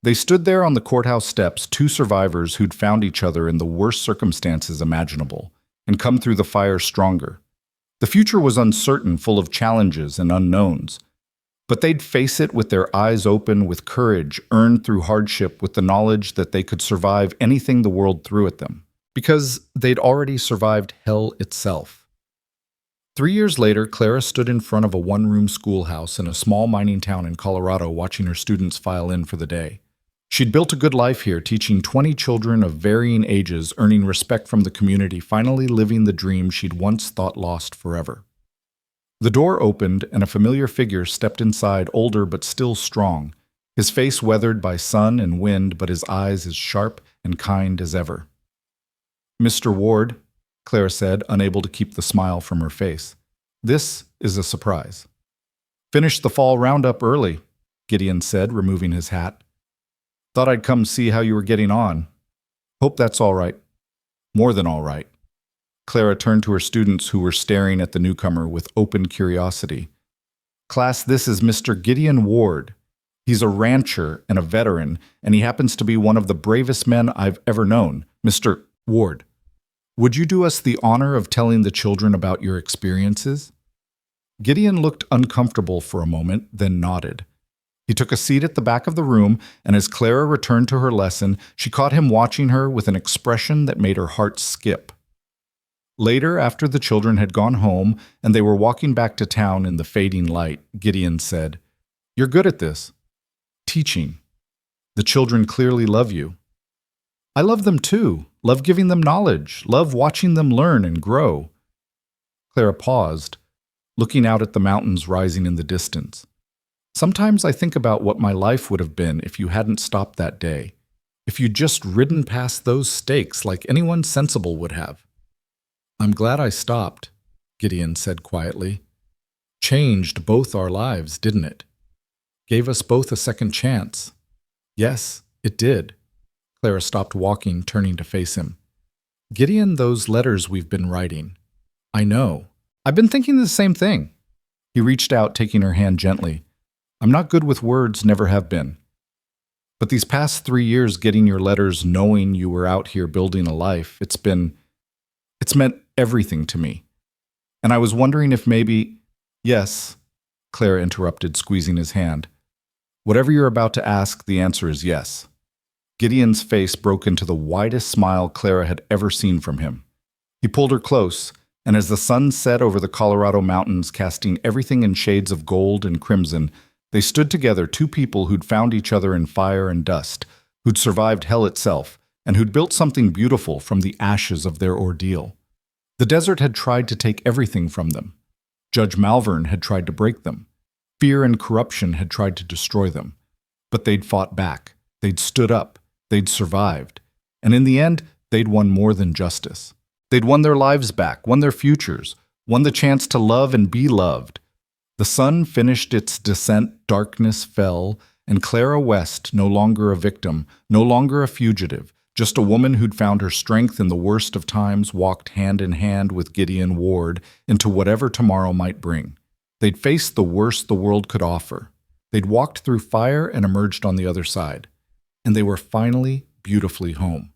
They stood there on the courthouse steps, two survivors who'd found each other in the worst circumstances imaginable, and come through the fire stronger. The future was uncertain, full of challenges and unknowns. But they'd face it with their eyes open, with courage earned through hardship, with the knowledge that they could survive anything the world threw at them, because they'd already survived hell itself. 3 years later, Clara stood in front of a one-room schoolhouse in a small mining town in Colorado watching her students file in for the day. She'd built a good life here, teaching 20 children of varying ages, earning respect from the community, finally living the dream she'd once thought lost forever. The door opened, and a familiar figure stepped inside, older but still strong, his face weathered by sun and wind, but his eyes as sharp and kind as ever. "Mr. Ward," Clara said, unable to keep the smile from her face. "This is a surprise." "Finished the fall roundup early," Gideon said, removing his hat. "Thought I'd come see how you were getting on. Hope that's all right." "More than all right." Clara turned to her students who were staring at the newcomer with open curiosity. "Class, this is Mr. Gideon Ward. He's a rancher and a veteran, and he happens to be one of the bravest men I've ever known. Mr. Ward, would you do us the honor of telling the children about your experiences?" Gideon looked uncomfortable for a moment, then nodded. He took a seat at the back of the room, and as Clara returned to her lesson, she caught him watching her with an expression that made her heart skip. Later, after the children had gone home and they were walking back to town in the fading light, Gideon said, "You're good at this. Teaching. The children clearly love you." "I love them too. Love giving them knowledge. Love watching them learn and grow." Clara paused, looking out at the mountains rising in the distance. "Sometimes I think about what my life would have been if you hadn't stopped that day, if you'd just ridden past those stakes like anyone sensible would have." "I'm glad I stopped," Gideon said quietly. "Changed both our lives, didn't it? Gave us both a second chance." "Yes, it did." Clara stopped walking, turning to face him. "Gideon, those letters we've been writing. I know. I've been thinking the same thing." He reached out, taking her hand gently. "I'm not good with words, never have been. But these past 3 years getting your letters, knowing you were out here building a life, it's meant everything to me. And I was wondering if maybe—" "Yes," Clara interrupted, squeezing his hand. "Whatever you're about to ask, the answer is yes." Gideon's face broke into the widest smile Clara had ever seen from him. He pulled her close, and as the sun set over the Colorado mountains, casting everything in shades of gold and crimson, they stood together, two people who'd found each other in fire and dust, who'd survived hell itself, and who'd built something beautiful from the ashes of their ordeal. The desert had tried to take everything from them. Judge Malvern had tried to break them. Fear and corruption had tried to destroy them. But they'd fought back. They'd stood up. They'd survived. And in the end, they'd won more than justice. They'd won their lives back, won their futures, won the chance to love and be loved. The sun finished its descent, darkness fell, and Clara West, no longer a victim, no longer a fugitive, just a woman who'd found her strength in the worst of times, walked hand in hand with Gideon Ward into whatever tomorrow might bring. They'd faced the worst the world could offer. They'd walked through fire and emerged on the other side. And they were finally beautifully home.